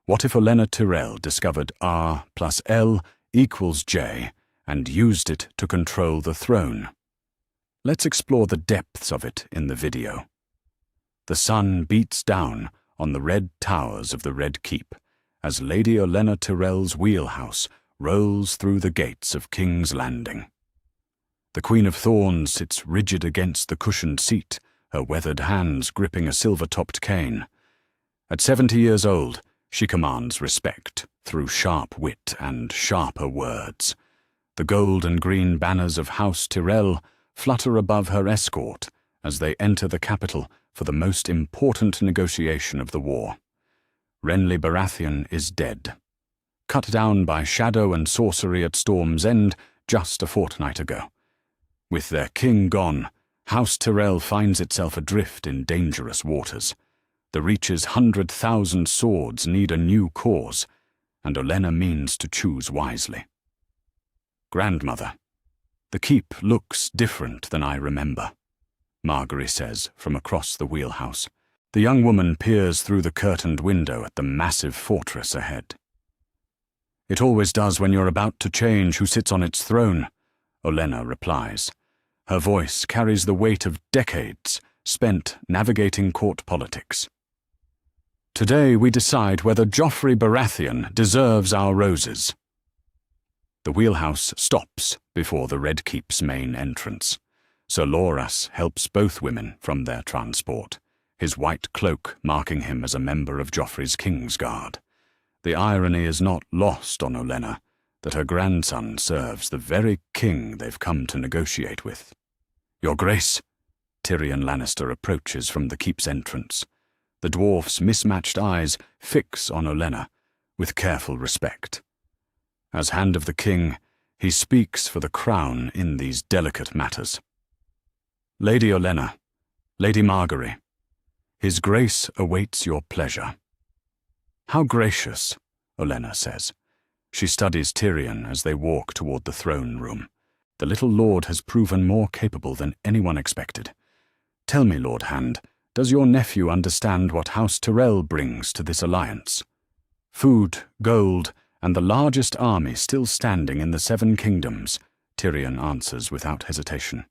What if Olenna Tyrell discovered R plus L equals J and used it to control the throne? Let's explore the depths of it in the video. The sun beats down on the red towers of the Red Keep as Lady Olenna Tyrell's wheelhouse rolls through the gates of King's Landing. The Queen of Thorns sits rigid against the cushioned seat, her weathered hands gripping a silver-topped cane. At 70 years old, she commands respect through sharp wit and sharper words. The gold and green banners of House Tyrell flutter above her escort as they enter the capital for the most important negotiation of the war. Renly Baratheon is dead, cut down by shadow and sorcery at Storm's End just a fortnight ago. With their king gone, House Tyrell finds itself adrift in dangerous waters. The Reach's 100,000 swords need a new cause, and Olenna means to choose wisely. Grandmother, the keep looks different than I remember, Margaery says from across the wheelhouse. The young woman peers through the curtained window at the massive fortress ahead. It always does when you're about to change who sits on its throne, Olenna replies. Her voice carries the weight of decades spent navigating court politics. Today we decide whether Joffrey Baratheon deserves our roses. The wheelhouse stops before the Red Keep's main entrance. Sir Loras helps both women from their transport, his white cloak marking him as a member of Joffrey's Kingsguard. The irony is not lost on Olenna that her grandson serves the very king they've come to negotiate with. Your Grace, Tyrion Lannister approaches from the keep's entrance. The dwarf's mismatched eyes fix on Olenna with careful respect. As Hand of the King, he speaks for the crown in these delicate matters. Lady Olenna, Lady Margaery, His Grace awaits your pleasure. How gracious, Olenna says. She studies Tyrion as they walk toward the throne room. The little lord has proven more capable than anyone expected. Tell me, Lord Hand, does your nephew understand what House Tyrell brings to this alliance? Food, gold, and the largest army still standing in the Seven Kingdoms, Tyrion answers without hesitation.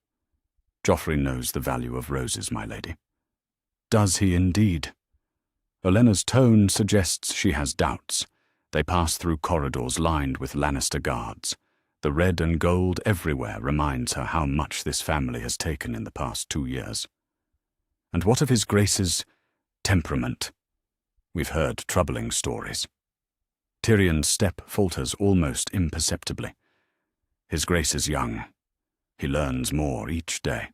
Joffrey knows the value of roses, my lady. Does he indeed? Olenna's tone suggests she has doubts. They pass through corridors lined with Lannister guards. The red and gold everywhere reminds her how much this family has taken in the past 2 years. And what of His Grace's temperament? We've heard troubling stories. Tyrion's step falters almost imperceptibly. His Grace is young. He learns more each day.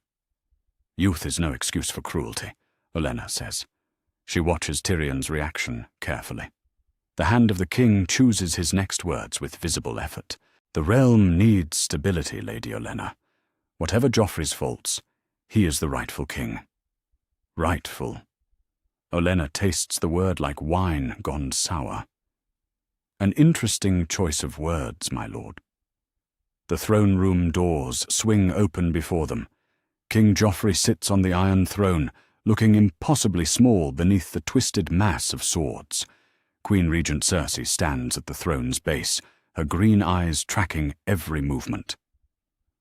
Youth is no excuse for cruelty, Olenna says. She watches Tyrion's reaction carefully. The Hand of the King chooses his next words with visible effort. The realm needs stability, Lady Olenna. Whatever Joffrey's faults, he is the rightful king. Rightful. Olenna tastes the word like wine gone sour. An interesting choice of words, my lord. The throne room doors swing open before them. King Joffrey sits on the Iron Throne, looking impossibly small beneath the twisted mass of swords. Queen Regent Cersei stands at the throne's base, her green eyes tracking every movement.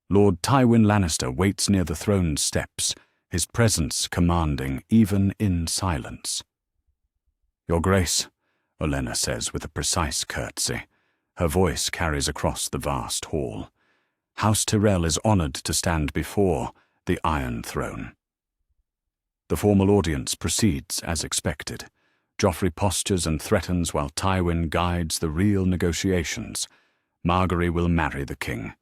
Lord Tywin Lannister waits near the throne's steps, his presence commanding even in silence. Your Grace, Olenna says with a precise curtsy. Her voice carries across the vast hall. House Tyrell is honored to stand before the Iron Throne. The formal audience proceeds as expected. Joffrey postures and threatens while Tywin guides the real negotiations. Margaery will marry the king.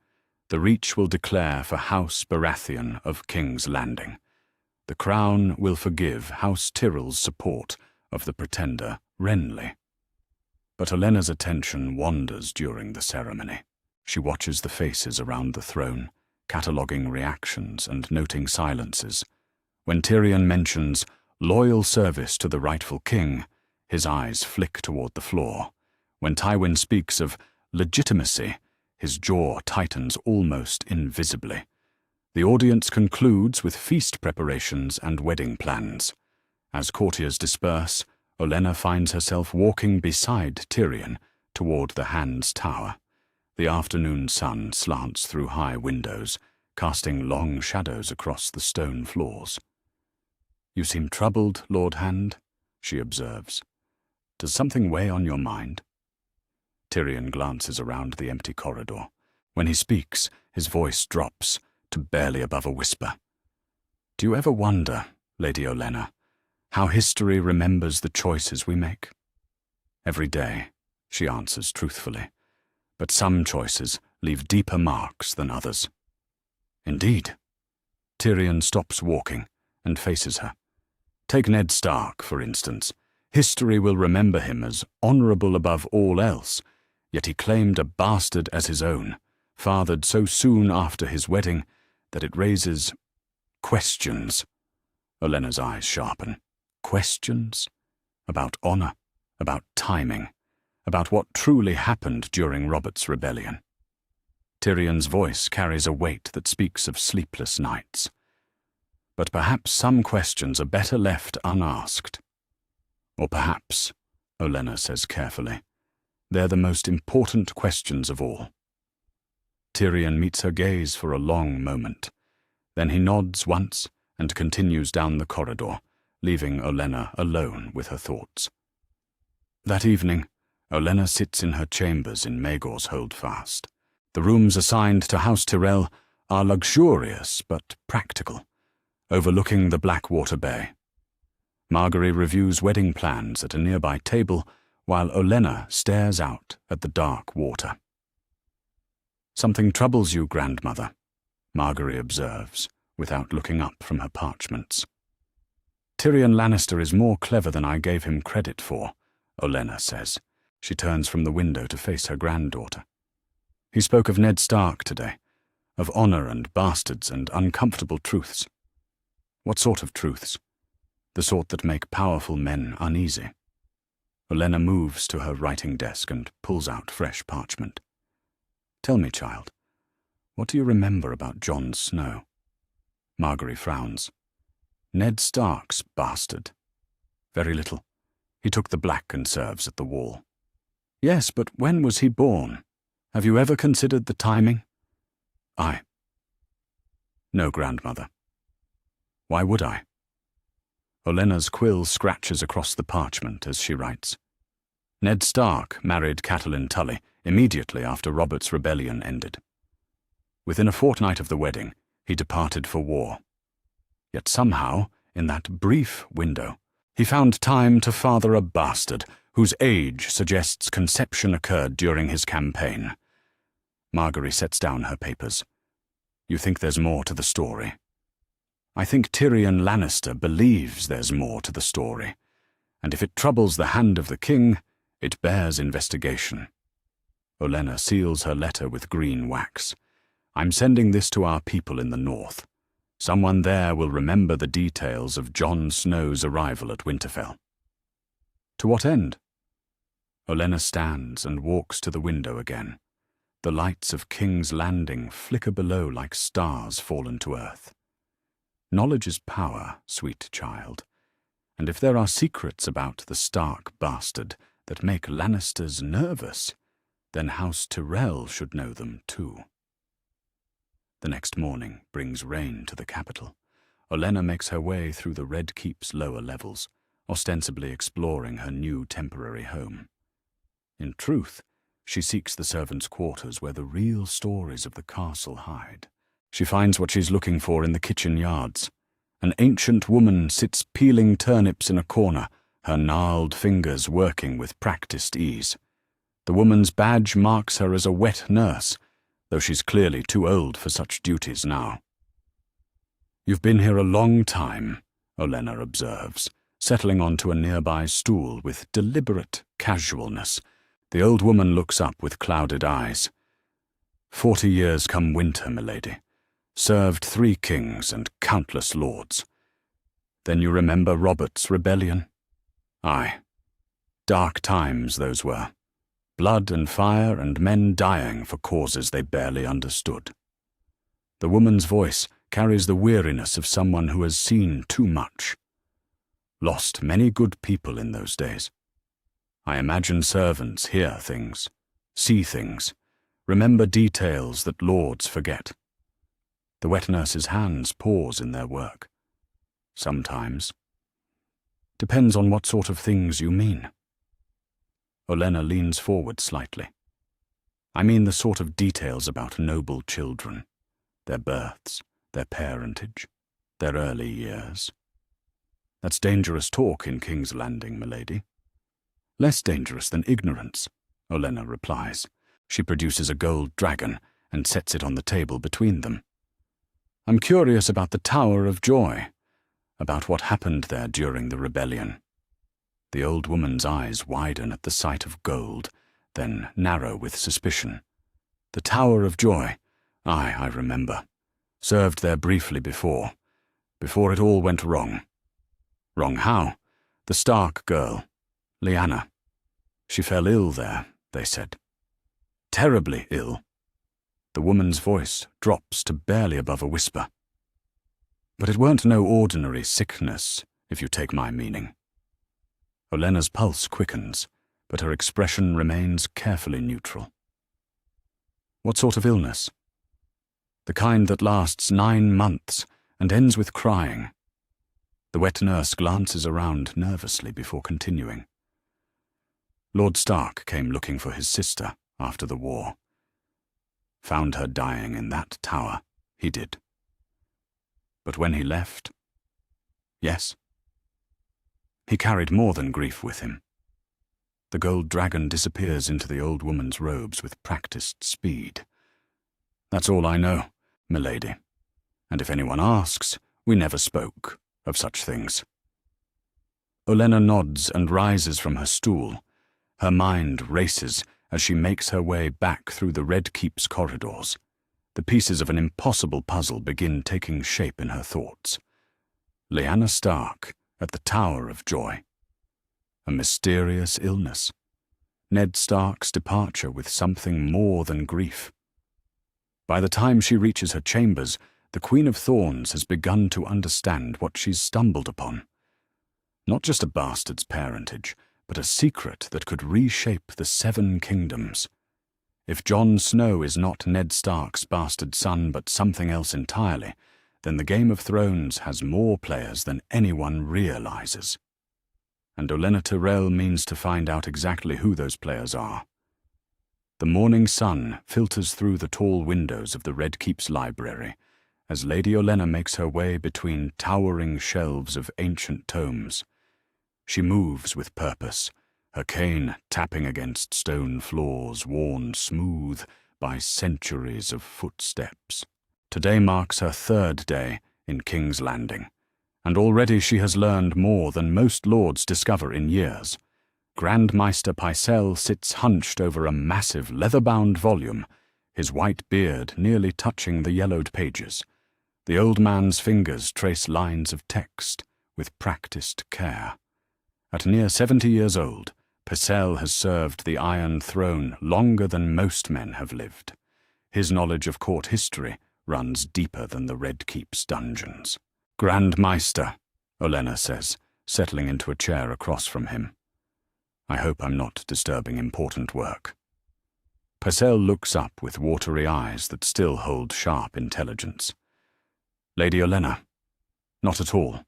The Reach will declare for House Baratheon of King's Landing. The crown will forgive House Tyrell's support of the pretender Renly. But Olenna's attention wanders during the ceremony. She watches the faces around the throne, cataloguing reactions and noting silences. When Tyrion mentions loyal service to the rightful king, his eyes flick toward the floor. When Tywin speaks of legitimacy, his jaw tightens almost invisibly. The audience concludes with feast preparations and wedding plans. As courtiers disperse, Olenna finds herself walking beside Tyrion toward the Hand's Tower. The afternoon sun slants through high windows, casting long shadows across the stone floors. "You seem troubled, Lord Hand," she observes. "Does something weigh on your mind?" Tyrion glances around the empty corridor. When he speaks, his voice drops to barely above a whisper. "Do you ever wonder, Lady Olenna, how history remembers the choices we make?" "Every day," she answers truthfully. "But some choices leave deeper marks than others." "Indeed." Tyrion stops walking and faces her. "Take Ned Stark, for instance. History will remember him as honorable above all else, yet he claimed a bastard as his own, fathered so soon after his wedding that it raises questions." Olenna's eyes sharpen. Questions? About honor, about timing, about what truly happened during Robert's rebellion. Tyrion's voice carries a weight that speaks of sleepless nights. But perhaps some questions are better left unasked. Or perhaps, Olenna says carefully, they're the most important questions of all. Tyrion meets her gaze for a long moment. Then he nods once and continues down the corridor, leaving Olenna alone with her thoughts. That evening, Olenna sits in her chambers in Maegor's Holdfast. The rooms assigned to House Tyrell are luxurious but practical, overlooking the Blackwater Bay. Margaery reviews wedding plans at a nearby table, while Olenna stares out at the dark water. "Something troubles you, grandmother," Margaery observes, without looking up from her parchments. "Tyrion Lannister is more clever than I gave him credit for," Olenna says. She turns from the window to face her granddaughter. "He spoke of Ned Stark today, of honor and bastards and uncomfortable truths." "What sort of truths?" "The sort that make powerful men uneasy." Olenna moves to her writing desk and pulls out fresh parchment. "Tell me, child, what do you remember about Jon Snow?" Margaery frowns. "Ned Stark's bastard." "Very little. He took the black and serves at the wall." "Yes, but when was he born? Have you ever considered the timing?" "I." "No, grandmother." "Why would I?" Olenna's quill scratches across the parchment as she writes. "Ned Stark married Catelyn Tully immediately after Robert's rebellion ended. Within a fortnight of the wedding, he departed for war. Yet somehow, in that brief window, he found time to father a bastard whose age suggests conception occurred during his campaign." Margaery sets down her papers. "You think there's more to the story?" "I think Tyrion Lannister believes there's more to the story, and if it troubles the hand of the king, it bears investigation." Olenna seals her letter with green wax. "I'm sending this to our people in the north. Someone there will remember the details of Jon Snow's arrival at Winterfell." "To what end?" Olenna stands and walks to the window again. The lights of King's Landing flicker below like stars fallen to earth. "Knowledge is power, sweet child, and if there are secrets about the Stark bastard that make Lannisters nervous, then House Tyrell should know them too." The next morning brings rain to the capital. Olenna makes her way through the Red Keep's lower levels, ostensibly exploring her new temporary home. In truth, she seeks the servants' quarters where the real stories of the castle hide. She finds what she's looking for in the kitchen yards. An ancient woman sits peeling turnips in a corner, her gnarled fingers working with practiced ease. The woman's badge marks her as a wet nurse, though she's clearly too old for such duties now. "You've been here a long time," Olenna observes, settling onto a nearby stool with deliberate casualness. The old woman looks up with clouded eyes. 40 years come winter, milady. Served 3 kings and countless lords. Then you remember Robert's rebellion? Aye. Dark times those were. Blood and fire and men dying for causes they barely understood. The woman's voice carries the weariness of someone who has seen too much. Lost many good people in those days. I imagine servants hear things, see things, remember details that lords forget. The wet nurse's hands pause in their work. Sometimes. Depends on what sort of things you mean. Olenna leans forward slightly. I mean the sort of details about noble children, their births, their parentage, their early years. That's dangerous talk in King's Landing, milady. Less dangerous than ignorance, Olenna replies. She produces a gold dragon and sets it on the table between them. I'm curious about the Tower of Joy, about what happened there during the rebellion. The old woman's eyes widen at the sight of gold, then narrow with suspicion. The Tower of Joy, aye, I remember. Served there briefly before it all went wrong. Wrong how? The Stark girl, Lyanna. She fell ill there, they said. Terribly ill. The woman's voice drops to barely above a whisper. But it weren't no ordinary sickness, if you take my meaning. Olenna's pulse quickens, but her expression remains carefully neutral. What sort of illness? The kind that lasts 9 months and ends with crying. The wet nurse glances around nervously before continuing. Lord Stark came looking for his sister after the war. Found her dying in that tower, he did. But when he left, yes, he carried more than grief with him. The gold dragon disappears into the old woman's robes with practiced speed. That's all I know, milady. And if anyone asks, we never spoke of such things. Olenna nods and rises from her stool. Her mind races as she makes her way back through the Red Keep's corridors. The pieces of an impossible puzzle begin taking shape in her thoughts. Lyanna Stark at the Tower of Joy. A mysterious illness. Ned Stark's departure with something more than grief. By the time she reaches her chambers, the Queen of Thorns has begun to understand what she's stumbled upon. Not just a bastard's parentage, but a secret that could reshape the 7 kingdoms. If Jon Snow is not Ned Stark's bastard son but something else entirely, then the Game of Thrones has more players than anyone realizes. And Olenna Tyrell means to find out exactly who those players are. The morning sun filters through the tall windows of the Red Keep's library as Lady Olenna makes her way between towering shelves of ancient tomes. She moves with purpose, her cane tapping against stone floors worn smooth by centuries of footsteps. Today marks her 3rd day in King's Landing, and already she has learned more than most lords discover in years. Grand Maester Pycelle sits hunched over a massive leather-bound volume, his white beard nearly touching the yellowed pages. The old man's fingers trace lines of text with practiced care. At near 70 years old, Pycelle has served the Iron Throne longer than most men have lived. His knowledge of court history runs deeper than the Red Keep's dungeons. Grand Maester, Olenna says, settling into a chair across from him. I hope I'm not disturbing important work. Pycelle looks up with watery eyes that still hold sharp intelligence. Lady Olenna, not at all.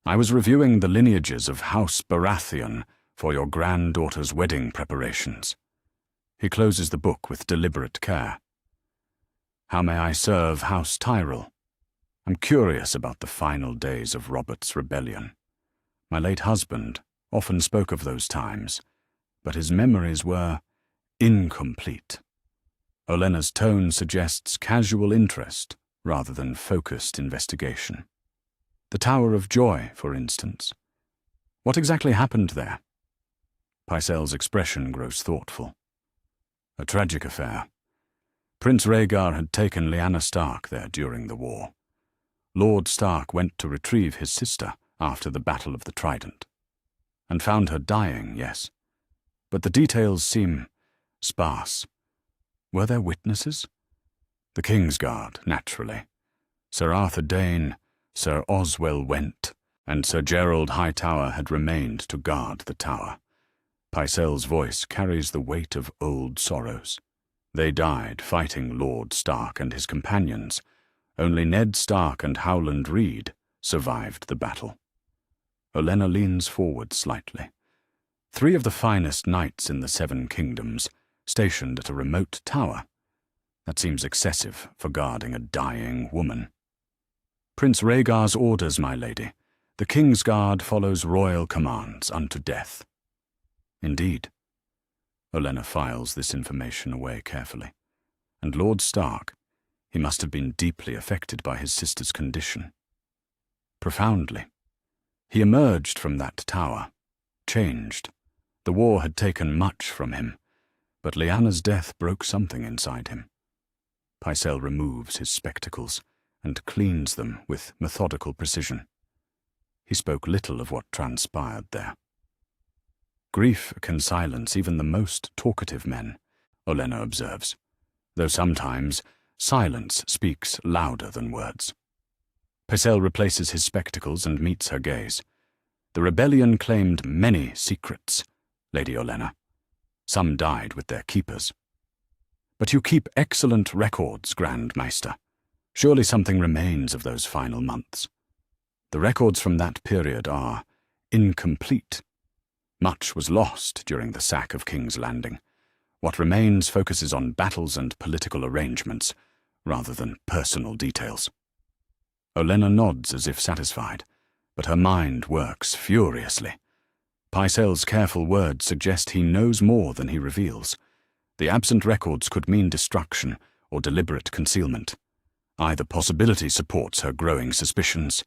I was reviewing the lineages of House Baratheon for your granddaughter's wedding preparations. He closes the book with deliberate care. How may I serve House Tyrell? I'm curious about the final days of Robert's rebellion. My late husband often spoke of those times, but his memories were incomplete. Olenna's tone suggests casual interest rather than focused investigation. The Tower of Joy, for instance. What exactly happened there? Pycelle's expression grows thoughtful. A tragic affair. Prince Rhaegar had taken Lyanna Stark there during the war. Lord Stark went to retrieve his sister after the Battle of the Trident, and found her dying, yes, but the details seem sparse. Were there witnesses? The Kingsguard, naturally. Sir Arthur Dane, Sir Oswell Went, And Sir Gerald Hightower had remained to guard the tower. Pycelle's voice carries the weight of old sorrows. They died fighting Lord Stark and his companions. Only Ned Stark and Howland Reed survived the battle. Olenna leans forward slightly. 3 of the finest knights in the 7 kingdoms, stationed at a remote tower. That seems excessive for guarding a dying woman. Prince Rhaegar's orders, my lady. The King's Guard follows royal commands unto death. Indeed. Olenna files this information away carefully. And Lord Stark, he must have been deeply affected by his sister's condition. Profoundly. He emerged from that tower, changed. The war had taken much from him, but Lyanna's death broke something inside him. Pycelle removes his spectacles and cleans them with methodical precision. He spoke little of what transpired there. Grief can silence even the most talkative men, Olenna observes, though sometimes silence speaks louder than words. Pycelle replaces his spectacles and meets her gaze. The rebellion claimed many secrets, Lady Olenna. Some died with their keepers. But you keep excellent records, Grand Maester. Surely something remains of those final months. The records from that period are incomplete. Much was lost during the sack of King's Landing. What remains focuses on battles and political arrangements, rather than personal details. Olenna nods as if satisfied, but her mind works furiously. Pycelle's careful words suggest he knows more than he reveals. The absent records could mean destruction or deliberate concealment. Either possibility supports her growing suspicions.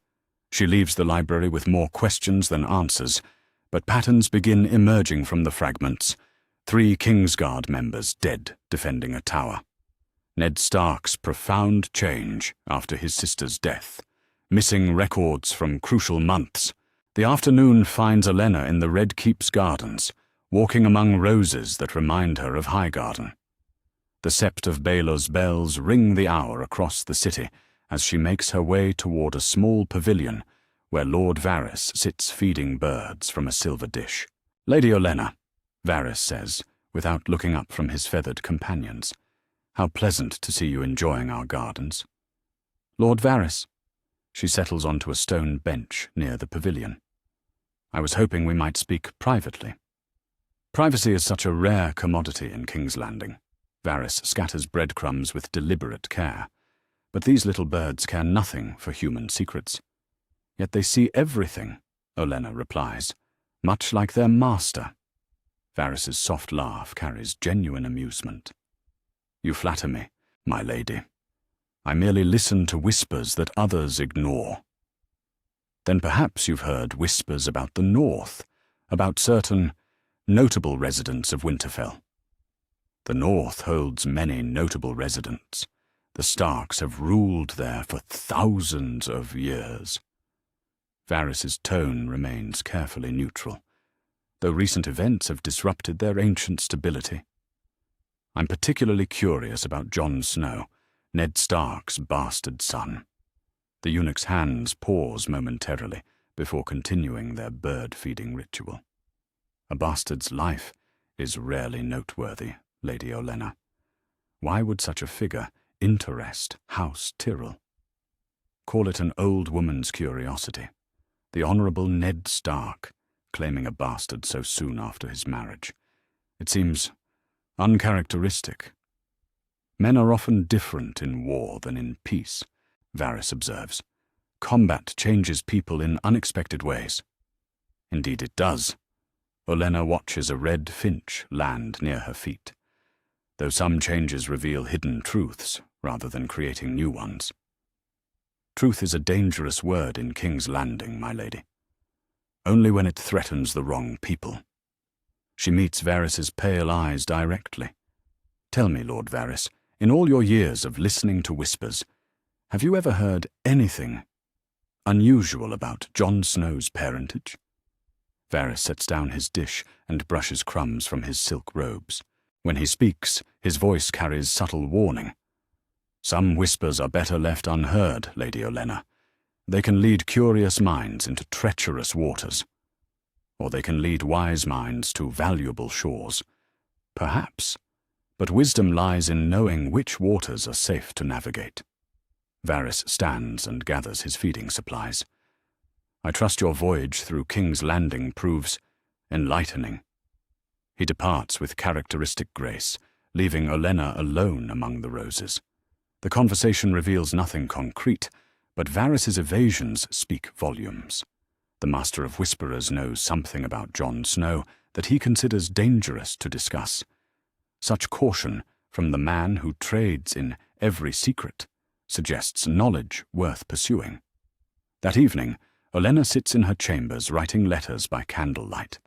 She leaves the library with more questions than answers, but patterns begin emerging from the fragments. 3 Kingsguard members dead defending a tower. Ned Stark's profound change after his sister's death. Missing records from crucial months. The afternoon finds Olenna in the Red Keep's gardens, walking among roses that remind her of Highgarden. The sept of Baelor's bells ring the hour across the city as she makes her way toward a small pavilion where Lord Varys sits feeding birds from a silver dish. Lady Olenna, Varys says, without looking up from his feathered companions, how pleasant to see you enjoying our gardens. Lord Varys. She settles onto a stone bench near the pavilion. I was hoping we might speak privately. Privacy is such a rare commodity in King's Landing. Varys scatters breadcrumbs with deliberate care. But these little birds care nothing for human secrets. Yet they see everything, Olenna replies, much like their master. Varys's soft laugh carries genuine amusement. You flatter me, my lady. I merely listen to whispers that others ignore. Then perhaps you've heard whispers about the North, about certain notable residents of Winterfell. The North holds many notable residents. The Starks have ruled there for thousands of years. Varys's tone remains carefully neutral, though recent events have disrupted their ancient stability. I'm particularly curious about Jon Snow, Ned Stark's bastard son. The eunuch's hands pause momentarily before continuing their bird-feeding ritual. A bastard's life is rarely noteworthy, Lady Olenna. Why would such a figure interest House Tyrell? Call it an old woman's curiosity. The Honourable Ned Stark, claiming a bastard so soon after his marriage. It seems uncharacteristic. Men are often different in war than in peace, Varys observes. Combat changes people in unexpected ways. Indeed it does. Olenna watches a red finch land near her feet, though some changes reveal hidden truths rather than creating new ones. Truth is a dangerous word in King's Landing, my lady. Only when it threatens the wrong people. She meets Varys's pale eyes directly. Tell me, Lord Varys, in all your years of listening to whispers, have you ever heard anything unusual about Jon Snow's parentage? Varys sets down his dish and brushes crumbs from his silk robes. When he speaks, his voice carries subtle warning. Some whispers are better left unheard, Lady Olenna. They can lead curious minds into treacherous waters, or they can lead wise minds to valuable shores. Perhaps, but wisdom lies in knowing which waters are safe to navigate. Varys stands and gathers his feeding supplies. I trust your voyage through King's Landing proves enlightening. He departs with characteristic grace, leaving Olenna alone among the roses. The conversation reveals nothing concrete, but Varys's evasions speak volumes. The Master of Whisperers knows something about Jon Snow that he considers dangerous to discuss. Such caution from the man who trades in every secret suggests knowledge worth pursuing. That evening, Olenna sits in her chambers writing letters by candlelight.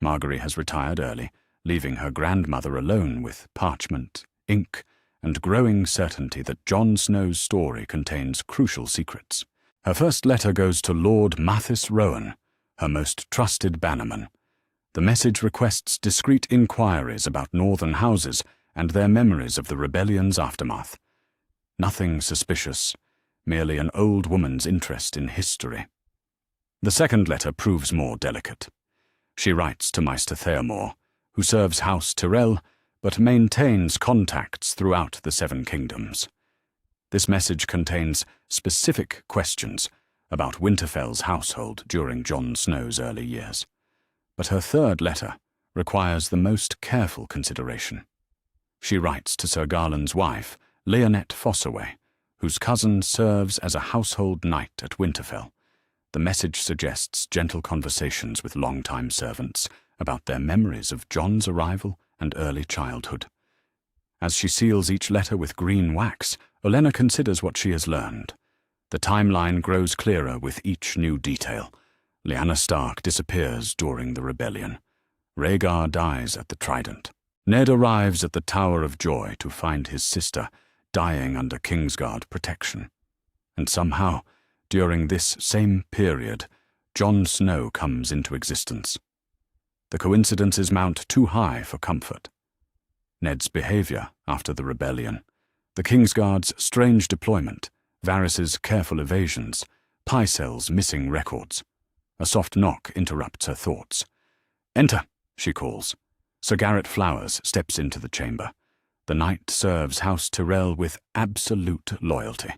Margaery has retired early, leaving her grandmother alone with parchment, ink, and growing certainty that Jon Snow's story contains crucial secrets. Her first letter goes to Lord Mathis Rowan, her most trusted bannerman. The message requests discreet inquiries about northern houses and their memories of the rebellion's aftermath. Nothing suspicious, merely an old woman's interest in history. The second letter proves more delicate. She writes to Maester Theomore, who serves House Tyrell, but maintains contacts throughout the Seven Kingdoms. This message contains specific questions about Winterfell's household during Jon Snow's early years. But her third letter requires the most careful consideration. She writes to Sir Garland's wife, Leonette Fossaway, whose cousin serves as a household knight at Winterfell. The message suggests gentle conversations with longtime servants about their memories of Jon's arrival and early childhood. As she seals each letter with green wax, Olenna considers what she has learned. The timeline grows clearer with each new detail. Lyanna Stark disappears during the rebellion. Rhaegar dies at the Trident. Ned arrives at the Tower of Joy to find his sister dying under Kingsguard protection. And somehow, during this same period, Jon Snow comes into existence. The coincidences mount too high for comfort. Ned's behavior after the rebellion, the Kingsguard's strange deployment, Varys's careful evasions, Pycelle's missing records. A soft knock interrupts her thoughts. "Enter," she calls. Sir Garrett Flowers steps into the chamber. The knight serves House Tyrell with absolute loyalty,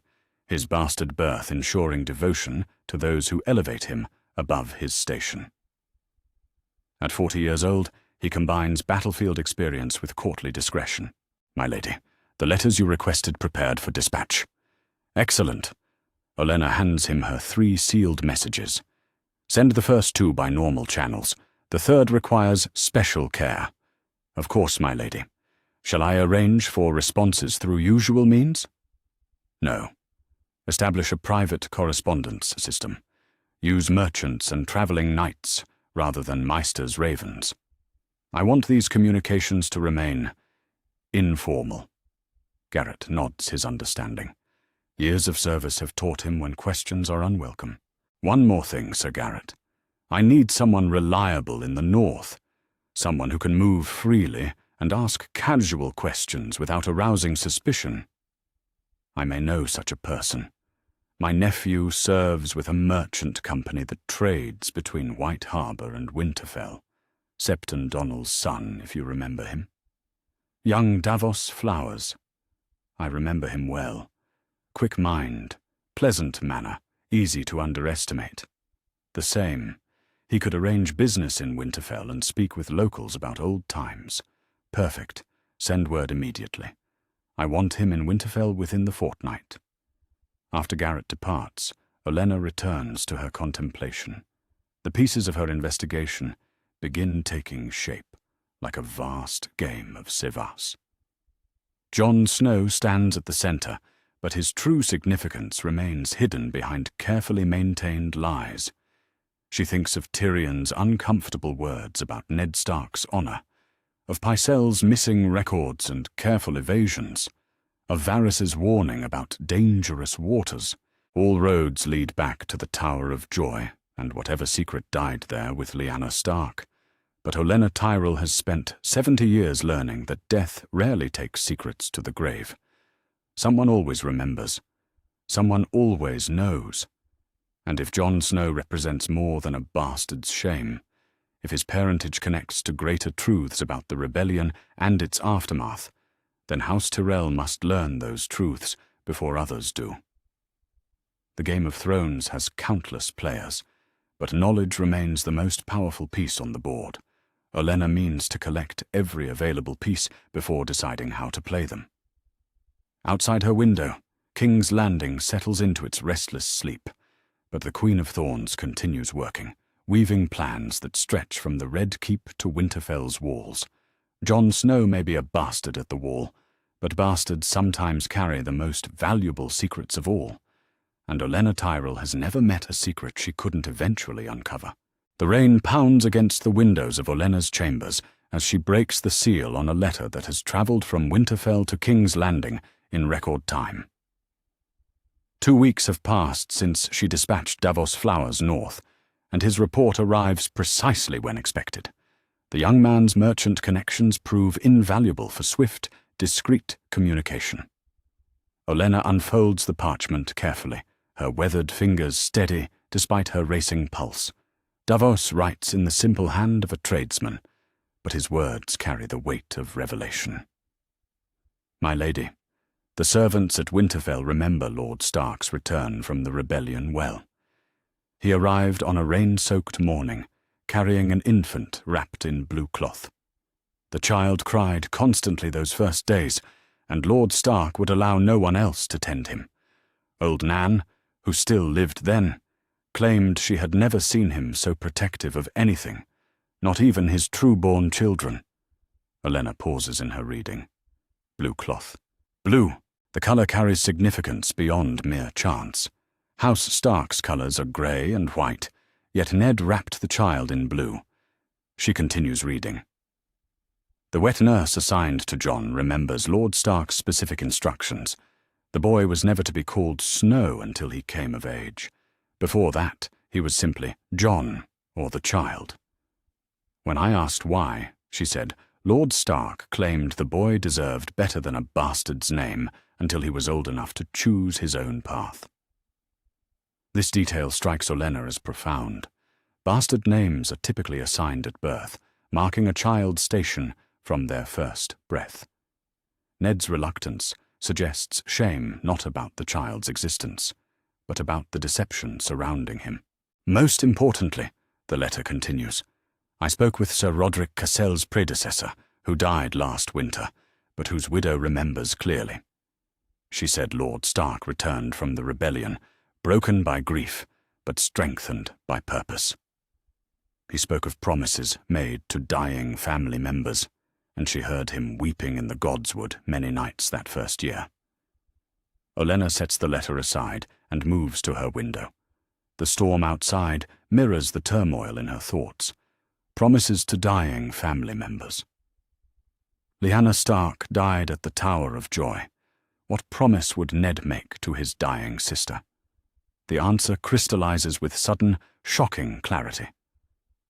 his bastard birth ensuring devotion to those who elevate him above his station. At 40 years old, he combines battlefield experience with courtly discretion. "My lady, the letters you requested prepared for dispatch." "Excellent." Olenna hands him her 3 sealed messages. "Send the first 2 by normal channels. The third requires special care." "Of course, my lady. Shall I arrange for responses through usual means?" "No. Establish a private correspondence system. Use merchants and traveling knights rather than Maester's ravens. I want these communications to remain informal." Garrett nods his understanding. Years of service have taught him when questions are unwelcome. "One more thing, Sir Garrett. I need someone reliable in the north, someone who can move freely and ask casual questions without arousing suspicion." "I may know such a person. My nephew serves with a merchant company that trades between White Harbour and Winterfell. Septon Donnell's son, if you remember him. Young Davos Flowers. I remember him well. Quick mind, pleasant manner, easy to underestimate. The same. He could arrange business in Winterfell and speak with locals about old times. Perfect. Send word immediately. I want him in Winterfell within the fortnight." After Garrett departs, Olenna returns to her contemplation. The pieces of her investigation begin taking shape, like a vast game of Sivas. Jon Snow stands at the center, but his true significance remains hidden behind carefully maintained lies. She thinks of Tyrion's uncomfortable words about Ned Stark's honor, of Pycelle's missing records and careful evasions, of Varys's warning about dangerous waters. All roads lead back to the Tower of Joy, and whatever secret died there with Lyanna Stark. But Olenna Tyrell has spent 70 years learning that death rarely takes secrets to the grave. Someone always remembers. Someone always knows. And if Jon Snow represents more than a bastard's shame, if his parentage connects to greater truths about the rebellion and its aftermath, then House Tyrell must learn those truths before others do. The Game of Thrones has countless players, but knowledge remains the most powerful piece on the board. Olenna means to collect every available piece before deciding how to play them. Outside her window, King's Landing settles into its restless sleep, but the Queen of Thorns continues working, weaving plans that stretch from the Red Keep to Winterfell's walls. Jon Snow may be a bastard at the wall, but bastards sometimes carry the most valuable secrets of all, and Olenna Tyrell has never met a secret she couldn't eventually uncover. The rain pounds against the windows of Olenna's chambers as she breaks the seal on a letter that has travelled from Winterfell to King's Landing in record time. 2 weeks have passed since she dispatched Davos Flowers north, and his report arrives precisely when expected. The young man's merchant connections prove invaluable for swift, discreet communication. Olenna unfolds the parchment carefully, her weathered fingers steady despite her racing pulse. Davos writes in the simple hand of a tradesman, but his words carry the weight of revelation. My lady, the servants at Winterfell remember Lord Stark's return from the rebellion well. He arrived on a rain-soaked morning, carrying an infant wrapped in blue cloth. The child cried constantly those first days, and Lord Stark would allow no one else to tend him. Old Nan, who still lived then, claimed she had never seen him so protective of anything, not even his true-born children. Olenna pauses in her reading. Blue cloth. Blue. The colour carries significance beyond mere chance. House Stark's colours are grey and white, yet Ned wrapped the child in blue. She continues reading. The wet nurse assigned to Jon remembers Lord Stark's specific instructions. The boy was never to be called Snow until he came of age. Before that, he was simply Jon, or the child. When I asked why, she said, Lord Stark claimed the boy deserved better than a bastard's name until he was old enough to choose his own path. This detail strikes Olenna as profound. Bastard names are typically assigned at birth, marking a child's station from their first breath. Ned's reluctance suggests shame not about the child's existence, but about the deception surrounding him. Most importantly, the letter continues, I spoke with Sir Roderick Cassel's predecessor, who died last winter, but whose widow remembers clearly. She said Lord Stark returned from the rebellion, broken by grief, but strengthened by purpose. He spoke of promises made to dying family members, and she heard him weeping in the Godswood many nights that first year. Olenna sets the letter aside and moves to her window. The storm outside mirrors the turmoil in her thoughts. Promises to dying family members. Lyanna Stark died at the Tower of Joy. What promise would Ned make to his dying sister? The answer crystallizes with sudden, shocking clarity.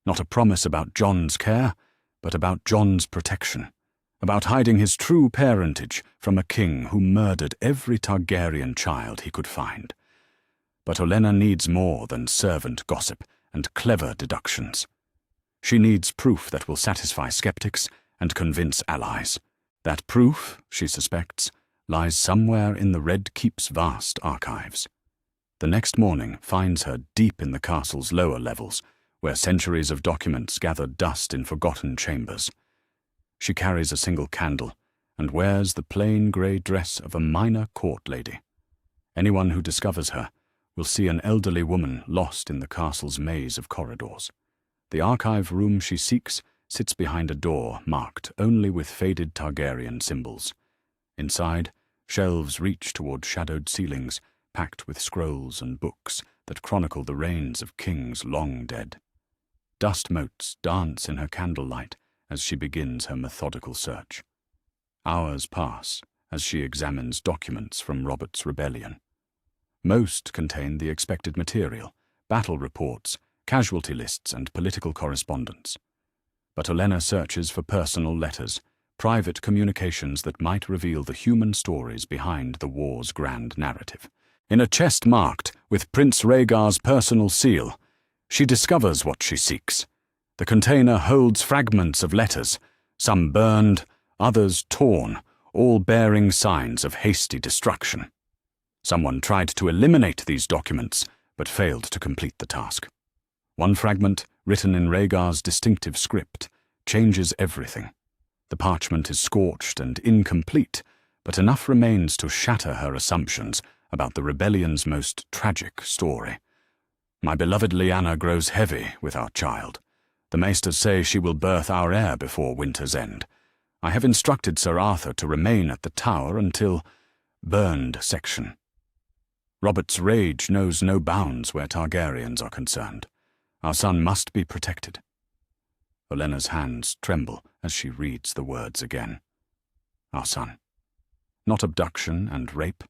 Not a promise about Jon's care, but about Jon's protection, about hiding his true parentage from a king who murdered every Targaryen child he could find. But Olenna needs more than servant gossip and clever deductions. She needs proof that will satisfy skeptics and convince allies. That proof, she suspects, lies somewhere in the Red Keep's vast archives. The next morning finds her deep in the castle's lower levels, where centuries of documents gather dust in forgotten chambers. She carries a single candle and wears the plain grey dress of a minor court lady. Anyone who discovers her will see an elderly woman lost in the castle's maze of corridors. The archive room she seeks sits behind a door marked only with faded Targaryen symbols. Inside, shelves reach toward shadowed ceilings packed with scrolls and books that chronicle the reigns of kings long dead. Dust motes dance in her candlelight as she begins her methodical search. Hours pass as she examines documents from Robert's rebellion. Most contain the expected material, battle reports, casualty lists, and political correspondence. But Olenna searches for personal letters, private communications that might reveal the human stories behind the war's grand narrative. In a chest marked with Prince Rhaegar's personal seal, she discovers what she seeks. The container holds fragments of letters, some burned, others torn, all bearing signs of hasty destruction. Someone tried to eliminate these documents, but failed to complete the task. One fragment, written in Rhaegar's distinctive script, changes everything. The parchment is scorched and incomplete, but enough remains to shatter her assumptions about the rebellion's most tragic story. My beloved Lyanna grows heavy with our child. The maesters say she will birth our heir before winter's end. I have instructed Sir Arthur to remain at the tower until burned section. Robert's rage knows no bounds where Targaryens are concerned. Our son must be protected. Olenna's hands tremble as she reads the words again. Our son. Not abduction and rape,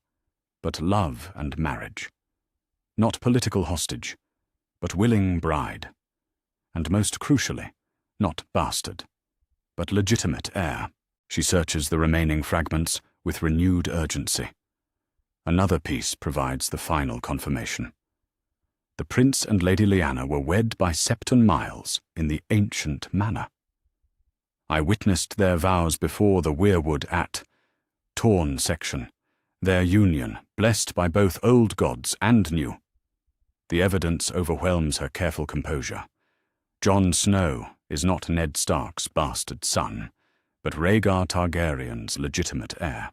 but love and marriage. Not political hostage, but willing bride. And most crucially, not bastard, but legitimate heir. She searches the remaining fragments with renewed urgency. Another piece provides the final confirmation. The Prince and Lady Lyanna were wed by Septon Miles in the ancient manor. I witnessed their vows before the weirwood at Torn section, their union blessed by both old gods and new. The evidence overwhelms her careful composure. Jon Snow is not Ned Stark's bastard son, but Rhaegar Targaryen's legitimate heir.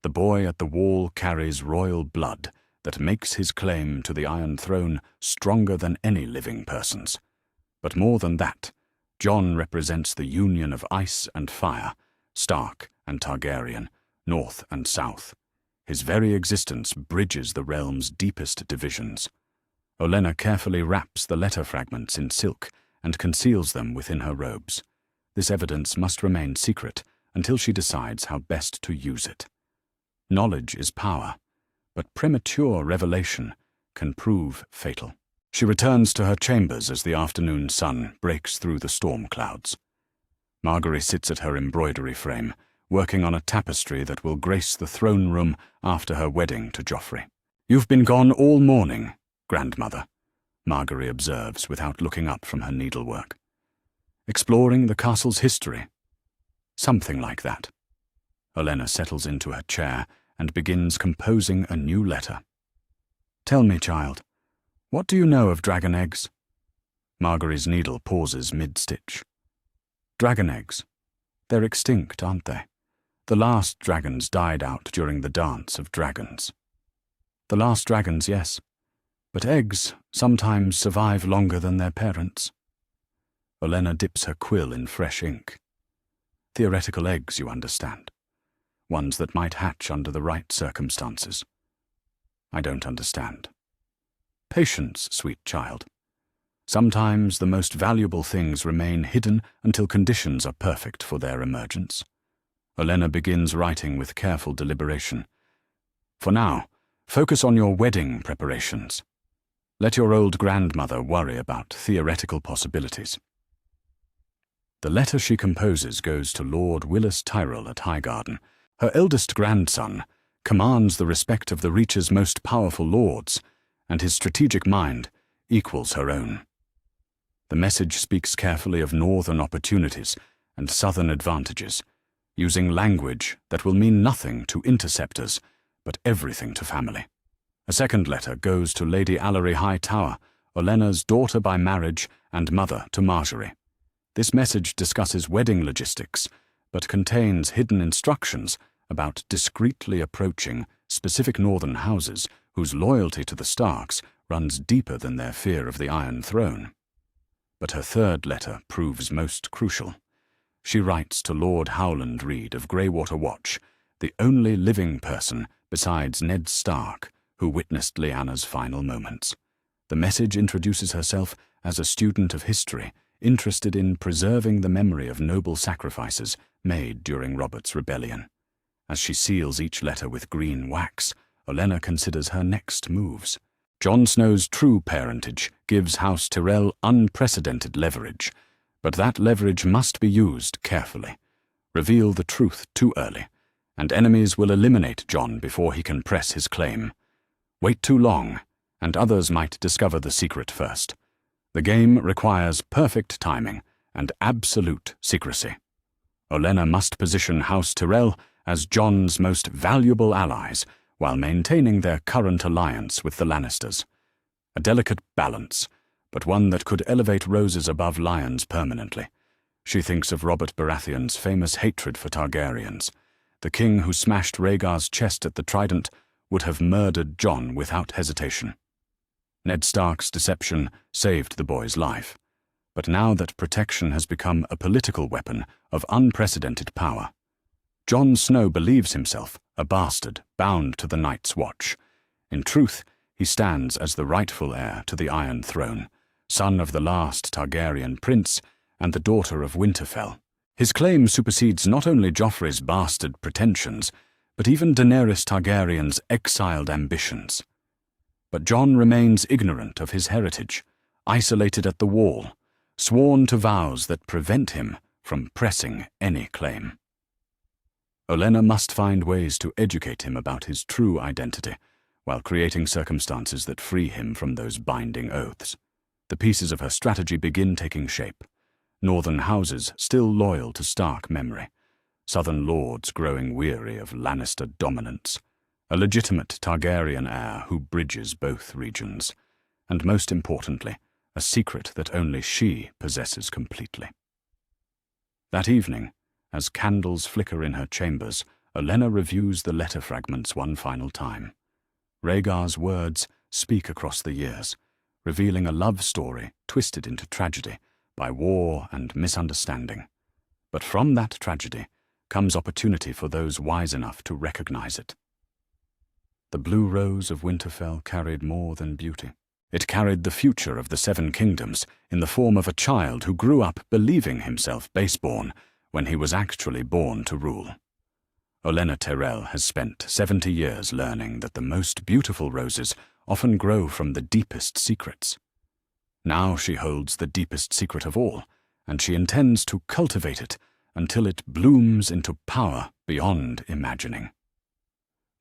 The boy at the wall carries royal blood that makes his claim to the Iron Throne stronger than any living person's. But more than that, Jon represents the union of ice and fire, Stark and Targaryen, north and south. His very existence bridges the realm's deepest divisions. Olenna carefully wraps the letter fragments in silk and conceals them within her robes. This evidence must remain secret until she decides how best to use it. Knowledge is power, but premature revelation can prove fatal. She returns to her chambers as the afternoon sun breaks through the storm clouds. Margaery sits at her embroidery frame, working on a tapestry that will grace the throne room after her wedding to Joffrey. You've been gone all morning, grandmother, Margaery observes without looking up from her needlework. Exploring the castle's history? Something like that. Olenna settles into her chair and begins composing a new letter. Tell me, child, what do you know of dragon eggs? Margaery's needle pauses mid-stitch. Dragon eggs. They're extinct, aren't they? The last dragons died out during the Dance of Dragons. The last dragons, yes. But eggs sometimes survive longer than their parents. Olenna dips her quill in fresh ink. Theoretical eggs, you understand. Ones that might hatch under the right circumstances. I don't understand. Patience, sweet child. Sometimes the most valuable things remain hidden until conditions are perfect for their emergence. Olenna begins writing with careful deliberation. For now, focus on your wedding preparations. Let your old grandmother worry about theoretical possibilities. The letter she composes goes to Lord Willis Tyrell at Highgarden. Her eldest grandson commands the respect of the Reach's most powerful lords, and his strategic mind equals her own. The message speaks carefully of northern opportunities and southern advantages, using language that will mean nothing to interceptors, but everything to family. A second letter goes to Lady Allery Hightower, Olenna's daughter by marriage and mother to Margaery. This message discusses wedding logistics, but contains hidden instructions about discreetly approaching specific northern houses whose loyalty to the Starks runs deeper than their fear of the Iron Throne. But her third letter proves most crucial. She writes to Lord Howland Reed of Greywater Watch, the only living person besides Ned Stark who witnessed Lyanna's final moments. The message introduces herself as a student of history, interested in preserving the memory of noble sacrifices made during Robert's rebellion. As she seals each letter with green wax, Olenna considers her next moves. Jon Snow's true parentage gives House Tyrell unprecedented leverage, but that leverage must be used carefully. Reveal the truth too early, and enemies will eliminate Jon before he can press his claim. Wait too long, and others might discover the secret first. The game requires perfect timing and absolute secrecy. Olenna must position House Tyrell as Jon's most valuable allies while maintaining their current alliance with the Lannisters. A delicate balance, but one that could elevate roses above lions permanently. She thinks of Robert Baratheon's famous hatred for Targaryens. The king who smashed Rhaegar's chest at the Trident would have murdered Jon without hesitation. Ned Stark's deception saved the boy's life. But now that protection has become a political weapon of unprecedented power, Jon Snow believes himself a bastard bound to the Night's Watch. In truth, he stands as the rightful heir to the Iron Throne, son of the last Targaryen prince and the daughter of Winterfell. His claim supersedes not only Joffrey's bastard pretensions, but even Daenerys Targaryen's exiled ambitions. But Jon remains ignorant of his heritage, isolated at the Wall, sworn to vows that prevent him from pressing any claim. Olenna must find ways to educate him about his true identity, while creating circumstances that free him from those binding oaths. The pieces of her strategy begin taking shape. Northern houses still loyal to Stark memory, southern lords growing weary of Lannister dominance, a legitimate Targaryen heir who bridges both regions, and most importantly, a secret that only she possesses completely. That evening, as candles flicker in her chambers, Olenna reviews the letter fragments one final time. Rhaegar's words speak across the years, revealing a love story twisted into tragedy by war and misunderstanding. But from that tragedy comes opportunity for those wise enough to recognize it. The blue rose of Winterfell carried more than beauty. It carried the future of the Seven Kingdoms in the form of a child who grew up believing himself baseborn when he was actually born to rule. Olenna Tyrell has spent 70 years learning that the most beautiful roses often grow from the deepest secrets. Now she holds the deepest secret of all, and she intends to cultivate it until it blooms into power beyond imagining.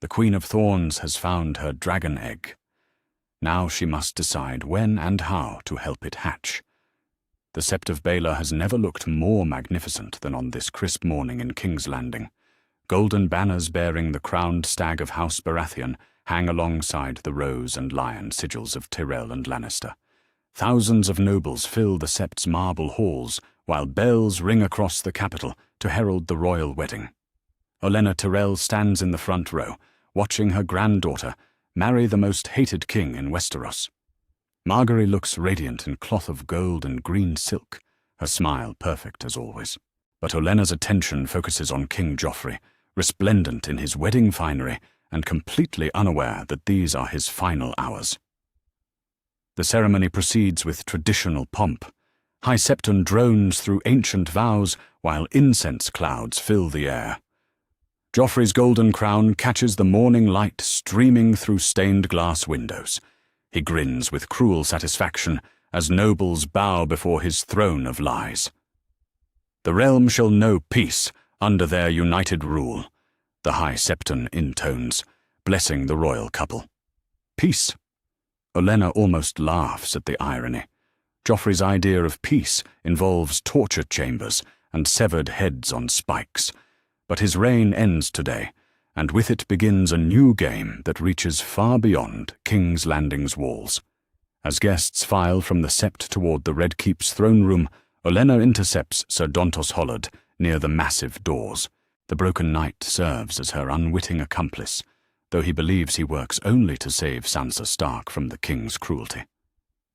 The Queen of Thorns has found her dragon egg. Now she must decide when and how to help it hatch. The Sept of Baelor has never looked more magnificent than on this crisp morning in King's Landing. Golden banners bearing the crowned stag of House Baratheon hang alongside the rose and lion sigils of Tyrell and Lannister. Thousands of nobles fill the Sept's marble halls, while bells ring across the capital to herald the royal wedding. Olenna Tyrell stands in the front row, watching her granddaughter marry the most hated king in Westeros. Margaery looks radiant in cloth of gold and green silk, her smile perfect as always. But Olenna's attention focuses on King Joffrey, resplendent in his wedding finery and completely unaware that these are his final hours. The ceremony proceeds with traditional pomp. High Septon drones through ancient vows while incense clouds fill the air. Joffrey's golden crown catches the morning light streaming through stained glass windows. He grins with cruel satisfaction as nobles bow before his throne of lies. The realm shall know peace under their united rule, the High Septon intones, blessing the royal couple. Peace. Olenna almost laughs at the irony. Joffrey's idea of peace involves torture chambers and severed heads on spikes. But his reign ends today, and with it begins a new game that reaches far beyond King's Landing's walls. As guests file from the Sept toward the Red Keep's throne room, Olenna intercepts Sir Dontos Hollard near the massive doors. The Broken Knight serves as her unwitting accomplice, though he believes he works only to save Sansa Stark from the king's cruelty.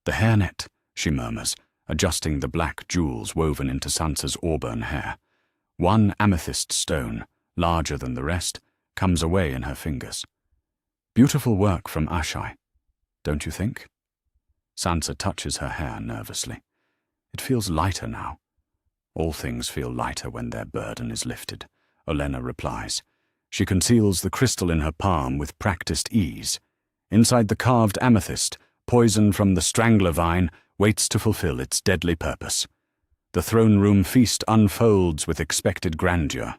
"The hairnet," she murmurs, adjusting the black jewels woven into Sansa's auburn hair. One amethyst stone, larger than the rest, comes away in her fingers. Beautiful work from Ashai, don't you think? Sansa touches her hair nervously. It feels lighter now. All things feel lighter when their burden is lifted, Olenna replies. She conceals the crystal in her palm with practiced ease. Inside the carved amethyst, poison from the strangler vine waits to fulfill its deadly purpose. The throne room feast unfolds with expected grandeur.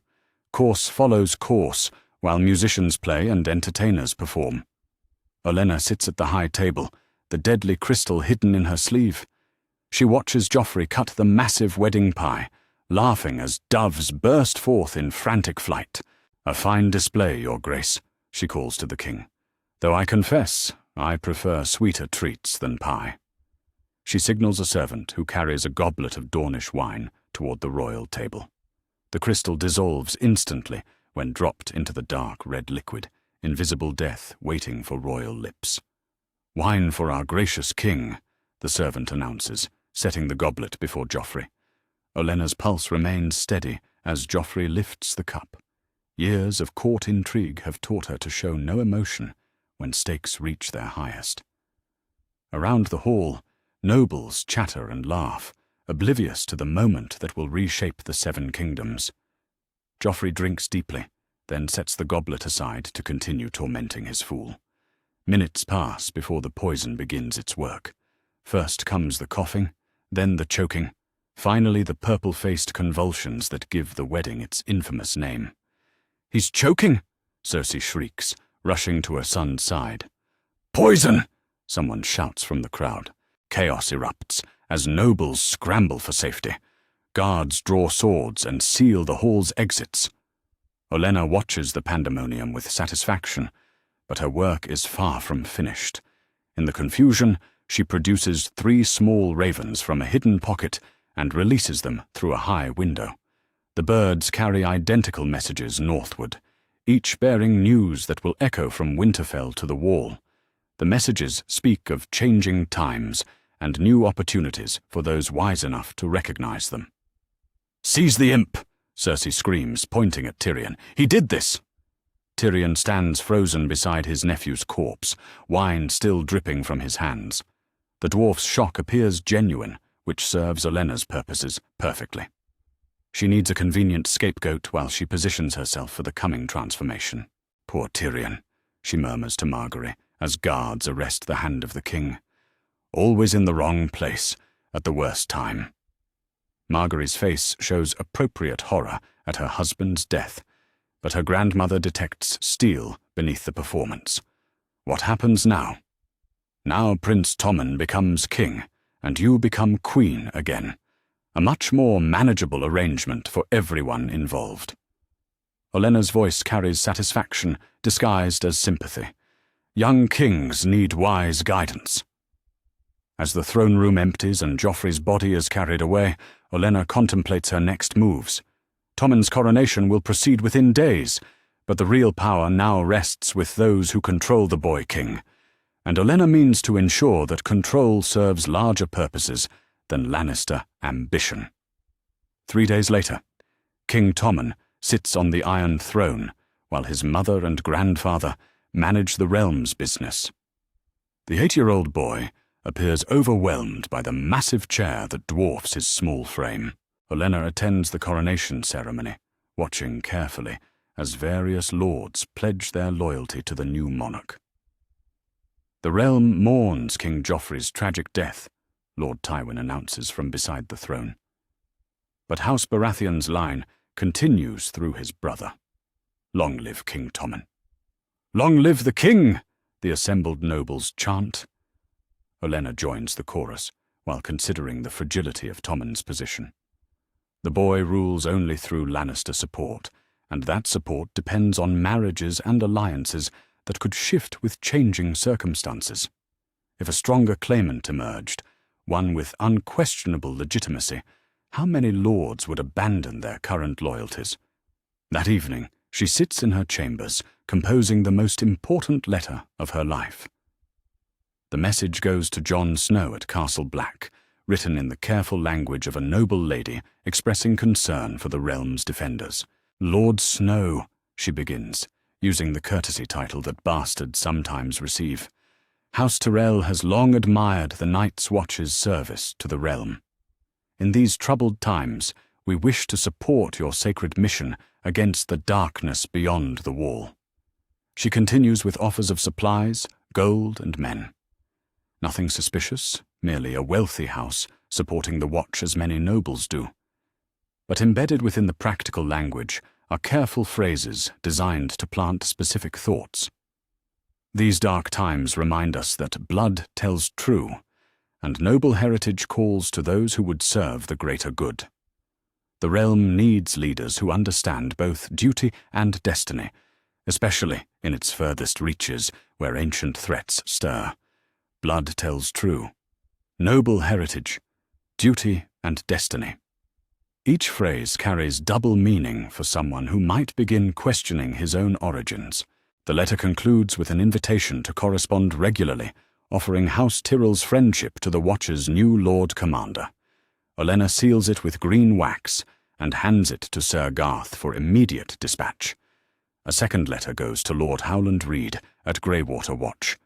Course follows course, while musicians play and entertainers perform. Olenna sits at the high table, the deadly crystal hidden in her sleeve. She watches Joffrey cut the massive wedding pie, laughing as doves burst forth in frantic flight. "A fine display, Your Grace," she calls to the king, "though I confess I prefer sweeter treats than pie." She signals a servant who carries a goblet of Dornish wine toward the royal table. The crystal dissolves instantly when dropped into the dark red liquid, invisible death waiting for royal lips. "Wine for our gracious king," the servant announces, setting the goblet before Joffrey. Olenna's pulse remains steady as Joffrey lifts the cup. Years of court intrigue have taught her to show no emotion when stakes reach their highest. Around the hall, nobles chatter and laugh, oblivious to the moment that will reshape the Seven Kingdoms. Joffrey drinks deeply, then sets the goblet aside to continue tormenting his fool. Minutes pass before the poison begins its work. First comes the coughing, then the choking, finally the purple-faced convulsions that give the wedding its infamous name. "He's choking!" Cersei shrieks, rushing to her son's side. "Poison!" someone shouts from the crowd. Chaos erupts as nobles scramble for safety. Guards draw swords and seal the hall's exits. Olenna watches the pandemonium with satisfaction, but her work is far from finished. In the confusion, she produces 3 small ravens from a hidden pocket and releases them through a high window. The birds carry identical messages northward, each bearing news that will echo from Winterfell to the Wall. The messages speak of changing times and new opportunities for those wise enough to recognize them. "Seize the imp!" Cersei screams, pointing at Tyrion. "He did this!" Tyrion stands frozen beside his nephew's corpse, wine still dripping from his hands. The dwarf's shock appears genuine, which serves Olenna's purposes perfectly. She needs a convenient scapegoat while she positions herself for the coming transformation. "Poor Tyrion," she murmurs to Margaery as guards arrest the hand of the king. "Always in the wrong place, at the worst time." Margaery's face shows appropriate horror at her husband's death, but her grandmother detects steel beneath the performance. What happens now? Now Prince Tommen becomes king, and you become queen again. A much more manageable arrangement for everyone involved. Olenna's voice carries satisfaction disguised as sympathy. Young kings need wise guidance. As the throne room empties and Joffrey's body is carried away, Olenna contemplates her next moves. Tommen's coronation will proceed within days, but the real power now rests with those who control the boy king, and Olenna means to ensure that control serves larger purposes than Lannister ambition. 3 days later, King Tommen sits on the Iron Throne, while his mother and grandfather manage the realm's business. The 8-year-old boy appears overwhelmed by the massive chair that dwarfs his small frame. Olenna attends the coronation ceremony, watching carefully as various lords pledge their loyalty to the new monarch. The realm mourns King Joffrey's tragic death, Lord Tywin announces from beside the throne. But House Baratheon's line continues through his brother. Long live King Tommen. Long live the king! The assembled nobles chant. Olenna joins the chorus, while considering the fragility of Tommen's position. The boy rules only through Lannister support, and that support depends on marriages and alliances that could shift with changing circumstances. If a stronger claimant emerged, one with unquestionable legitimacy, how many lords would abandon their current loyalties? That evening, she sits in her chambers, composing the most important letter of her life. The message goes to Jon Snow at Castle Black, written in the careful language of a noble lady expressing concern for the realm's defenders. "Lord Snow," she begins, using the courtesy title that bastards sometimes receive. "House Tyrell has long admired the Night's Watch's service to the realm. In these troubled times, we wish to support your sacred mission against the darkness beyond the wall." She continues with offers of supplies, gold, and men. Nothing suspicious, merely a wealthy house supporting the Watch as many nobles do. But embedded within the practical language are careful phrases designed to plant specific thoughts. These dark times remind us that blood tells true, and noble heritage calls to those who would serve the greater good. The realm needs leaders who understand both duty and destiny, especially in its furthest reaches where ancient threats stir. Blood tells true. Noble heritage, duty and destiny. Each phrase carries double meaning for someone who might begin questioning his own origins. The letter concludes with an invitation to correspond regularly, offering House Tyrell's friendship to the Watcher's new Lord Commander. Olenna seals it with green wax and hands it to Sir Garth for immediate dispatch. A second letter goes to Lord Howland Reed at Greywater Watch.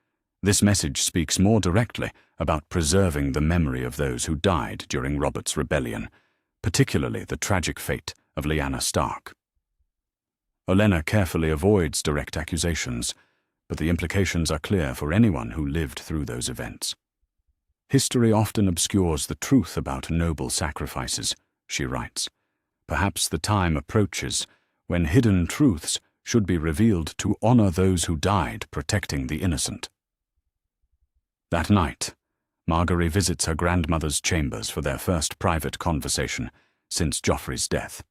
This message speaks more directly about preserving the memory of those who died during Robert's rebellion, particularly the tragic fate of Lyanna Stark. Olenna carefully avoids direct accusations, but the implications are clear for anyone who lived through those events. History often obscures the truth about noble sacrifices, she writes. Perhaps the time approaches when hidden truths should be revealed to honor those who died protecting the innocent. That night, Margaery visits her grandmother's chambers for their first private conversation since Joffrey's death.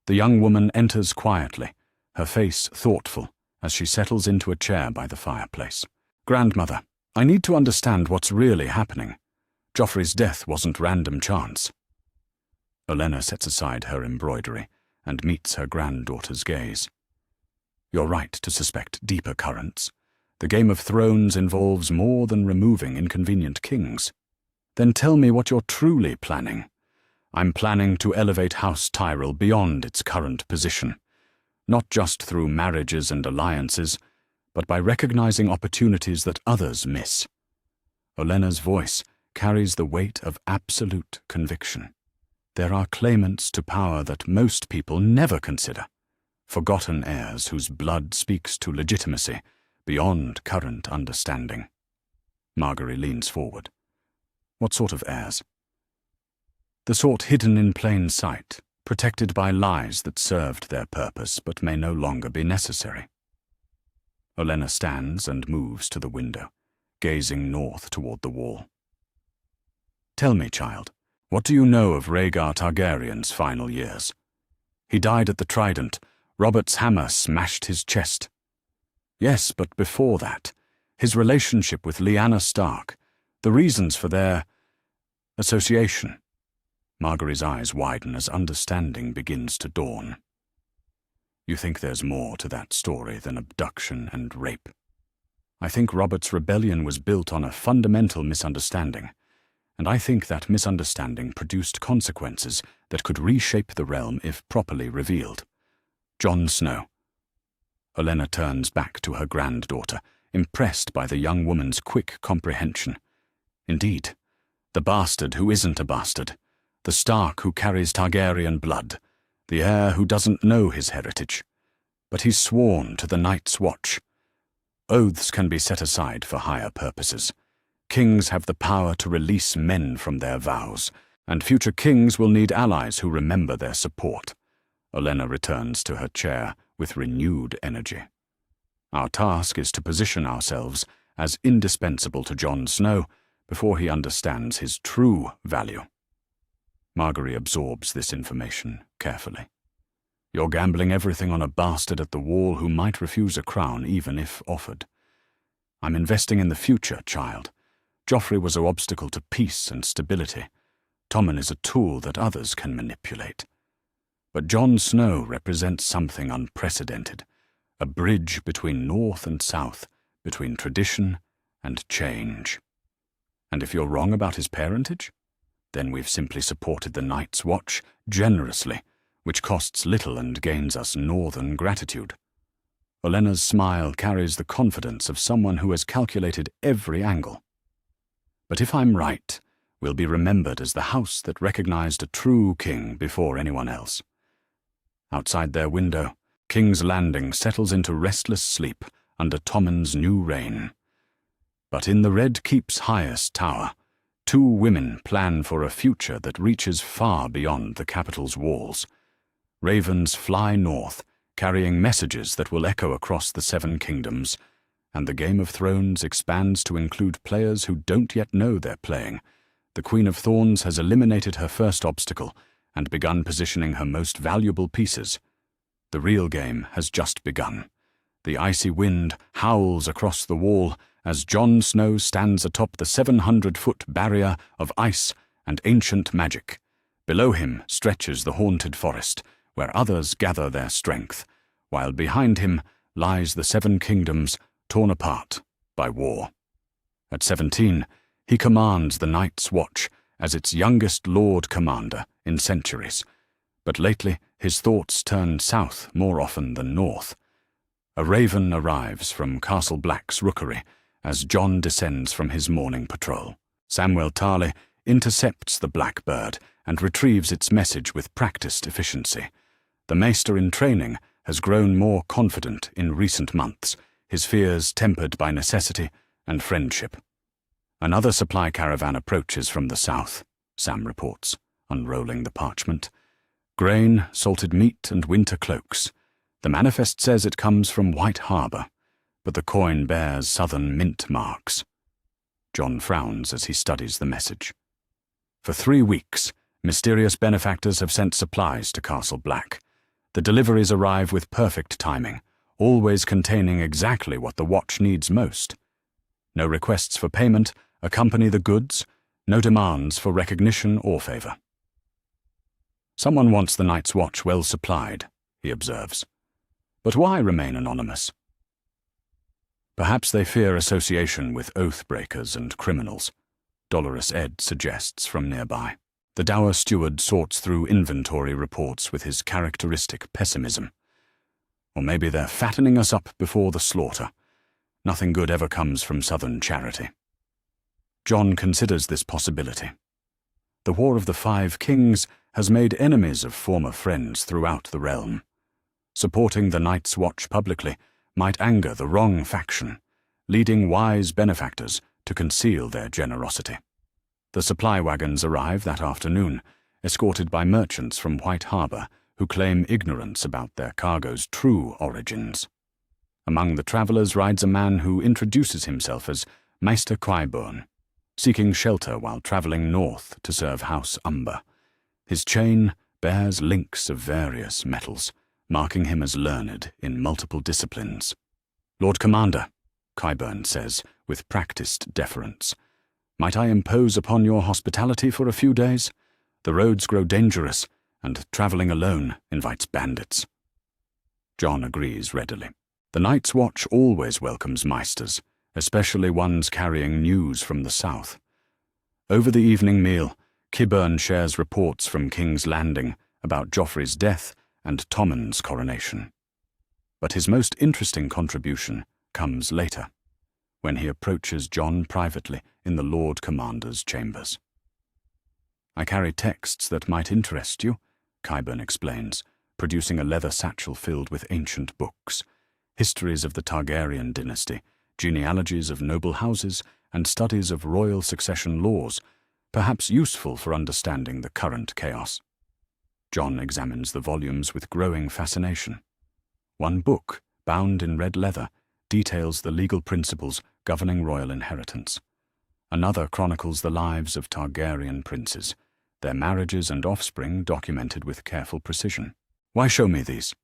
The young woman enters quietly, her face thoughtful, as she settles into a chair by the fireplace. "Grandmother, I need to understand what's really happening. Joffrey's death wasn't random chance." Olenna sets aside her embroidery and meets her granddaughter's gaze. "You're right to suspect deeper currents. The Game of Thrones involves more than removing inconvenient kings. Then tell me what you're truly planning." "I'm planning to elevate House Tyrell beyond its current position, not just through marriages and alliances, but by recognizing opportunities that others miss." Olenna's voice carries the weight of absolute conviction. There are claimants to power that most people never consider, forgotten heirs whose blood speaks to legitimacy beyond current understanding. Margaery leans forward. "What sort of heirs?" "The sort hidden in plain sight, protected by lies that served their purpose but may no longer be necessary." Olenna stands and moves to the window, gazing north toward the wall. "Tell me, child, what do you know of Rhaegar Targaryen's final years? He died at the Trident. Robert's hammer smashed his chest." "Yes, but before that, his relationship with Lyanna Stark, the reasons for their association." Margaery's eyes widen as understanding begins to dawn. "You think there's more to that story than abduction and rape?" "I think Robert's rebellion was built on a fundamental misunderstanding, and I think that misunderstanding produced consequences that could reshape the realm if properly revealed. Jon Snow." Olenna turns back to her granddaughter, impressed by the young woman's quick comprehension. "Indeed, the bastard who isn't a bastard, the Stark who carries Targaryen blood, the heir who doesn't know his heritage. But he's sworn to the Night's Watch. Oaths can be set aside for higher purposes. Kings have the power to release men from their vows, and future kings will need allies who remember their support." Olenna returns to her chair with renewed energy. "Our task is to position ourselves as indispensable to Jon Snow before he understands his true value." Margaery absorbs this information carefully. "You're gambling everything on a bastard at the wall who might refuse a crown even if offered." "I'm investing in the future, child. Joffrey was an obstacle to peace and stability. Tommen is a tool that others can manipulate. But Jon Snow represents something unprecedented, a bridge between North and South, between tradition and change. And if you're wrong about his parentage, then we've simply supported the Night's Watch generously, which costs little and gains us northern gratitude." Olenna's smile carries the confidence of someone who has calculated every angle. "But if I'm right, we'll be remembered as the house that recognized a true king before anyone else." Outside their window, King's Landing settles into restless sleep under Tommen's new reign. But in the Red Keep's highest tower, two women plan for a future that reaches far beyond the capital's walls. Ravens fly north, carrying messages that will echo across the Seven Kingdoms, and the Game of Thrones expands to include players who don't yet know they're playing, the Queen of Thorns has eliminated her first obstacle and begun positioning her most valuable pieces. The real game has just begun. The icy wind howls across the wall as Jon Snow stands atop the 700-foot barrier of ice and ancient magic. Below him stretches the haunted forest, where others gather their strength, while behind him lies the 7 kingdoms torn apart by war. At 17, he commands the Night's Watch as its youngest Lord Commander in centuries, but lately his thoughts turn south more often than north. A raven arrives from Castle Black's rookery as Jon descends from his morning patrol. Samwell Tarly intercepts the blackbird and retrieves its message with practiced efficiency. The maester in training has grown more confident in recent months, his fears tempered by necessity and friendship. Another supply caravan approaches from the south, Sam reports, unrolling the parchment. Grain, salted meat, and winter cloaks. The manifest says it comes from White Harbour, but the coin bears southern mint marks. Jon frowns as he studies the message. For 3 weeks, mysterious benefactors have sent supplies to Castle Black. The deliveries arrive with perfect timing, always containing exactly what the watch needs most. No requests for payment accompany the goods, no demands for recognition or favour. Someone wants the Night's Watch well supplied, he observes. But why remain anonymous? Perhaps they fear association with oath-breakers and criminals, Dolorous Ed suggests from nearby. The dour steward sorts through inventory reports with his characteristic pessimism. Or maybe they're fattening us up before the slaughter. Nothing good ever comes from southern charity. Jon considers this possibility. The War of the 5 Kings has made enemies of former friends throughout the realm. Supporting the Night's Watch publicly might anger the wrong faction, leading wise benefactors to conceal their generosity. The supply wagons arrive that afternoon, escorted by merchants from White Harbour who claim ignorance about their cargo's true origins. Among the travellers rides a man who introduces himself as Maester Qyburn, seeking shelter while travelling north to serve House Umber. His chain bears links of various metals, marking him as learned in multiple disciplines. Lord Commander, Qyburn says with practiced deference, might I impose upon your hospitality for a few days? The roads grow dangerous, and travelling alone invites bandits. Jon agrees readily. The Night's Watch always welcomes Meisters, especially ones carrying news from the south. Over the evening meal, Qyburn shares reports from King's Landing about Joffrey's death and Tommen's coronation. But his most interesting contribution comes later, when he approaches Jon privately in the Lord Commander's chambers. I carry texts that might interest you, Qyburn explains, producing a leather satchel filled with ancient books, histories of the Targaryen dynasty, genealogies of noble houses, and studies of royal succession laws, perhaps useful for understanding the current chaos. Jon examines the volumes with growing fascination. One book, bound in red leather, details the legal principles governing royal inheritance. Another chronicles the lives of Targaryen princes, their marriages and offspring documented with careful precision. Why show me these?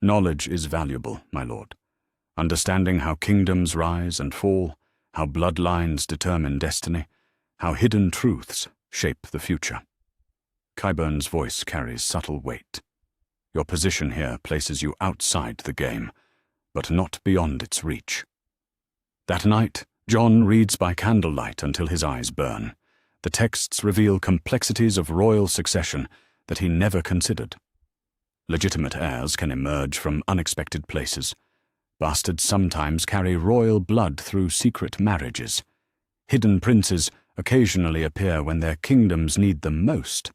Knowledge is valuable, my lord. Understanding how kingdoms rise and fall, how bloodlines determine destiny, how hidden truths shape the future. Qyburn's voice carries subtle weight. Your position here places you outside the game, but not beyond its reach. That night, Jon reads by candlelight until his eyes burn. The texts reveal complexities of royal succession that he never considered. Legitimate heirs can emerge from unexpected places. Bastards sometimes carry royal blood through secret marriages. Hidden princes occasionally appear when their kingdoms need them most.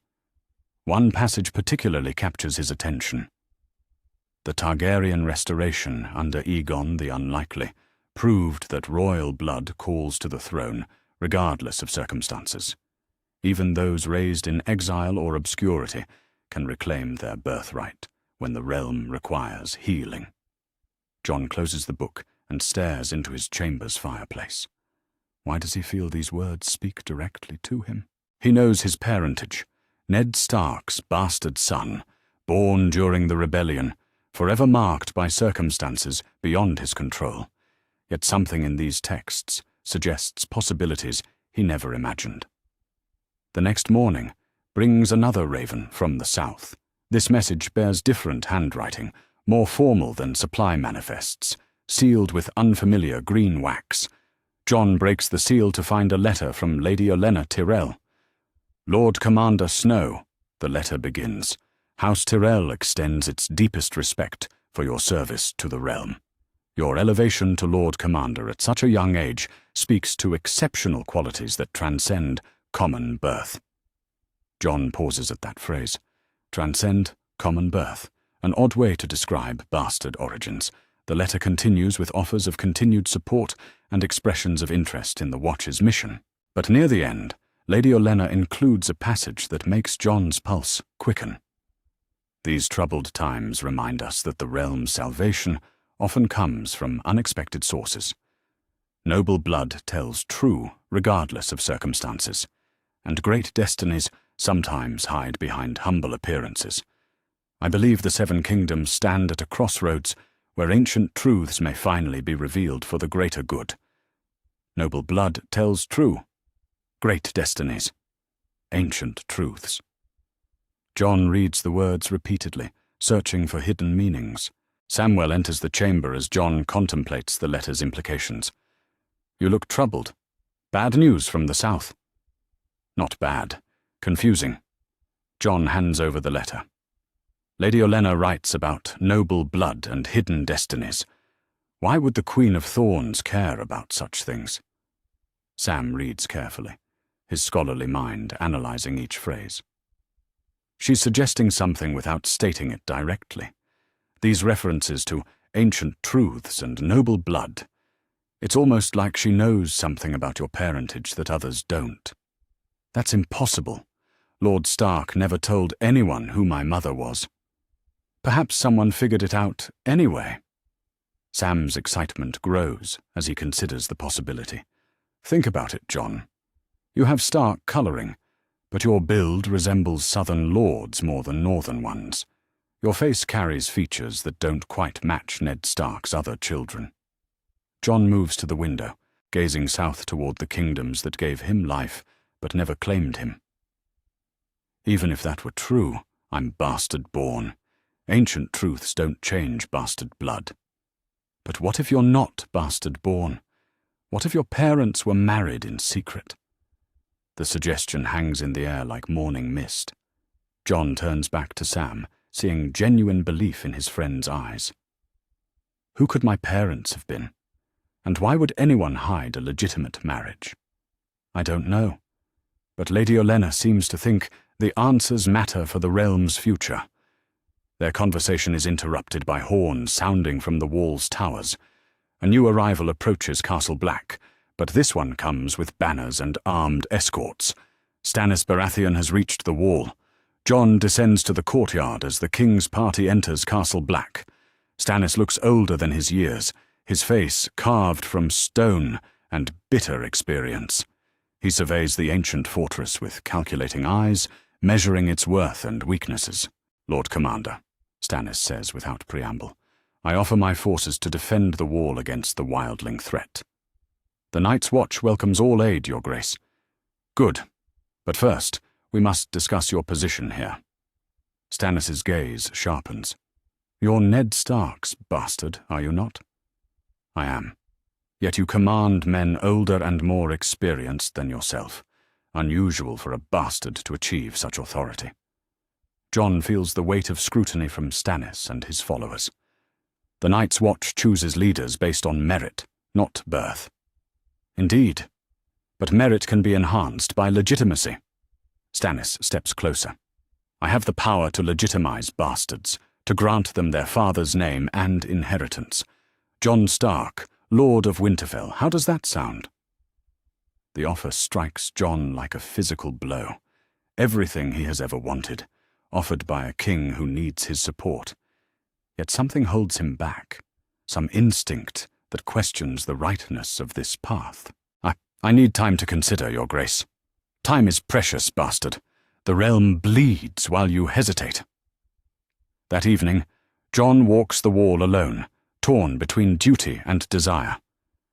One passage particularly captures his attention. The Targaryen restoration under Aegon the Unlikely proved that royal blood calls to the throne, regardless of circumstances. Even those raised in exile or obscurity can reclaim their birthright when the realm requires healing. Jon closes the book and stares into his chamber's fireplace. Why does he feel these words speak directly to him? He knows his parentage, Ned Stark's bastard son, born during the rebellion, forever marked by circumstances beyond his control. Yet something in these texts suggests possibilities he never imagined. The next morning brings another raven from the south. This message bears different handwriting, more formal than supply manifests, sealed with unfamiliar green wax. Jon breaks the seal to find a letter from Lady Olenna Tyrell. Lord Commander Snow, the letter begins. House Tyrell extends its deepest respect for your service to the realm. Your elevation to Lord Commander at such a young age speaks to exceptional qualities that transcend common birth. Jon pauses at that phrase. Transcend common birth. An odd way to describe bastard origins. The letter continues with offers of continued support and expressions of interest in the Watch's mission. But near the end, Lady Olenna includes a passage that makes Jon's pulse quicken. These troubled times remind us that the realm's salvation often comes from unexpected sources. Noble blood tells true, regardless of circumstances, and great destinies sometimes hide behind humble appearances. I believe the Seven Kingdoms stand at a crossroads where ancient truths may finally be revealed for the greater good. Noble blood tells true, great destinies, ancient truths. Jon reads the words repeatedly, searching for hidden meanings. Samwell enters the chamber as Jon contemplates the letter's implications. You look troubled. Bad news from the south. Not bad. Confusing. Jon hands over the letter. Lady Olenna writes about noble blood and hidden destinies. Why would the Queen of Thorns care about such things? Sam reads carefully, his scholarly mind analyzing each phrase. She's suggesting something without stating it directly. These references to ancient truths and noble blood. It's almost like she knows something about your parentage that others don't. That's impossible. Lord Stark never told anyone who my mother was. Perhaps someone figured it out anyway. Sam's excitement grows as he considers the possibility. Think about it, Jon. You have Stark colouring, but your build resembles southern lords more than northern ones. Your face carries features that don't quite match Ned Stark's other children. Jon moves to the window, gazing south toward the kingdoms that gave him life but never claimed him. Even if that were true, I'm bastard-born. Ancient truths don't change bastard blood. But what if you're not bastard-born? What if your parents were married in secret? The suggestion hangs in the air like morning mist. Jon turns back to Sam, seeing genuine belief in his friend's eyes. Who could my parents have been? And why would anyone hide a legitimate marriage? I don't know. But Lady Olenna seems to think the answers matter for the realm's future. Their conversation is interrupted by horns sounding from the wall's towers. A new arrival approaches Castle Black, but this one comes with banners and armed escorts. Stannis Baratheon has reached the wall. Jon descends to the courtyard as the king's party enters Castle Black. Stannis looks older than his years, his face carved from stone and bitter experience. He surveys the ancient fortress with calculating eyes, measuring its worth and weaknesses. Lord Commander, Stannis says without preamble, I offer my forces to defend the wall against the wildling threat. The Night's Watch welcomes all aid, Your Grace. Good. But first, we must discuss your position here. Stannis's gaze sharpens. You're Ned Stark's bastard, are you not? I am. Yet you command men older and more experienced than yourself. Unusual for a bastard to achieve such authority. Jon feels the weight of scrutiny from Stannis and his followers. The Night's Watch chooses leaders based on merit, not birth. Indeed. But merit can be enhanced by legitimacy. Stannis steps closer. I have the power to legitimize bastards, to grant them their father's name and inheritance. Jon Stark, Lord of Winterfell, how does that sound? The offer strikes Jon like a physical blow. Everything he has ever wanted, offered by a king who needs his support. Yet something holds him back, some instinct that questions the rightness of this path. I need time to consider, Your Grace. Time is precious, bastard. The realm bleeds while you hesitate. That evening, Jon walks the wall alone, torn between duty and desire.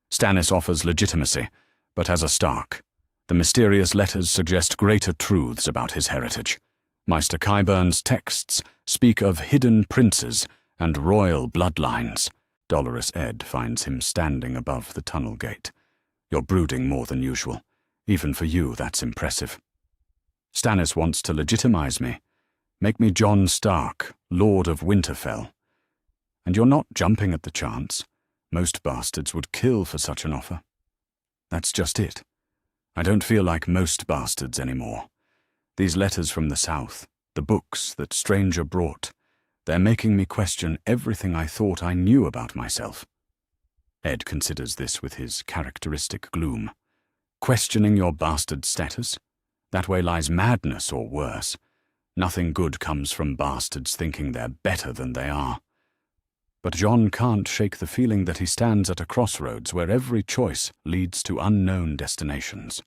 Stannis offers legitimacy, but as a Stark. The mysterious letters suggest greater truths about his heritage. Maester Qyburn's texts speak of hidden princes and royal bloodlines. Dolorous Ed finds him standing above the tunnel gate. You're brooding more than usual. Even for you, that's impressive. Stannis wants to legitimize me. Make me Jon Stark, Lord of Winterfell. And you're not jumping at the chance. Most bastards would kill for such an offer. That's just it. I don't feel like most bastards anymore. These letters from the south, the books that stranger brought, they're making me question everything I thought I knew about myself. Ed considers this with his characteristic gloom. Questioning your bastard status? That way lies madness or worse. Nothing good comes from bastards thinking they're better than they are. But Jon can't shake the feeling that he stands at a crossroads where every choice leads to unknown destinations.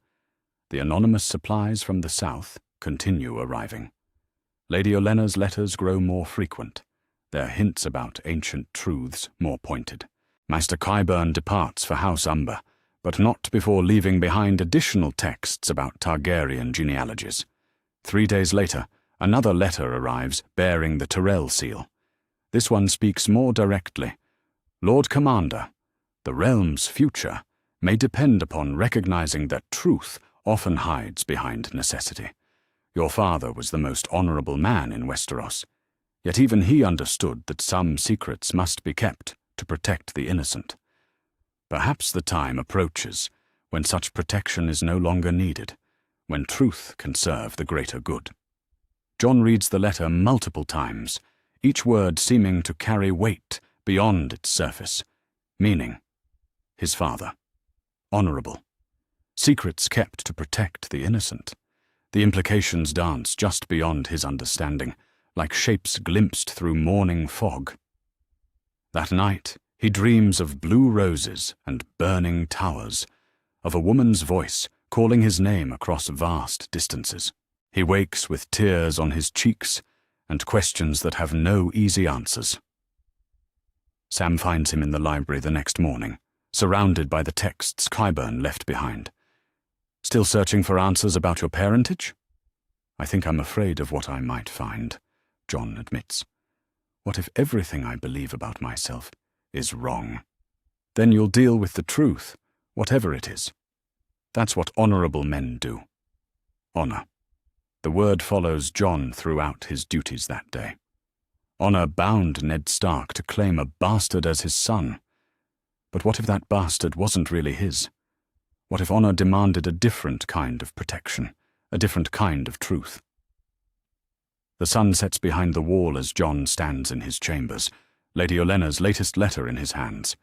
The anonymous supplies from the south continue arriving. Lady Olenna's letters grow more frequent, their hints about ancient truths more pointed. Maester Qyburn departs for House Umber, but not before leaving behind additional texts about Targaryen genealogies. 3 days later, another letter arrives bearing the Tyrell seal. This one speaks more directly. Lord Commander, the realm's future may depend upon recognizing that truth often hides behind necessity. Your father was the most honorable man in Westeros, yet even he understood that some secrets must be kept to protect the innocent. Perhaps the time approaches when such protection is no longer needed, when truth can serve the greater good. Jon reads the letter multiple times, each word seeming to carry weight beyond its surface. Meaning, his father. Honorable. Secrets kept to protect the innocent. The implications dance just beyond his understanding, like shapes glimpsed through morning fog. That night, he dreams of blue roses and burning towers, of a woman's voice calling his name across vast distances. He wakes with tears on his cheeks and questions that have no easy answers. Sam finds him in the library the next morning, surrounded by the texts Qyburn left behind. Still searching for answers about your parentage? I think I'm afraid of what I might find, Jon admits. What if everything I believe about myself is wrong? Then you'll deal with the truth, whatever it is. That's what honorable men do. Honor. The word follows Jon throughout his duties that day. Honor bound Ned Stark to claim a bastard as his son. But what if that bastard wasn't really his? What if honor demanded a different kind of protection, a different kind of truth? The sun sets behind the wall as Jon stands in his chambers, Lady Olenna's latest letter in his hands.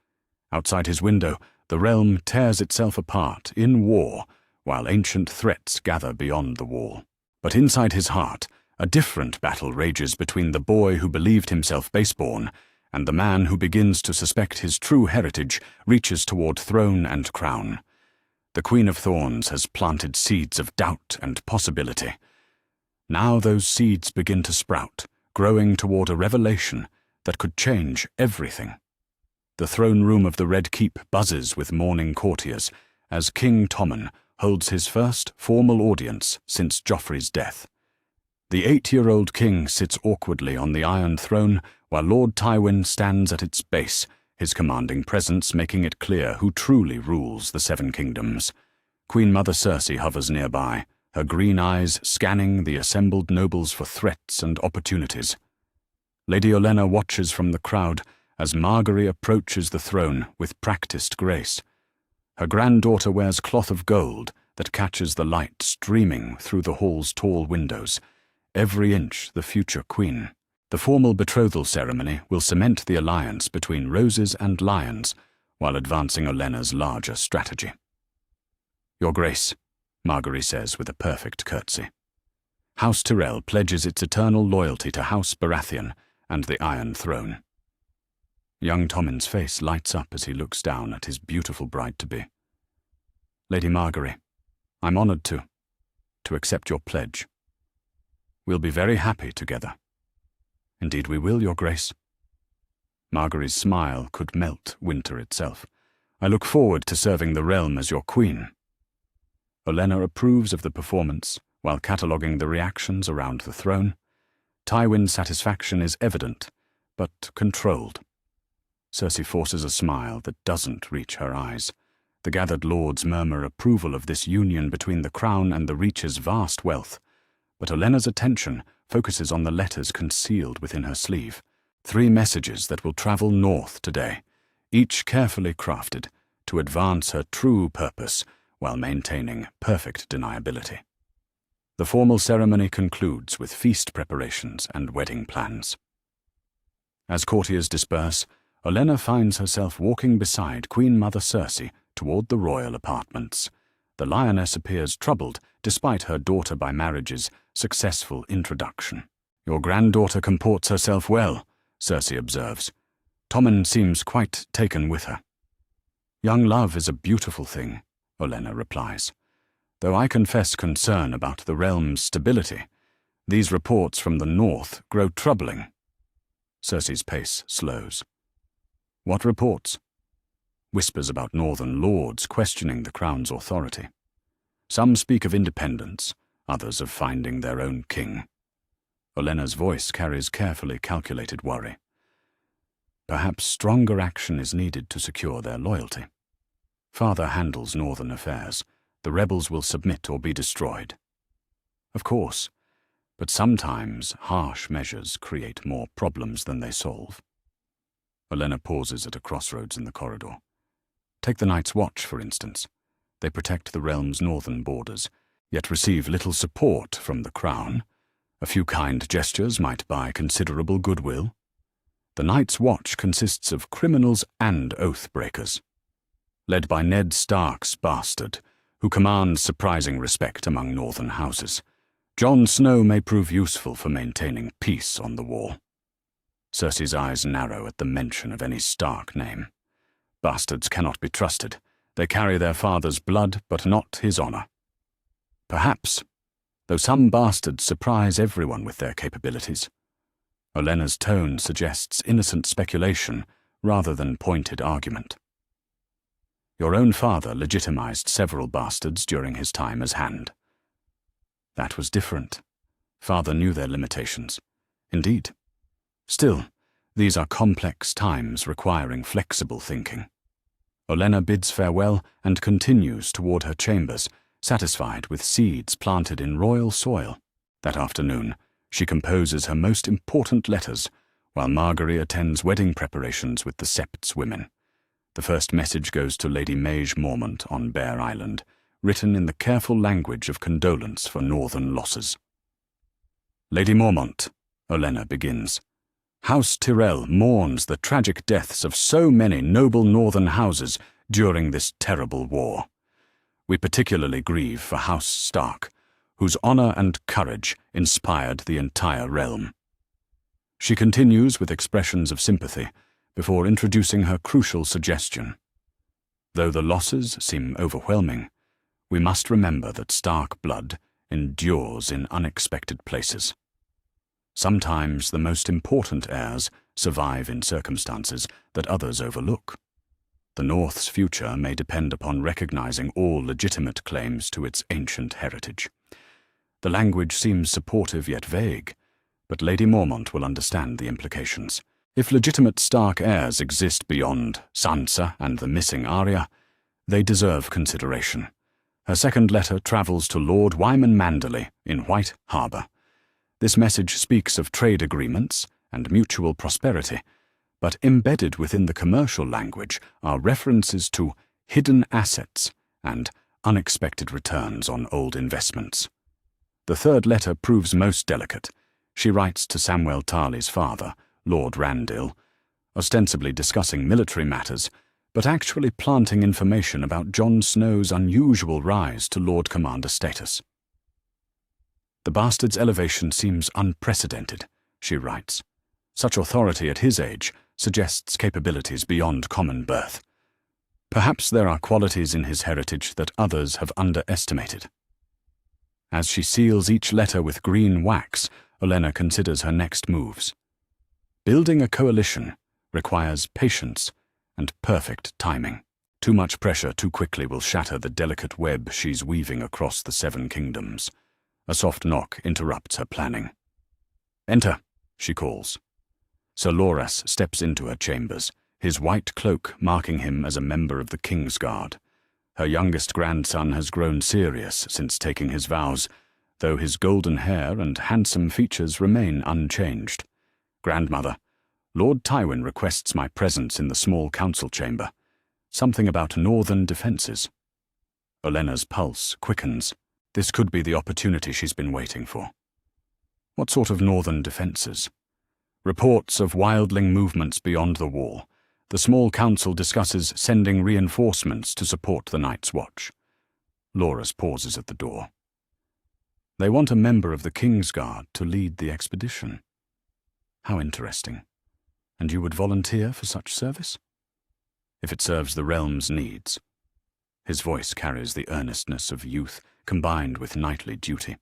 Outside his window, the realm tears itself apart in war, while ancient threats gather beyond the wall. But inside his heart, a different battle rages between the boy who believed himself baseborn and the man who begins to suspect his true heritage reaches toward throne and crown. The Queen of Thorns has planted seeds of doubt and possibility. Now those seeds begin to sprout, growing toward a revelation that could change everything. The throne room of the Red Keep buzzes with mourning courtiers as King Tommen holds his first formal audience since Joffrey's death. The 8-year-old king sits awkwardly on the Iron Throne while Lord Tywin stands at its base, his commanding presence making it clear who truly rules the Seven Kingdoms. Queen Mother Cersei hovers nearby, her green eyes scanning the assembled nobles for threats and opportunities. Lady Olenna watches from the crowd as Margaery approaches the throne with practiced grace. Her granddaughter wears cloth of gold that catches the light streaming through the hall's tall windows, every inch the future queen. The formal betrothal ceremony will cement the alliance between roses and lions while advancing Olenna's larger strategy. Your Grace, Margaery says with a perfect curtsy. House Tyrell pledges its eternal loyalty to House Baratheon and the Iron Throne. Young Tommen's face lights up as he looks down at his beautiful bride-to-be. Lady Margaery, I'm honored to accept your pledge. We'll be very happy together. Indeed we will, Your Grace. Margaery's smile could melt winter itself. I look forward to serving the realm as your queen. Olenna approves of the performance while cataloguing the reactions around the throne. Tywin's satisfaction is evident, but controlled. Cersei forces a smile that doesn't reach her eyes. The gathered lords murmur approval of this union between the crown and the Reach's vast wealth, but Olenna's attention focuses on the letters concealed within her sleeve. 3 messages that will travel north today, each carefully crafted to advance her true purpose while maintaining perfect deniability. The formal ceremony concludes with feast preparations and wedding plans. As courtiers disperse, Olenna finds herself walking beside Queen Mother Cersei toward the royal apartments. The lioness appears troubled despite her daughter by marriage's successful introduction. Your granddaughter comports herself well, Cersei observes. Tommen seems quite taken with her. Young love is a beautiful thing, Olenna replies. Though I confess concern about the realm's stability, these reports from the north grow troubling. Cersei's pace slows. What reports? Whispers about northern lords questioning the crown's authority. Some speak of independence, others of finding their own king. Olenna's voice carries carefully calculated worry. Perhaps stronger action is needed to secure their loyalty. Father handles northern affairs. The rebels will submit or be destroyed. Of course, but sometimes harsh measures create more problems than they solve. Olenna pauses at a crossroads in the corridor. Take the Night's Watch, for instance. They protect the realm's northern borders, yet receive little support from the crown. A few kind gestures might buy considerable goodwill. The Night's Watch consists of criminals and oath-breakers. Led by Ned Stark's bastard, who commands surprising respect among northern houses, Jon Snow may prove useful for maintaining peace on the wall. Cersei's eyes narrow at the mention of any Stark name. Bastards cannot be trusted. They carry their father's blood, but not his honor. Perhaps, though some bastards surprise everyone with their capabilities. Olenna's tone suggests innocent speculation rather than pointed argument. Your own father legitimized several bastards during his time as Hand. That was different. Father knew their limitations. Indeed. Still, these are complex times requiring flexible thinking. Olenna bids farewell and continues toward her chambers, satisfied with seeds planted in royal soil. That afternoon, she composes her most important letters, while Margaery attends wedding preparations with the Sept's women. The first message goes to Lady Maege Mormont on Bear Island, written in the careful language of condolence for northern losses. Lady Mormont, Olenna begins. House Tyrell mourns the tragic deaths of so many noble northern houses during this terrible war. We particularly grieve for House Stark, whose honor and courage inspired the entire realm. She continues with expressions of sympathy before introducing her crucial suggestion. Though the losses seem overwhelming, we must remember that Stark blood endures in unexpected places. Sometimes the most important heirs survive in circumstances that others overlook. The North's future may depend upon recognizing all legitimate claims to its ancient heritage. The language seems supportive yet vague, but Lady Mormont will understand the implications. If legitimate Stark heirs exist beyond Sansa and the missing Arya, they deserve consideration. Her second letter travels to Lord Wyman Manderley in White Harbour. This message speaks of trade agreements and mutual prosperity, but embedded within the commercial language are references to hidden assets and unexpected returns on old investments. The third letter proves most delicate. She writes to Samwell Tarly's father, Lord Randall, ostensibly discussing military matters, but actually planting information about Jon Snow's unusual rise to Lord Commander status. The bastard's elevation seems unprecedented, she writes. Such authority at his age suggests capabilities beyond common birth. Perhaps there are qualities in his heritage that others have underestimated. As she seals each letter with green wax, Olenna considers her next moves. Building a coalition requires patience and perfect timing. Too much pressure too quickly will shatter the delicate web she's weaving across the 7 kingdoms. A soft knock interrupts her planning. "Enter," she calls. Sir Loras steps into her chambers, his white cloak marking him as a member of the King's Guard. Her youngest grandson has grown serious since taking his vows, though his golden hair and handsome features remain unchanged. "Grandmother, Lord Tywin requests my presence in the small council chamber. Something about northern defences." Olenna's pulse quickens. This could be the opportunity she's been waiting for. What sort of northern defences? Reports of wildling movements beyond the wall. The small council discusses sending reinforcements to support the Night's Watch. Loras pauses at the door. They want a member of the King's Guard to lead the expedition. How interesting. And you would volunteer for such service? If it serves the realm's needs. His voice carries the earnestness of youth combined with knightly duty.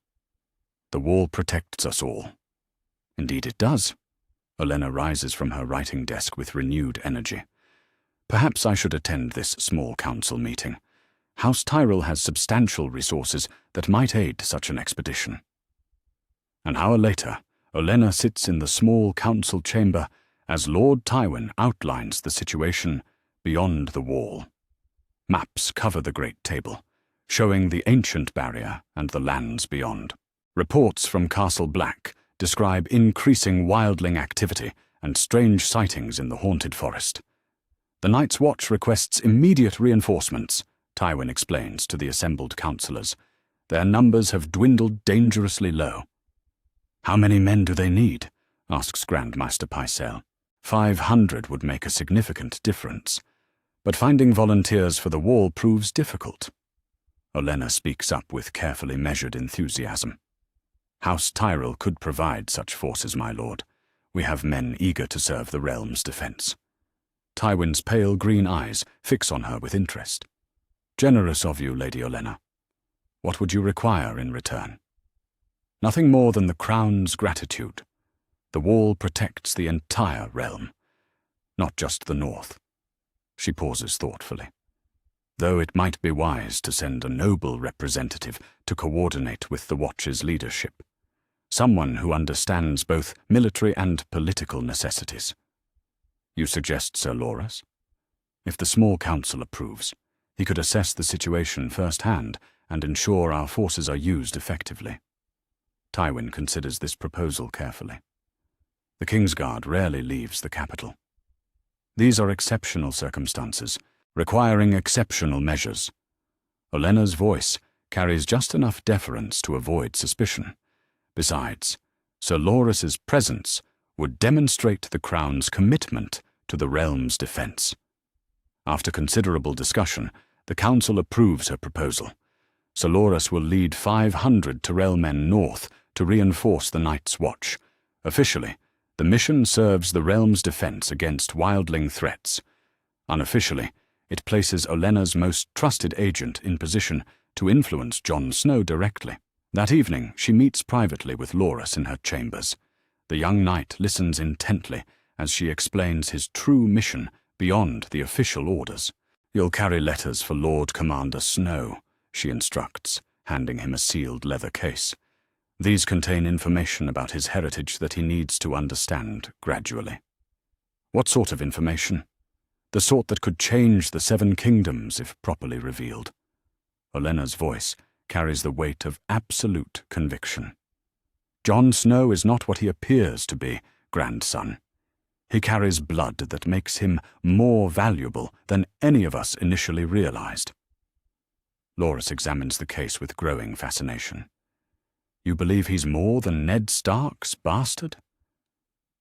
The wall protects us all. Indeed it does. Olenna rises from her writing desk with renewed energy. Perhaps I should attend this small council meeting. House Tyrell has substantial resources that might aid such an expedition. An hour later, Olenna sits in the small council chamber as Lord Tywin outlines the situation beyond the wall. Maps cover the great table, showing the ancient barrier and the lands beyond. Reports from Castle Black describe increasing wildling activity and strange sightings in the haunted forest. The Night's Watch requests immediate reinforcements, Tywin explains to the assembled councillors. Their numbers have dwindled dangerously low. "How many men do they need?" asks Grandmaster Pycelle. 500 would make a significant difference, but finding volunteers for the wall proves difficult. Olenna speaks up with carefully measured enthusiasm. "House Tyrell could provide such forces, my lord. We have men eager to serve the realm's defence." Tywin's pale green eyes fix on her with interest. "Generous of you, Lady Olenna. What would you require in return?" "Nothing more than the Crown's gratitude. The wall protects the entire realm, not just the north." She pauses thoughtfully. "Though it might be wise to send a noble representative to coordinate with the Watch's leadership. Someone who understands both military and political necessities." "You suggest Sir Loras?" "If the small council approves, he could assess the situation firsthand and ensure our forces are used effectively." Tywin considers this proposal carefully. The Kingsguard rarely leaves the capital. These are exceptional circumstances, requiring exceptional measures. Olenna's voice carries just enough deference to avoid suspicion. Besides, Sir Loras's presence would demonstrate the Crown's commitment to the realm's defence. After considerable discussion, the Council approves her proposal. Sir Loras will lead 500 Tyrell men north to reinforce the Night's Watch. Officially, the mission serves the realm's defence against wildling threats. Unofficially, it places Olenna's most trusted agent in position to influence Jon Snow directly. That evening, she meets privately with Loras in her chambers. The young knight listens intently as she explains his true mission beyond the official orders. "You'll carry letters for Lord Commander Snow," she instructs, handing him a sealed leather case. "These contain information about his heritage that he needs to understand gradually." "What sort of information?" "The sort that could change the 7 kingdoms if properly revealed." Olenna's voice carries the weight of absolute conviction. "Jon Snow is not what he appears to be, grandson. He carries blood that makes him more valuable than any of us initially realized." Loras examines the case with growing fascination. "You believe he's more than Ned Stark's bastard?"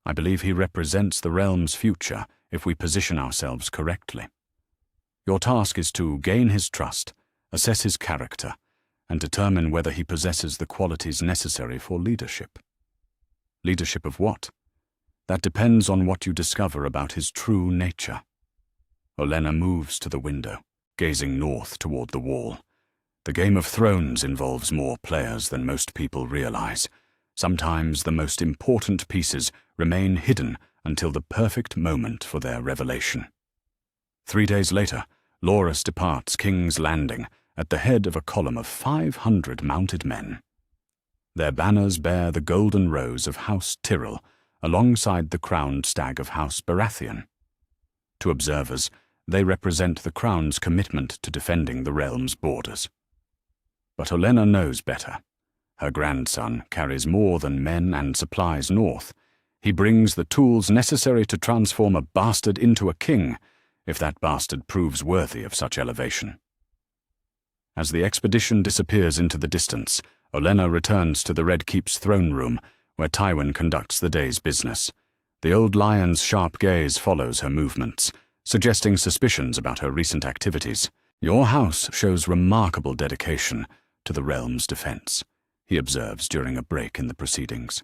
"I believe he represents the realm's future if we position ourselves correctly. Your task is to gain his trust, assess his character, and determine whether he possesses the qualities necessary for leadership." "Leadership of what?" That depends on what you discover about his true nature. Olenna moves to the window, gazing north toward the wall. The Game of Thrones involves more players than most people realize. Sometimes the most important pieces remain hidden until the perfect moment for their revelation. 3 days later, Loras departs King's Landing at the head of a column of 500 mounted men. Their banners bear the golden rose of House Tyrell, alongside the crowned stag of House Baratheon. To observers, they represent the crown's commitment to defending the realm's borders. But Olenna knows better. Her grandson carries more than men and supplies north. He brings the tools necessary to transform a bastard into a king, if that bastard proves worthy of such elevation. As the expedition disappears into the distance, Olenna returns to the Red Keep's throne room, where Tywin conducts the day's business. The old lion's sharp gaze follows her movements, suggesting suspicions about her recent activities. "Your house shows remarkable dedication to the realm's defense," he observes during a break in the proceedings.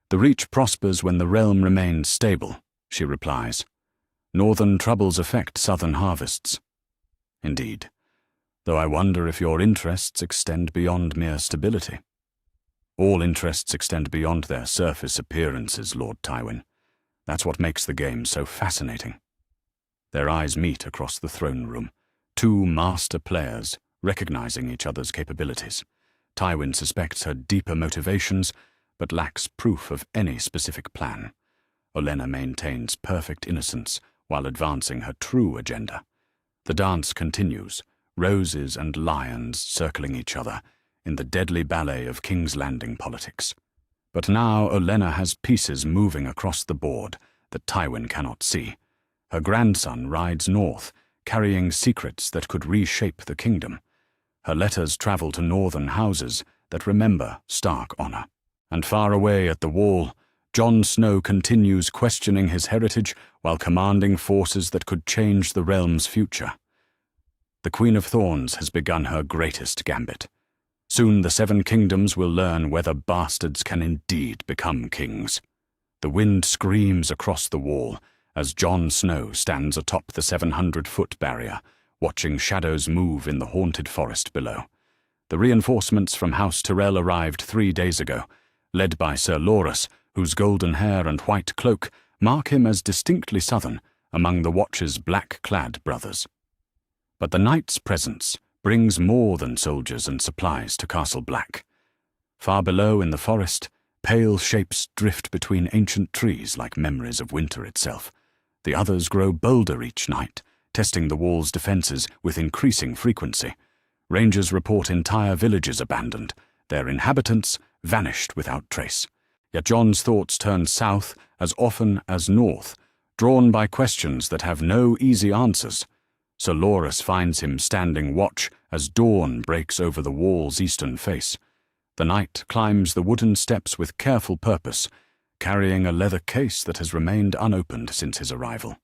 "The Reach prospers when the realm remains stable," she replies. "Northern troubles affect southern harvests." "Indeed, though I wonder if your interests extend beyond mere stability." "All interests extend beyond their surface appearances, Lord Tywin. That's what makes the game so fascinating." Their eyes meet across the throne room, two master players recognizing each other's capabilities. Tywin suspects her deeper motivations, but lacks proof of any specific plan. Olenna maintains perfect innocence while advancing her true agenda. The dance continues, roses and lions circling each other in the deadly ballet of King's Landing politics. But now Olenna has pieces moving across the board that Tywin cannot see. Her grandson rides north, carrying secrets that could reshape the kingdom. Her letters travel to northern houses that remember Stark honor. And far away at the wall, Jon Snow continues questioning his heritage while commanding forces that could change the realm's future. The Queen of Thorns has begun her greatest gambit. Soon the Seven Kingdoms will learn whether bastards can indeed become kings. The wind screams across the wall as Jon Snow stands atop the 700-foot barrier, watching shadows move in the haunted forest below. The reinforcements from House Tyrell arrived 3 days ago, led by Sir Loras, whose golden hair and white cloak mark him as distinctly southern among the Watcher's black-clad brothers. But the knight's presence brings more than soldiers and supplies to Castle Black. Far below in the forest, pale shapes drift between ancient trees like memories of winter itself. The others grow bolder each night, testing the wall's defenses with increasing frequency. Rangers report entire villages abandoned, their inhabitants vanished without trace. Yet Jon's thoughts turn south as often as north, drawn by questions that have no easy answers. Sir Loras finds him standing watch as dawn breaks over the wall's eastern face. The knight climbs the wooden steps with careful purpose, carrying a leather case that has remained unopened since his arrival.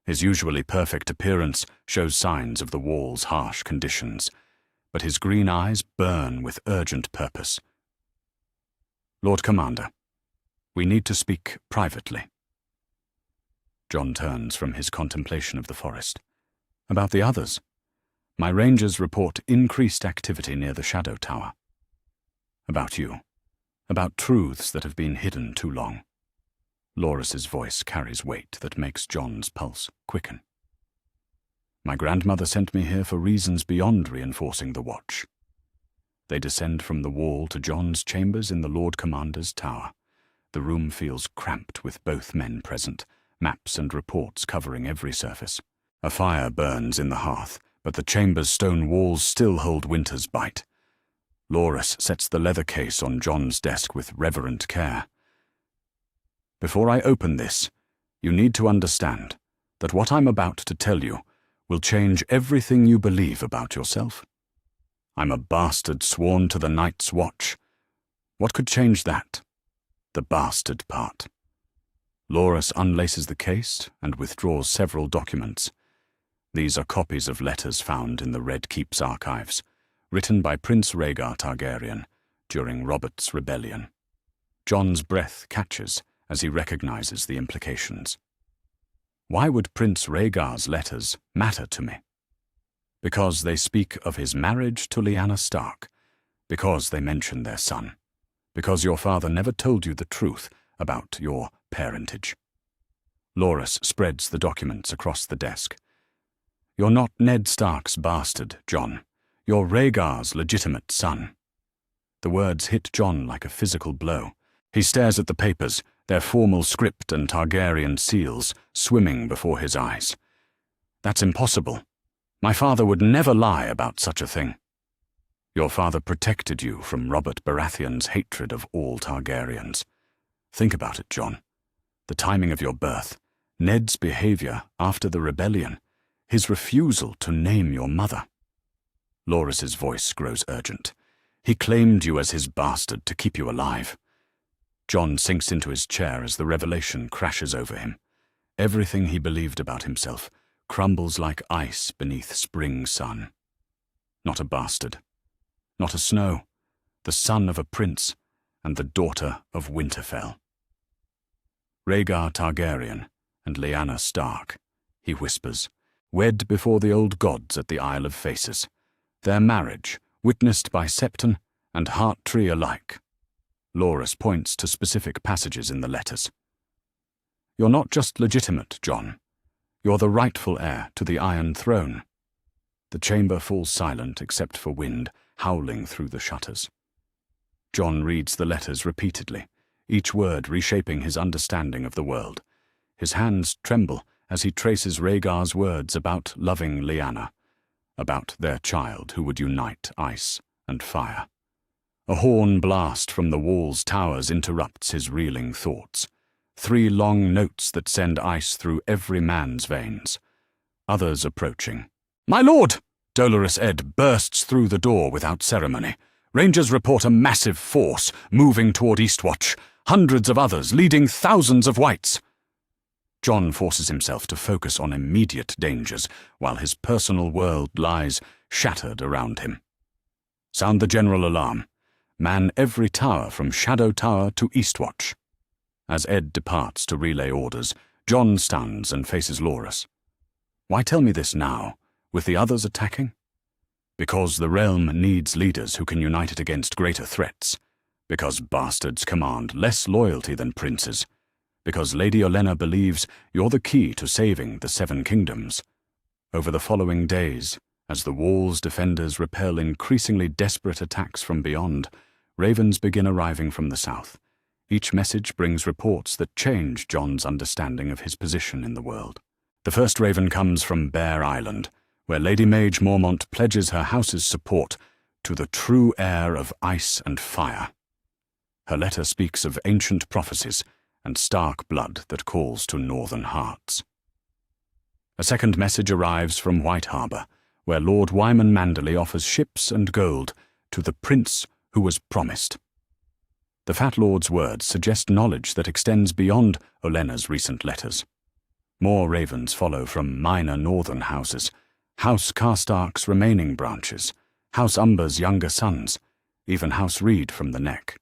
His usually perfect appearance shows signs of the wall's harsh conditions, but his green eyes burn with urgent purpose. "Lord Commander, we need to speak privately." Jon turns from his contemplation of the forest. "About the others. My rangers report increased activity near the Shadow Tower. About you. About truths that have been hidden too long." Loras's voice carries weight that makes Jon's pulse quicken. "My grandmother sent me here for reasons beyond reinforcing the watch." They descend from the wall to Jon's chambers in the Lord Commander's tower. The room feels cramped with both men present, maps and reports covering every surface. A fire burns in the hearth, but the chamber's stone walls still hold winter's bite. Loras sets the leather case on Jon's desk with reverent care. "Before I open this, you need to understand that what I'm about to tell you will change everything you believe about yourself. I'm a bastard sworn to the Night's Watch. What could change that? The bastard part." Loras unlaces the case and withdraws several documents. These are copies of letters found in the Red Keep's archives, written by Prince Rhaegar Targaryen during Robert's rebellion. Jon's breath catches as he recognizes the implications. Why would Prince Rhaegar's letters matter to me? Because they speak of his marriage to Lyanna Stark, because they mention their son, because your father never told you the truth about your parentage. Loras spreads the documents across the desk. You're not Ned Stark's bastard, Jon. You're Rhaegar's legitimate son. The words hit Jon like a physical blow. He stares at the papers, their formal script and Targaryen seals swimming before his eyes. That's impossible. My father would never lie about such a thing. Your father protected you from Robert Baratheon's hatred of all Targaryens. Think about it, Jon. The timing of your birth, Ned's behavior after the rebellion, his refusal to name your mother. Loras's voice grows urgent. He claimed you as his bastard to keep you alive. Jon sinks into his chair as the revelation crashes over him. Everything he believed about himself crumbles like ice beneath spring sun. Not a bastard. Not a Snow. The son of a prince and the daughter of Winterfell. Rhaegar Targaryen and Lyanna Stark, he whispers, wed before the old gods at the Isle of Faces. Their marriage, witnessed by Septon and Hearttree alike. Loras points to specific passages in the letters. You're not just legitimate, Jon. You're the rightful heir to the Iron Throne. The chamber falls silent except for wind howling through the shutters. Jon reads the letters repeatedly, each word reshaping his understanding of the world. His hands tremble as he traces Rhaegar's words about loving Lyanna, about their child who would unite ice and fire. A horn blast from the wall's towers interrupts his reeling thoughts. 3 long notes that send ice through every man's veins. Others approaching. My lord! Dolorous Ed bursts through the door without ceremony. Rangers report a massive force moving toward Eastwatch, hundreds of others leading thousands of whites. Jon forces himself to focus on immediate dangers while his personal world lies shattered around him. Sound the general alarm. Man every tower from Shadow Tower to Eastwatch. As Ed departs to relay orders, Jon stands and faces Loras. Why tell me this now, with the others attacking? Because the realm needs leaders who can unite it against greater threats. Because bastards command less loyalty than princes. Because Lady Olenna believes you're the key to saving the 7 kingdoms. Over the following days, as the wall's defenders repel increasingly desperate attacks from beyond, ravens begin arriving from the south. Each message brings reports that change Jon's understanding of his position in the world. The first raven comes from Bear Island, where Lady Mage Mormont pledges her house's support to the true heir of ice and fire. Her letter speaks of ancient prophecies and Stark blood that calls to northern hearts. A second message arrives from White Harbour, where Lord Wyman Manderley offers ships and gold to the prince who was promised. The Fat Lord's words suggest knowledge that extends beyond Olenna's recent letters. More ravens follow from minor northern houses, House Karstark's remaining branches, House Umber's younger sons, even House Reed from the Neck.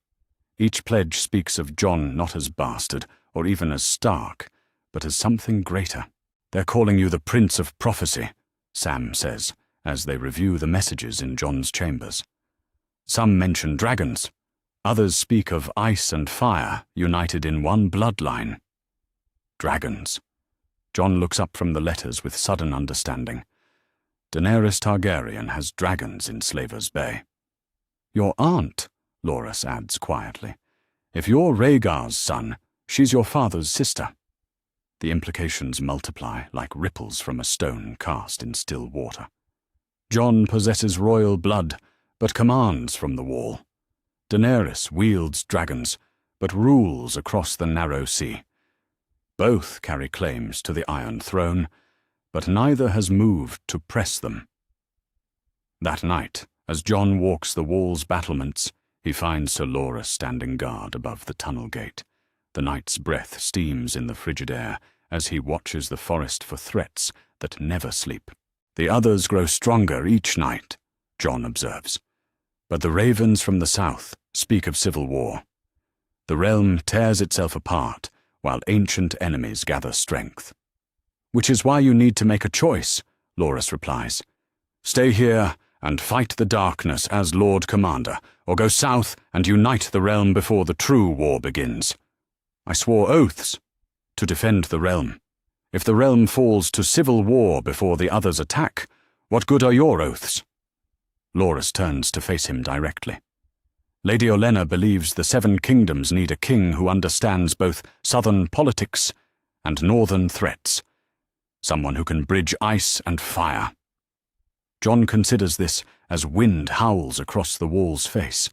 Each pledge speaks of Jon not as bastard or even as Stark, but as something greater. They're calling you the Prince of Prophecy, Sam says, as they review the messages in Jon's chambers. Some mention dragons. Others speak of ice and fire united in one bloodline. Dragons. Jon looks up from the letters with sudden understanding. Daenerys Targaryen has dragons in Slaver's Bay. Your aunt, Loras adds quietly. If you're Rhaegar's son, she's your father's sister. The implications multiply like ripples from a stone cast in still water. Jon possesses royal blood, but commands from the wall. Daenerys wields dragons, but rules across the narrow sea. Both carry claims to the Iron Throne, but neither has moved to press them. That night, as Jon walks the wall's battlements, he finds Sir Loras standing guard above the tunnel gate. The night's breath steams in the frigid air as he watches the forest for threats that never sleep. The others grow stronger each night, Jon observes. But the ravens from the south speak of civil war. The realm tears itself apart while ancient enemies gather strength. Which is why you need to make a choice, Loras replies. Stay here and fight the darkness as Lord Commander, or go south and unite the realm before the true war begins. I swore oaths to defend the realm. If the realm falls to civil war before the others attack, what good are your oaths? Loras turns to face him directly. Lady Olenna believes the Seven Kingdoms need a king who understands both southern politics and northern threats, someone who can bridge ice and fire. Jon considers this as wind howls across the wall's face.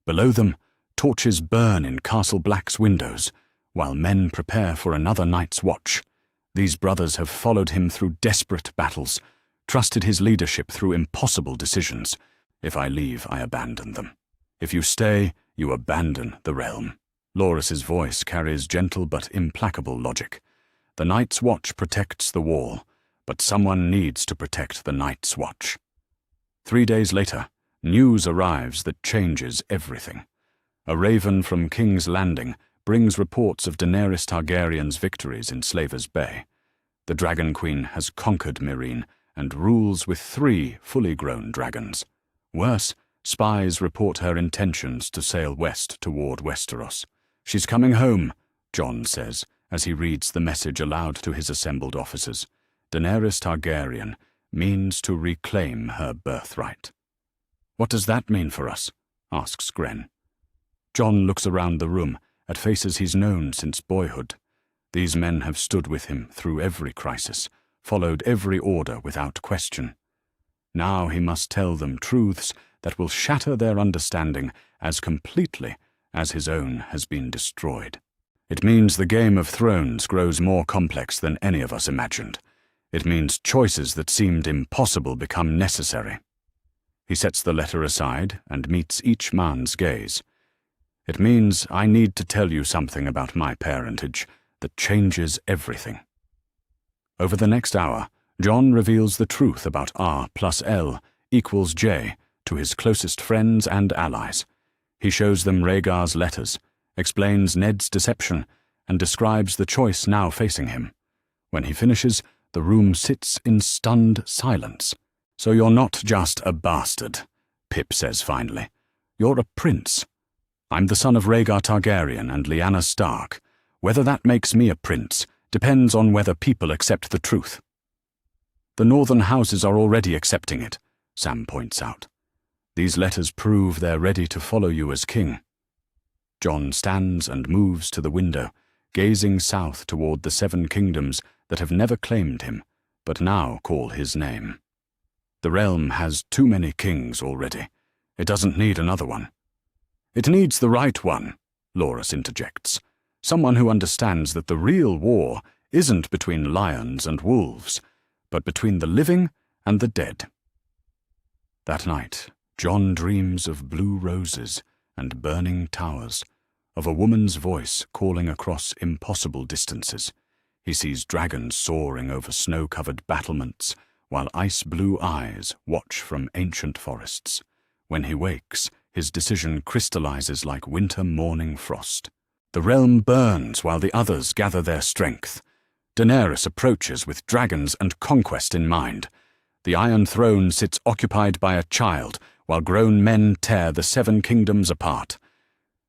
Below them, torches burn in Castle Black's windows, while men prepare for another night's watch. These brothers have followed him through desperate battles, trusted his leadership through impossible decisions. If I leave, I abandon them. If you stay, you abandon the realm. Loras's voice carries gentle but implacable logic. The Night's Watch protects the wall, but someone needs to protect the Night's Watch. 3 days later, news arrives that changes everything. A raven from King's Landing brings reports of Daenerys Targaryen's victories in Slaver's Bay. The Dragon Queen has conquered Meereen and rules with 3 fully grown dragons. Worse, spies report her intentions to sail west toward Westeros. She's coming home, Jon says, as he reads the message aloud to his assembled officers. Daenerys Targaryen means to reclaim her birthright. What does that mean for us? Asks Gren. Jon looks around the room at faces he's known since boyhood. These men have stood with him through every crisis, followed every order without question. Now he must tell them truths that will shatter their understanding as completely as his own has been destroyed. It means the Game of Thrones grows more complex than any of us imagined. It means choices that seemed impossible become necessary. He sets the letter aside and meets each man's gaze. It means I need to tell you something about my parentage that changes everything. Over the next hour, Jon reveals the truth about R plus L equals J to his closest friends and allies. He shows them Rhaegar's letters, explains Ned's deception, and describes the choice now facing him. When he finishes, the room sits in stunned silence. So you're not just a bastard, Pip says finally. You're a prince. I'm the son of Rhaegar Targaryen and Lyanna Stark. Whether that makes me a prince depends on whether people accept the truth. The northern houses are already accepting it, Sam points out. These letters prove they're ready to follow you as king. Jon stands and moves to the window, gazing south toward the 7 kingdoms that have never claimed him, but now call his name. The realm has too many kings already. It doesn't need another one. It needs the right one, Loras interjects. Someone who understands that the real war isn't between lions and wolves, but between the living and the dead. That night, Jon dreams of blue roses and burning towers, of a woman's voice calling across impossible distances. He sees dragons soaring over snow-covered battlements, while ice-blue eyes watch from ancient forests. When he wakes, his decision crystallizes like winter morning frost. The realm burns while the others gather their strength. Daenerys approaches with dragons and conquest in mind. The Iron Throne sits occupied by a child, while grown men tear the 7 kingdoms apart.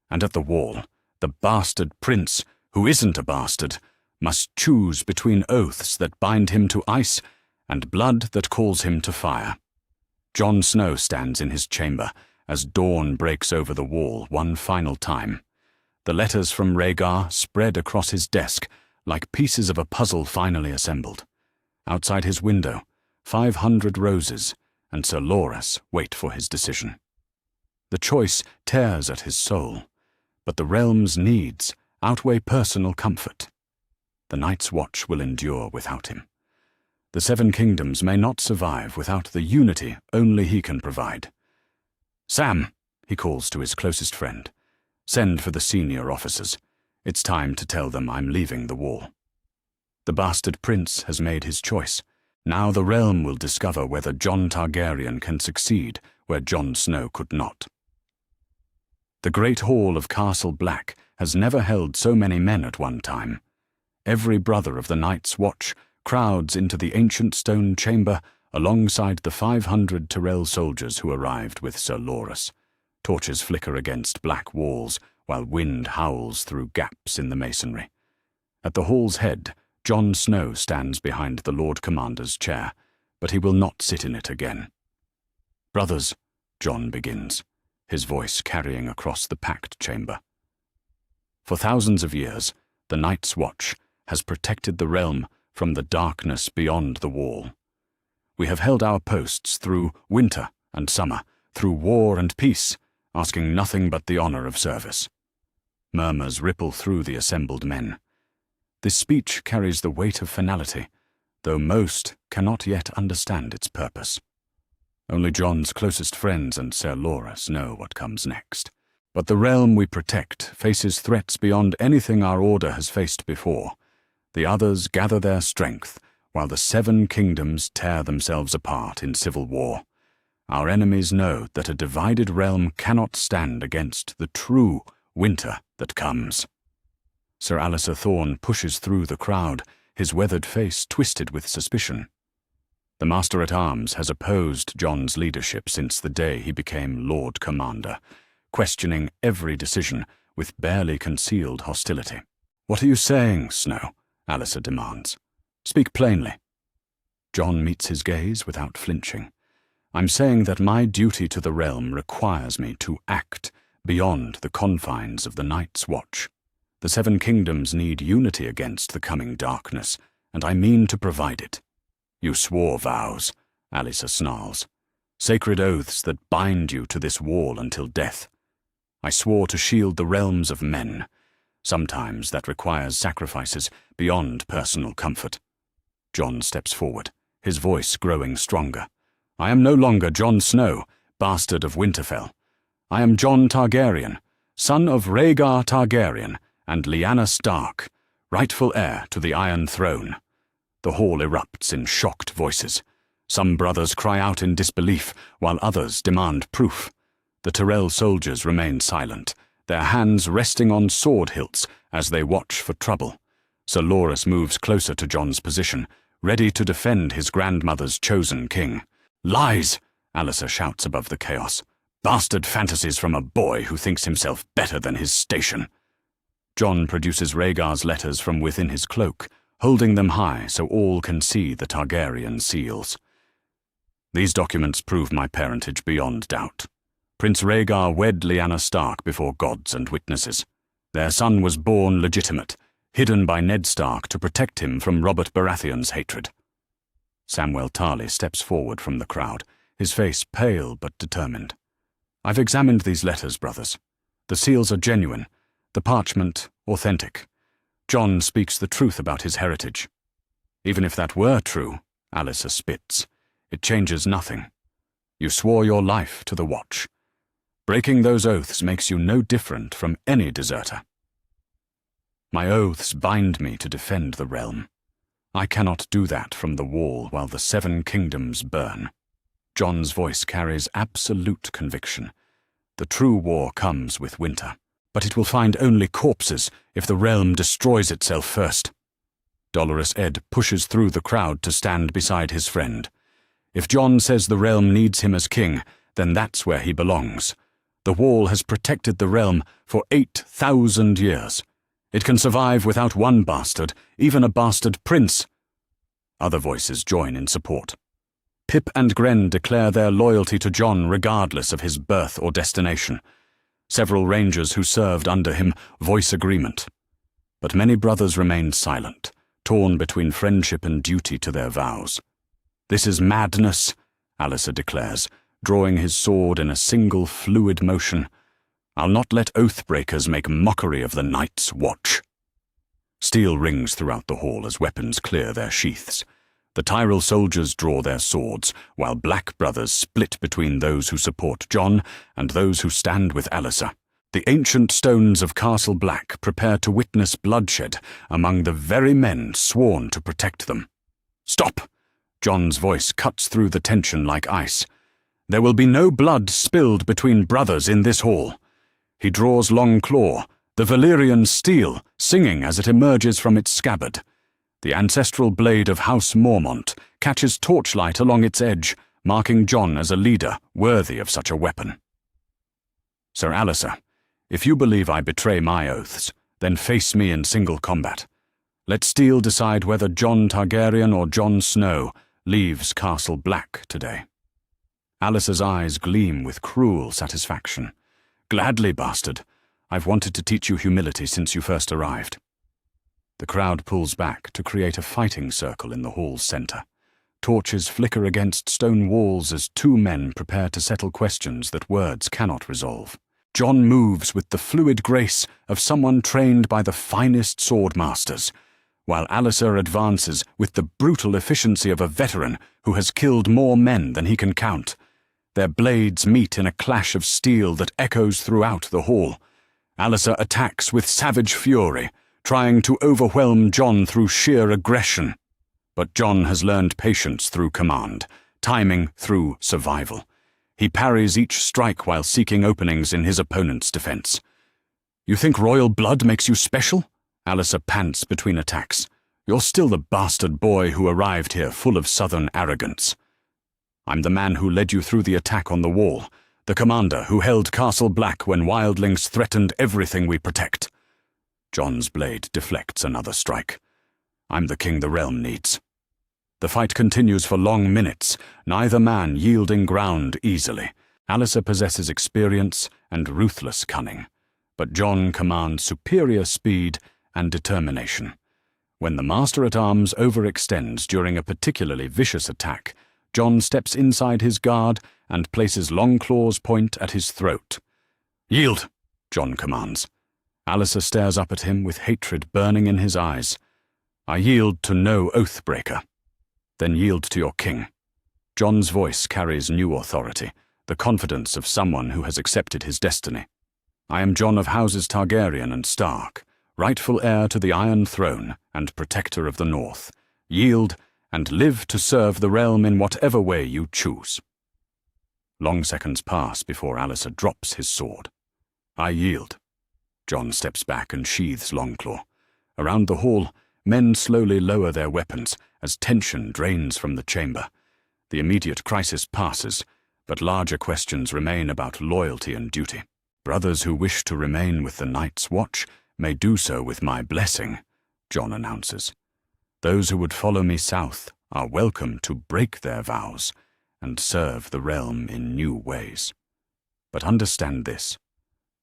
And at the wall, the bastard prince, who isn't a bastard, must choose between oaths that bind him to ice and blood that calls him to fire. Jon Snow stands in his chamber as dawn breaks over the wall one final time. The letters from Rhaegar spread across his desk like pieces of a puzzle finally assembled. Outside his window, 500 roses and Sir Loras wait for his decision. The choice tears at his soul, but the realm's needs outweigh personal comfort. The Night's Watch will endure without him. The 7 kingdoms may not survive without the unity only he can provide. Sam, he calls to his closest friend, send for the senior officers. It's time to tell them I'm leaving the wall. The bastard prince has made his choice. Now the realm will discover whether Jon Targaryen can succeed where Jon Snow could not. The great hall of Castle Black has never held so many men at one time. Every brother of the Night's Watch crowds into the ancient stone chamber alongside the 500 Tyrell soldiers who arrived with Sir Loras. Torches flicker against black walls while wind howls through gaps in the masonry. At the hall's head, Jon Snow stands behind the Lord Commander's chair, but he will not sit in it again. "Brothers," Jon begins, his voice carrying across the packed chamber. "For thousands of years, the Night's Watch has protected the realm from the darkness beyond the wall. We have held our posts through winter and summer, through war and peace, asking nothing but the honor of service." Murmurs ripple through the assembled men. This speech carries the weight of finality, though most cannot yet understand its purpose. Only Jon's closest friends and Sir Loras know what comes next. But the realm we protect faces threats beyond anything our order has faced before. The others gather their strength, while the 7 kingdoms tear themselves apart in civil war. Our enemies know that a divided realm cannot stand against the true winter that comes. Sir Alliser Thorne pushes through the crowd, his weathered face twisted with suspicion. The Master-at-Arms has opposed Jon's leadership since the day he became Lord Commander, questioning every decision with barely concealed hostility. "What are you saying, Snow?" Alliser demands. "Speak plainly." Jon meets his gaze without flinching. "I'm saying that my duty to the realm requires me to act beyond the confines of the Night's Watch. The 7 kingdoms need unity against the coming darkness, and I mean to provide it." "You swore vows," Alliser snarls. "Sacred oaths that bind you to this wall until death." "I swore to shield the realms of men. Sometimes that requires sacrifices beyond personal comfort." Jon steps forward, his voice growing stronger. "I am no longer Jon Snow, bastard of Winterfell. I am Jon Targaryen, son of Rhaegar Targaryen and Lyanna Stark, rightful heir to the Iron Throne." The hall erupts in shocked voices. Some brothers cry out in disbelief, while others demand proof. The Tyrell soldiers remain silent, their hands resting on sword hilts as they watch for trouble. Sir Loras moves closer to Jon's position, ready to defend his grandmother's chosen king. "Lies!" Alliser shouts above the chaos. "Bastard fantasies from a boy who thinks himself better than his station." Jon produces Rhaegar's letters from within his cloak, holding them high so all can see the Targaryen seals. "These documents prove my parentage beyond doubt. Prince Rhaegar wed Lyanna Stark before gods and witnesses. Their son was born legitimate, hidden by Ned Stark to protect him from Robert Baratheon's hatred." Samwell Tarly steps forward from the crowd, his face pale but determined. "I've examined these letters, brothers. The seals are genuine, the parchment authentic. Jon speaks the truth about his heritage. Even if that were true," Alliser spits, "it changes nothing. You swore your life to the Watch. Breaking those oaths makes you no different from any deserter. My oaths bind me to defend the realm. I cannot do that from the wall while the 7 kingdoms burn." Jon's voice carries absolute conviction. The true war comes with winter, but it will find only corpses if the realm destroys itself first. Dolorous Ed pushes through the crowd to stand beside his friend. If Jon says the realm needs him as king, then that's where he belongs. The wall has protected the realm for 8,000 years. It can survive without one bastard, even a bastard prince. Other voices join in support. Pip and Gren declare their loyalty to Jon regardless of his birth or destination. Several rangers who served under him voice agreement. But many brothers remain silent, torn between friendship and duty to their vows. "This is madness," Alliser declares, drawing his sword in a single fluid motion. "I'll not let oath-breakers make mockery of the Night's Watch." Steel rings throughout the hall as weapons clear their sheaths. The Tyrell soldiers draw their swords, while black brothers split between those who support Jon and those who stand with Alliser. The ancient stones of Castle Black prepare to witness bloodshed among the very men sworn to protect them. "Stop!" Jon's voice cuts through the tension like ice. "There will be no blood spilled between brothers in this hall." He draws long claw, the Valyrian steel singing as it emerges from its scabbard. The ancestral blade of House Mormont catches torchlight along its edge, marking Jon as a leader worthy of such a weapon. Sir Alliser, if you believe I betray my oaths, then face me in single combat. Let steel decide whether Jon Targaryen or Jon Snow leaves Castle Black today. Alliser's eyes gleam with cruel satisfaction. Gladly, bastard. I've wanted to teach you humility since you first arrived. The crowd pulls back to create a fighting circle in the hall's center. Torches flicker against stone walls as two men prepare to settle questions that words cannot resolve. Jon moves with the fluid grace of someone trained by the finest sword masters, while Alliser advances with the brutal efficiency of a veteran who has killed more men than he can count. Their blades meet in a clash of steel that echoes throughout the hall. Alliser attacks with savage fury, trying to overwhelm Jon through sheer aggression. But Jon has learned patience through command, timing through survival. He parries each strike while seeking openings in his opponent's defense. You think royal blood makes you special? Alliser pants between attacks. You're still the bastard boy who arrived here full of southern arrogance. I'm the man who led you through the attack on the wall, the commander who held Castle Black when wildlings threatened everything we protect. Jon's blade deflects another strike. I'm the king the realm needs. The fight continues for long minutes, neither man yielding ground easily. Alliser possesses experience and ruthless cunning, but Jon commands superior speed and determination. When the master-at-arms overextends during a particularly vicious attack, Jon steps inside his guard and places Longclaw's point at his throat. "Yield," Jon commands. Alliser stares up at him with hatred burning in his eyes. "I yield to no oathbreaker." "Then yield to your king." Jon's voice carries new authority, the confidence of someone who has accepted his destiny. "I am Jon of Houses Targaryen and Stark, rightful heir to the Iron Throne and protector of the North. Yield and live to serve the realm in whatever way you choose." Long seconds pass before Alliser drops his sword. "I yield." Jon steps back and sheathes Longclaw. Around the hall, men slowly lower their weapons as tension drains from the chamber. The immediate crisis passes, but larger questions remain about loyalty and duty. "Brothers who wish to remain with the Night's Watch may do so with my blessing," Jon announces. "Those who would follow me south are welcome to break their vows and serve the realm in new ways. But understand this.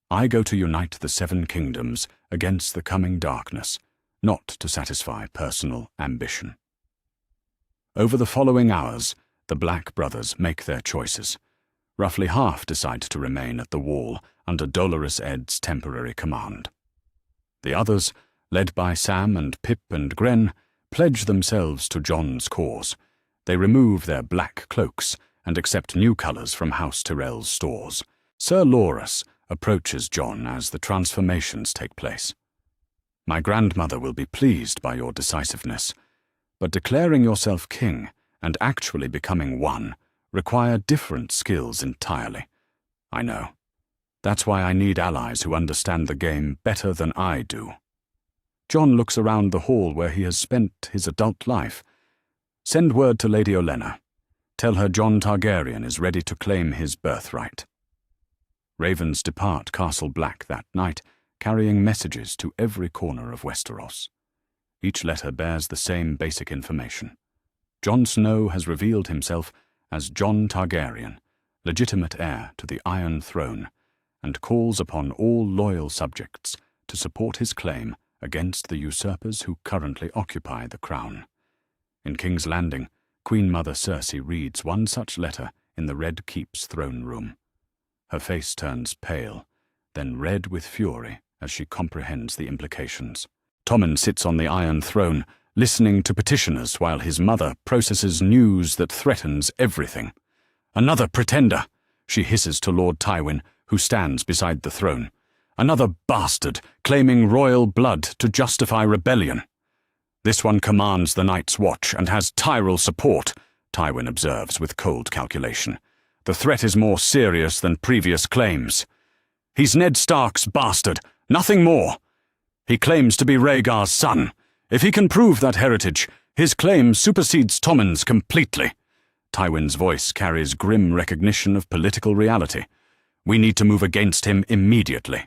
I go to unite the Seven Kingdoms against the coming darkness, not to satisfy personal ambition." Over the following hours, the Black brothers make their choices. Roughly half decide to remain at the wall under Dolorous Ed's temporary command. The others, led by Sam and Pip and Gren, pledge themselves to Jon's cause. They remove their black cloaks and accept new colors from House Tyrell's stores. Sir Loras approaches Jon as the transformations take place. "My grandmother will be pleased by your decisiveness, but declaring yourself king and actually becoming one require different skills entirely. I know. That's why I need allies who understand the game better than I do." Jon looks around the hall where he has spent his adult life. "Send word to Lady Olenna. Tell her Jon Targaryen is ready to claim his birthright." Ravens depart Castle Black that night, carrying messages to every corner of Westeros. Each letter bears the same basic information. Jon Snow has revealed himself as Jon Targaryen, legitimate heir to the Iron Throne, and calls upon all loyal subjects to support his claim against the usurpers who currently occupy the crown. In King's Landing, Queen Mother Cersei reads one such letter in the Red Keep's throne room. Her face turns pale, then red with fury as she comprehends the implications. Tommen sits on the Iron Throne, listening to petitioners while his mother processes news that threatens everything. "Another pretender," she hisses to Lord Tywin, who stands beside the throne. "Another bastard claiming royal blood to justify rebellion." "This one commands the Night's Watch and has Tyrell support," Tywin observes with cold calculation. "The threat is more serious than previous claims." "He's Ned Stark's bastard," Nothing more. He claims to be Rhaegar's son. If he can prove that heritage, his claim supersedes Tommen's completely. Tywin's voice carries grim recognition of political reality. We need to move against him immediately.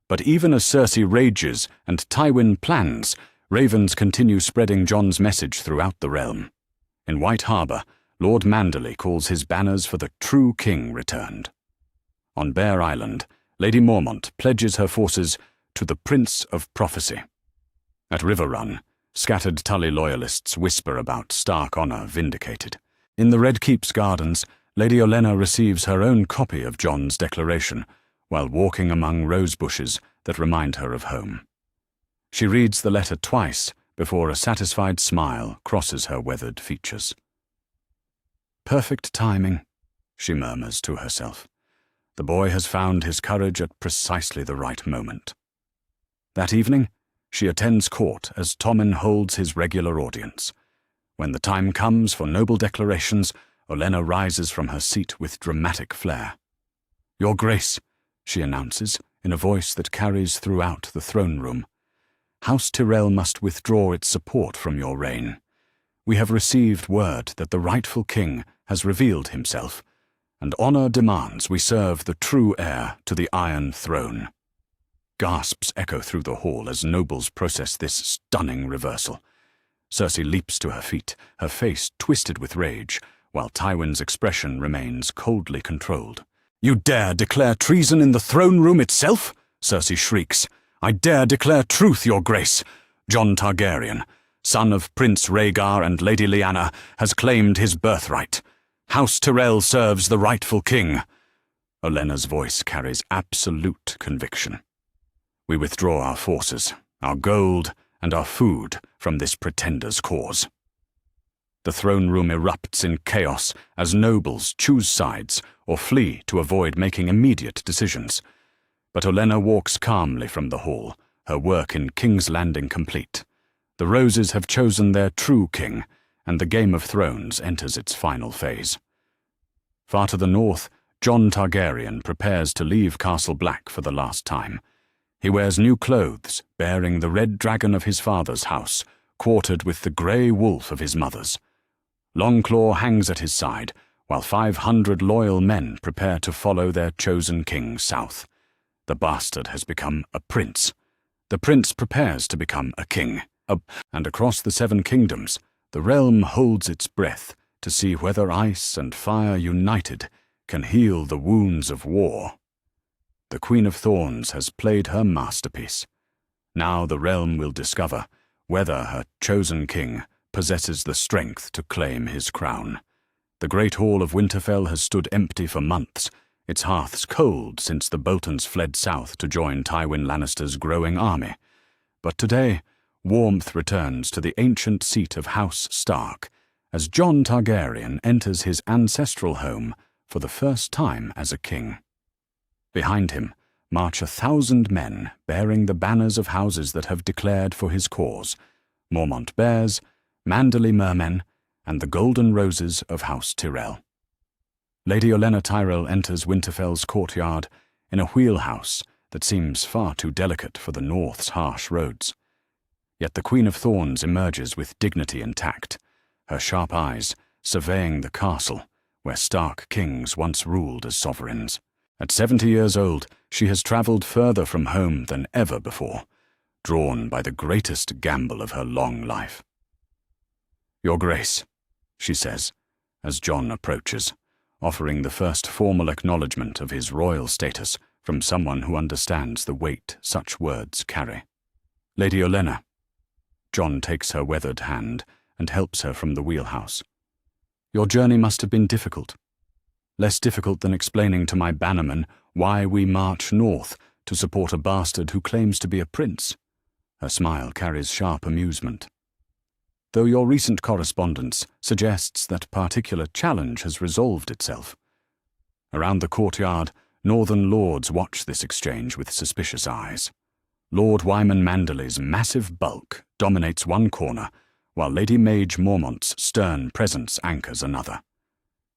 But even as Cersei rages and Tywin plans, ravens continue spreading Jon's message throughout the realm. In White Harbour, Lord Manderley calls his banners for the true king returned. On Bear Island, Lady Mormont pledges her forces to the Prince of Prophecy. At River Run, scattered Tully loyalists whisper about Stark honour vindicated. In the Red Keep's gardens, Lady Olenna receives her own copy of Jon's declaration, while walking among rose bushes that remind her of home. She reads the letter twice before a satisfied smile crosses her weathered features. Perfect timing, she murmurs to herself. The boy has found his courage at precisely the right moment. That evening, she attends court as Tommen holds his regular audience. When the time comes for noble declarations, Olenna rises from her seat with dramatic flair. "Your Grace," she announces, in a voice that carries throughout the throne room, "House Tyrell must withdraw its support from your reign. We have received word that the rightful king has revealed himself, and honour demands we serve the true heir to the Iron Throne." Gasps echo through the hall as nobles process this stunning reversal. Cersei leaps to her feet, her face twisted with rage, while Tywin's expression remains coldly controlled. "You dare declare treason in the throne room itself?" Cersei shrieks. "I dare declare truth, Your Grace. Jon Targaryen, son of Prince Rhaegar and Lady Lyanna, has claimed his birthright. House Tyrell serves the rightful king." Olenna's voice carries absolute conviction. "We withdraw our forces, our gold, and our food from this pretender's cause." The throne room erupts in chaos as nobles choose sides or flee to avoid making immediate decisions. But Olenna walks calmly from the hall, her work in King's Landing complete. The Roses have chosen their true king, and the Game of Thrones enters its final phase. Far to the north, Jon Targaryen prepares to leave Castle Black for the last time. He wears new clothes, bearing the red dragon of his father's house, quartered with the grey wolf of his mother's. Longclaw hangs at his side, while 500 loyal men prepare to follow their chosen king south. The bastard has become a prince. The prince prepares to become a king. And across the 7 kingdoms, the realm holds its breath to see whether ice and fire united can heal the wounds of war. The Queen of Thorns has played her masterpiece. Now the realm will discover whether her chosen king possesses the strength to claim his crown. The great hall of Winterfell has stood empty for months, its hearths cold since the Boltons fled south to join Tywin Lannister's growing army. But today, warmth returns to the ancient seat of House Stark as Jon Targaryen enters his ancestral home for the first time as a king. Behind him march 1,000 men bearing the banners of houses that have declared for his cause: Mormont Bears, Manderley Mermen, and the Golden Roses of House Tyrell. Lady Olenna Tyrell enters Winterfell's courtyard in a wheelhouse that seems far too delicate for the North's harsh roads. Yet the Queen of Thorns emerges with dignity and tact, her sharp eyes surveying the castle where Stark kings once ruled as sovereigns. At 70 years old, she has travelled further from home than ever before, drawn by the greatest gamble of her long life. "Your Grace," she says, as Jon approaches, offering the first formal acknowledgement of his royal status from someone who understands the weight such words carry. "Lady Olenna." Jon takes her weathered hand and helps her from the wheelhouse. "Your journey must have been difficult. Less difficult than explaining to my bannermen why we march north to support a bastard who claims to be a prince." Her smile carries sharp amusement. "Though your recent correspondence suggests that particular challenge has resolved itself." Around the courtyard, northern lords watch this exchange with suspicious eyes. Lord Wyman Manderley's massive bulk dominates one corner, while Lady Mage Mormont's stern presence anchors another.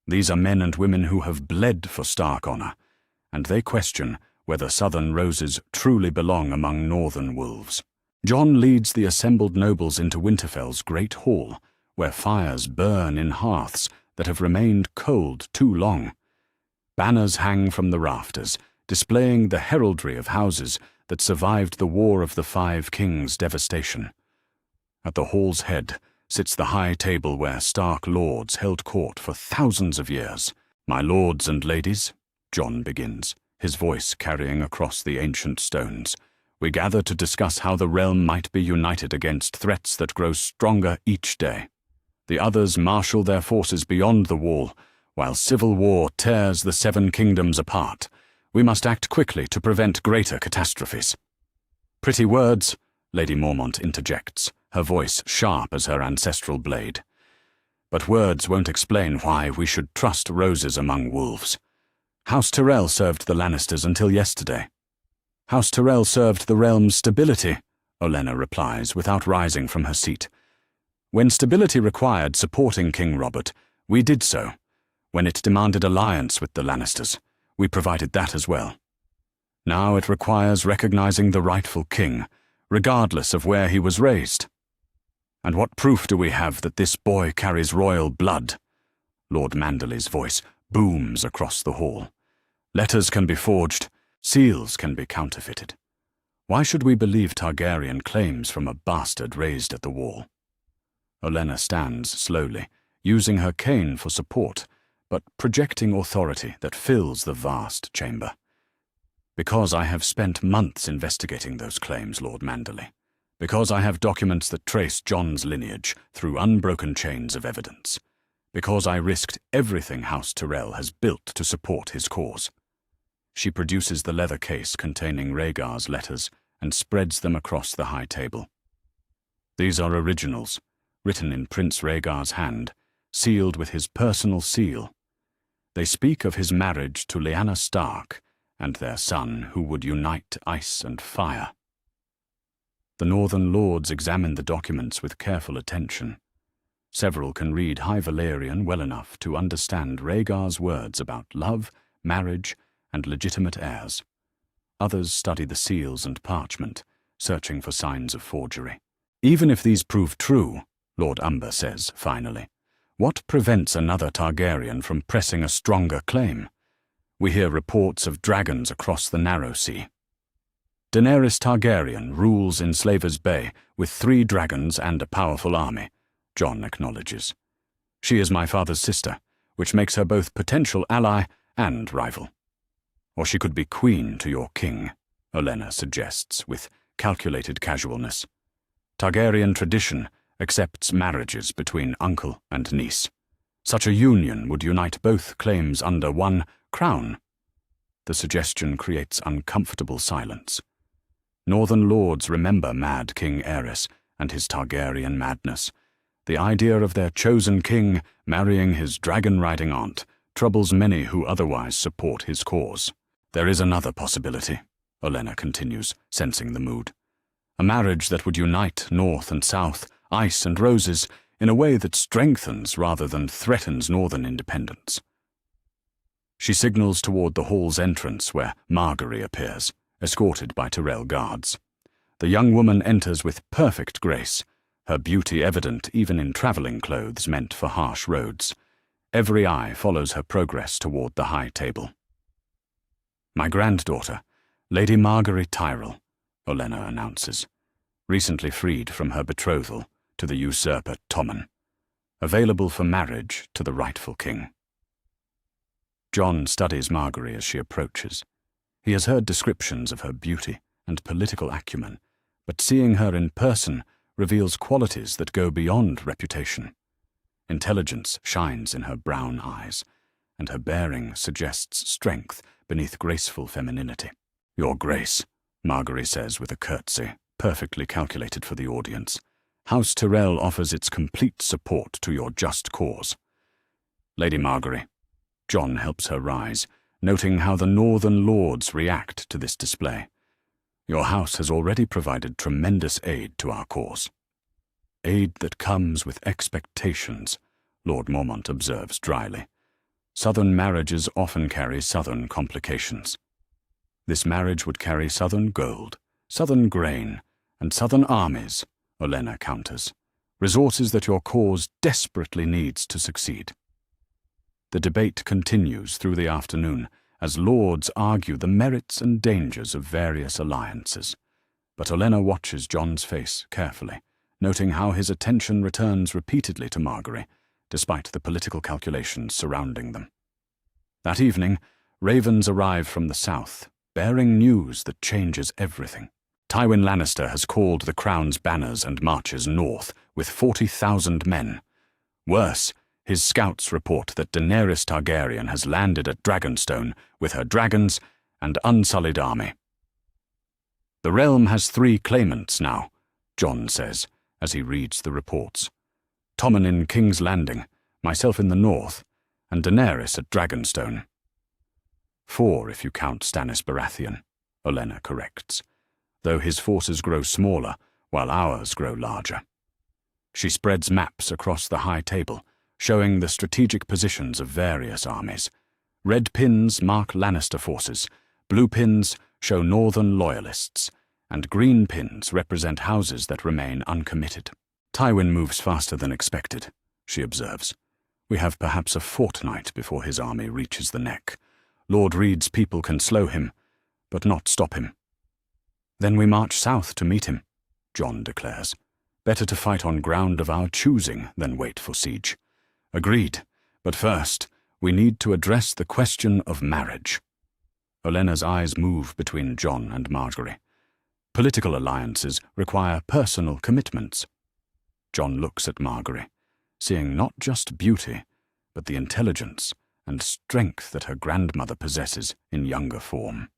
These are men and women who have bled for Stark honour, and they question whether southern roses truly belong among northern wolves. Jon leads the assembled nobles into Winterfell's great hall, where fires burn in hearths that have remained cold too long. Banners hang from the rafters, displaying the heraldry of houses that survived the War of the Five Kings' devastation. At the hall's head sits the high table where Stark lords held court for thousands of years. "My lords and ladies," Jon begins, his voice carrying across the ancient stones, "we gather to discuss how the realm might be united against threats that grow stronger each day. The others marshal their forces beyond the wall, while civil war tears the Seven Kingdoms apart. We must act quickly to prevent greater catastrophes." "Pretty words," Lady Mormont interjects, her voice sharp as her ancestral blade. "But words won't explain why we should trust roses among wolves. House Tyrell served the Lannisters until yesterday." "House Tyrell served the realm's stability," Olenna replies without rising from her seat. "When stability required supporting King Robert, we did so. When it demanded alliance with the Lannisters, we provided that as well. Now it requires recognizing the rightful king, regardless of where he was raised. And what proof do we have that this boy carries royal blood?" Lord Manderly's voice booms across the hall. "Letters can be forged, seals can be counterfeited. Why should we believe Targaryen claims from a bastard raised at the wall?" Olenna stands slowly, using her cane for support, but projecting authority that fills the vast chamber. "Because I have spent months investigating those claims, Lord Manderly. Because I have documents that trace Jon's lineage through unbroken chains of evidence. Because I risked everything House Tyrell has built to support his cause." She produces the leather case containing Rhaegar's letters and spreads them across the high table. "These are originals, written in Prince Rhaegar's hand, sealed with his personal seal. They speak of his marriage to Lyanna Stark and their son who would unite ice and fire." The northern lords examine the documents with careful attention. Several can read High Valyrian well enough to understand Rhaegar's words about love, marriage, and legitimate heirs. Others study the seals and parchment, searching for signs of forgery. "Even if these prove true," Lord Umber says finally, "what prevents another Targaryen from pressing a stronger claim? We hear reports of dragons across the Narrow Sea." "Daenerys Targaryen rules in Slaver's Bay with 3 dragons and a powerful army," Jon acknowledges. "She is my father's sister, which makes her both potential ally and rival." "Or she could be queen to your king," Olenna suggests with calculated casualness. "Targaryen tradition accepts marriages between uncle and niece. Such a union would unite both claims under one crown." The suggestion creates uncomfortable silence. Northern lords remember Mad King Aerys and his Targaryen madness. The idea of their chosen king marrying his dragon-riding aunt troubles many who otherwise support his cause. "There is another possibility," Olenna continues, sensing the mood. "A marriage that would unite North and South, ice and roses, in a way that strengthens rather than threatens northern independence." She signals toward the hall's entrance where Margaery appears, escorted by Tyrell guards. The young woman enters with perfect grace, her beauty evident even in travelling clothes meant for harsh roads. Every eye follows her progress toward the high table. "My granddaughter, Lady Margaery Tyrell," Olenna announces, "recently freed from her betrothal to the usurper Tommen, available for marriage to the rightful king." Jon studies Margaery as she approaches. He has heard descriptions of her beauty and political acumen, but seeing her in person reveals qualities that go beyond reputation. Intelligence shines in her brown eyes, and her bearing suggests strength beneath graceful femininity. "Your Grace," Margaery says with a curtsy, perfectly calculated for the audience, "House Tyrell offers its complete support to your just cause." "Lady Margaery," Jon helps her rise, noting how the northern lords react to this display. "Your house has already provided tremendous aid to our cause." "Aid that comes with expectations," Lord Mormont observes dryly. "Southern marriages often carry southern complications." This marriage would carry southern gold, southern grain, and southern armies, Olenna counters, resources that your cause desperately needs to succeed. The debate continues through the afternoon as lords argue the merits and dangers of various alliances. But Olenna watches Jon's face carefully, noting how his attention returns repeatedly to Margaery, despite the political calculations surrounding them. That evening, ravens arrive from the south, bearing news that changes everything. Tywin Lannister has called the crown's banners and marches north with 40,000 men. Worse, his scouts report that Daenerys Targaryen has landed at Dragonstone with her dragons and unsullied army. The realm has 3 claimants now, Jon says, as he reads the reports. Tommen in King's Landing, myself in the north, and Daenerys at Dragonstone. 4 if you count Stannis Baratheon, Olenna corrects, though his forces grow smaller while ours grow larger. She spreads maps across the high table, showing the strategic positions of various armies. Red pins mark Lannister forces, blue pins show northern loyalists, and green pins represent houses that remain uncommitted. Tywin moves faster than expected, she observes. We have perhaps a fortnight before his army reaches the neck. Lord Reed's people can slow him, but not stop him. Then we march south to meet him, Jon declares. Better to fight on ground of our choosing than wait for siege. Agreed, but first, we need to address the question of marriage. Olenna's eyes move between Jon and Margaery. Political alliances require personal commitments. Jon looks at Margaery, seeing not just beauty, but the intelligence and strength that her grandmother possesses in younger form.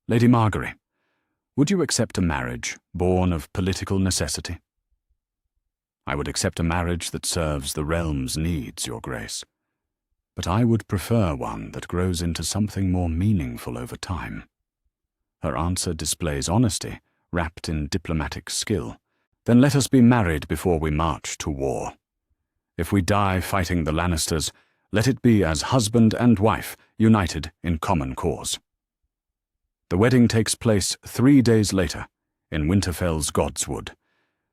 Lady Margaery, would you accept a marriage born of political necessity? I would accept a marriage that serves the realm's needs, Your Grace. But I would prefer one that grows into something more meaningful over time. Her answer displays honesty, wrapped in diplomatic skill. Then let us be married before we march to war. If we die fighting the Lannisters, let it be as husband and wife, united in common cause. The wedding takes place 3 days later, in Winterfell's Godswood,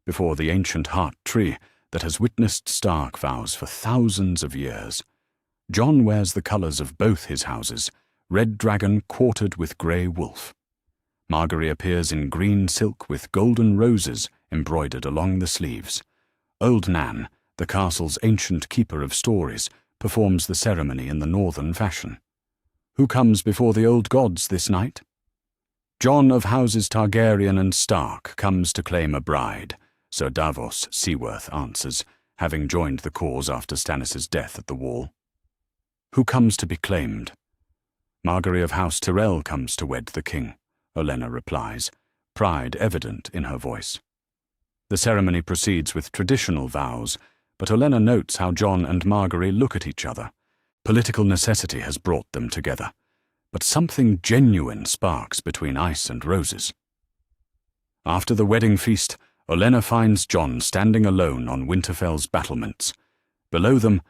before the ancient heart tree that has witnessed stark vows for thousands of years. Jon wears the colours of both his houses, red dragon quartered with grey wolf. Margaery appears in green silk with golden roses embroidered along the sleeves. Old Nan, the castle's ancient keeper of stories, performs the ceremony in the northern fashion. Who comes before the old gods this night? Jon of houses Targaryen and Stark comes to claim a bride, Sir Davos Seaworth answers, having joined the cause after Stannis' death at the Wall. Who comes to be claimed? Margaery of House Tyrell comes to wed the king, Olenna replies, pride evident in her voice. The ceremony proceeds with traditional vows, but Olenna notes how Jon and Margaery look at each other. Political necessity has brought them together, but something genuine sparks between ice and roses. After the wedding feast, Olenna finds Jon standing alone on Winterfell's battlements. Below them,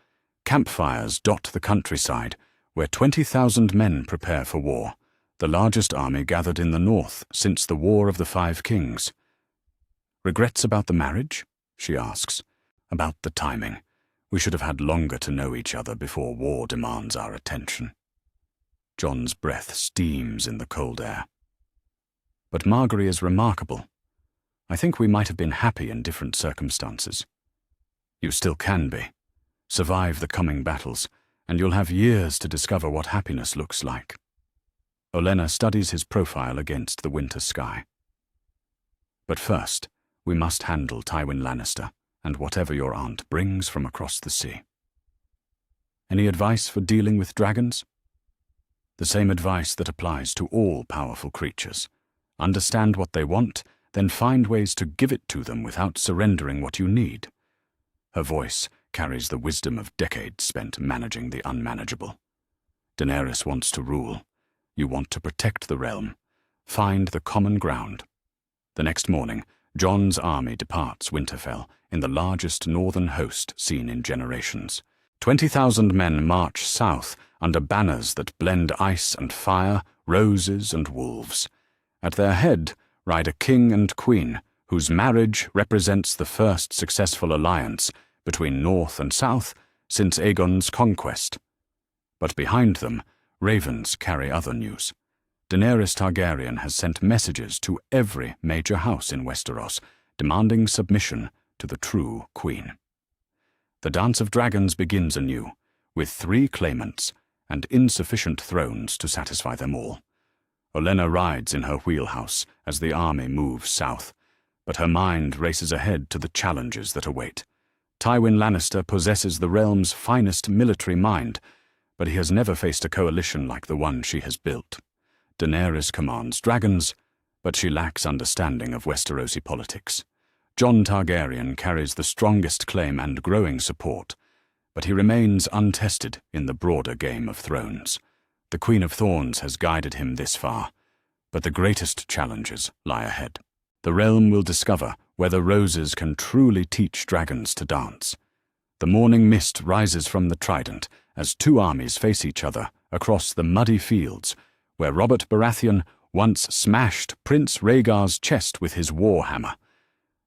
campfires dot the countryside, where 20,000 men prepare for war, the largest army gathered in the north since the War of the Five Kings. Regrets about the marriage? She asks. About the timing. We should have had longer to know each other before war demands our attention. Jon's breath steams in the cold air. But Margaery is remarkable. I think we might have been happy in different circumstances. You still can be. Survive the coming battles, and you'll have years to discover what happiness looks like. Olenna studies his profile against the winter sky. But first, we must handle Tywin Lannister and whatever your aunt brings from across the sea. Any advice for dealing with dragons? The same advice that applies to all powerful creatures. Understand what they want, then find ways to give it to them without surrendering what you need. Her voice carries the wisdom of decades spent managing the unmanageable. Daenerys wants to rule. You want to protect the realm. Find the common ground. The next morning, Jon's army departs Winterfell in the largest northern host seen in generations. 20,000 men march south under banners that blend ice and fire, roses and wolves. At their head ride a king and queen, whose marriage represents the first successful alliance between North and South since Aegon's conquest. But behind them, ravens carry other news. Daenerys Targaryen has sent messages to every major house in Westeros, demanding submission to the true queen. The Dance of Dragons begins anew, with 3 claimants and insufficient thrones to satisfy them all. Olenna rides in her wheelhouse as the army moves south, but her mind races ahead to the challenges that await. Tywin Lannister possesses the realm's finest military mind, but he has never faced a coalition like the one she has built. Daenerys commands dragons, but she lacks understanding of Westerosi politics. Jon Targaryen carries the strongest claim and growing support, but he remains untested in the broader Game of Thrones. The Queen of Thorns has guided him this far, but the greatest challenges lie ahead. The realm will discover whether roses can truly teach dragons to dance. The morning mist rises from the Trident as 2 armies face each other across the muddy fields where Robert Baratheon once smashed Prince Rhaegar's chest with his war hammer.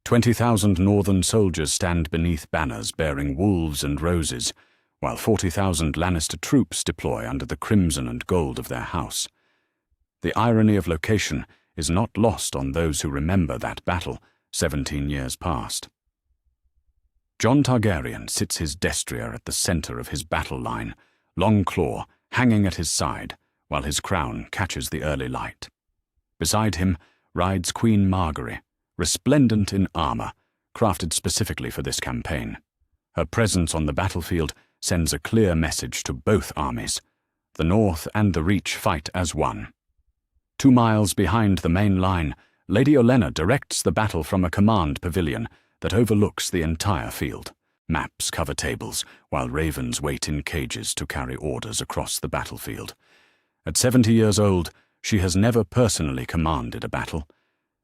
20,000 northern soldiers stand beneath banners bearing wolves and roses, while 40,000 Lannister troops deploy under the crimson and gold of their house. The irony of location is not lost on those who remember that battle 17 years past. Jon Targaryen sits his destrier at the center of his battle line, Longclaw hanging at his side, while his crown catches the early light. Beside him rides Queen Margaery, resplendent in armor, crafted specifically for this campaign. Her presence on the battlefield sends a clear message to both armies. The North and the Reach fight as one. 2 miles behind the main line, Lady Olenna directs the battle from a command pavilion that overlooks the entire field. Maps cover tables, while ravens wait in cages to carry orders across the battlefield. At 70 years old, she has never personally commanded a battle,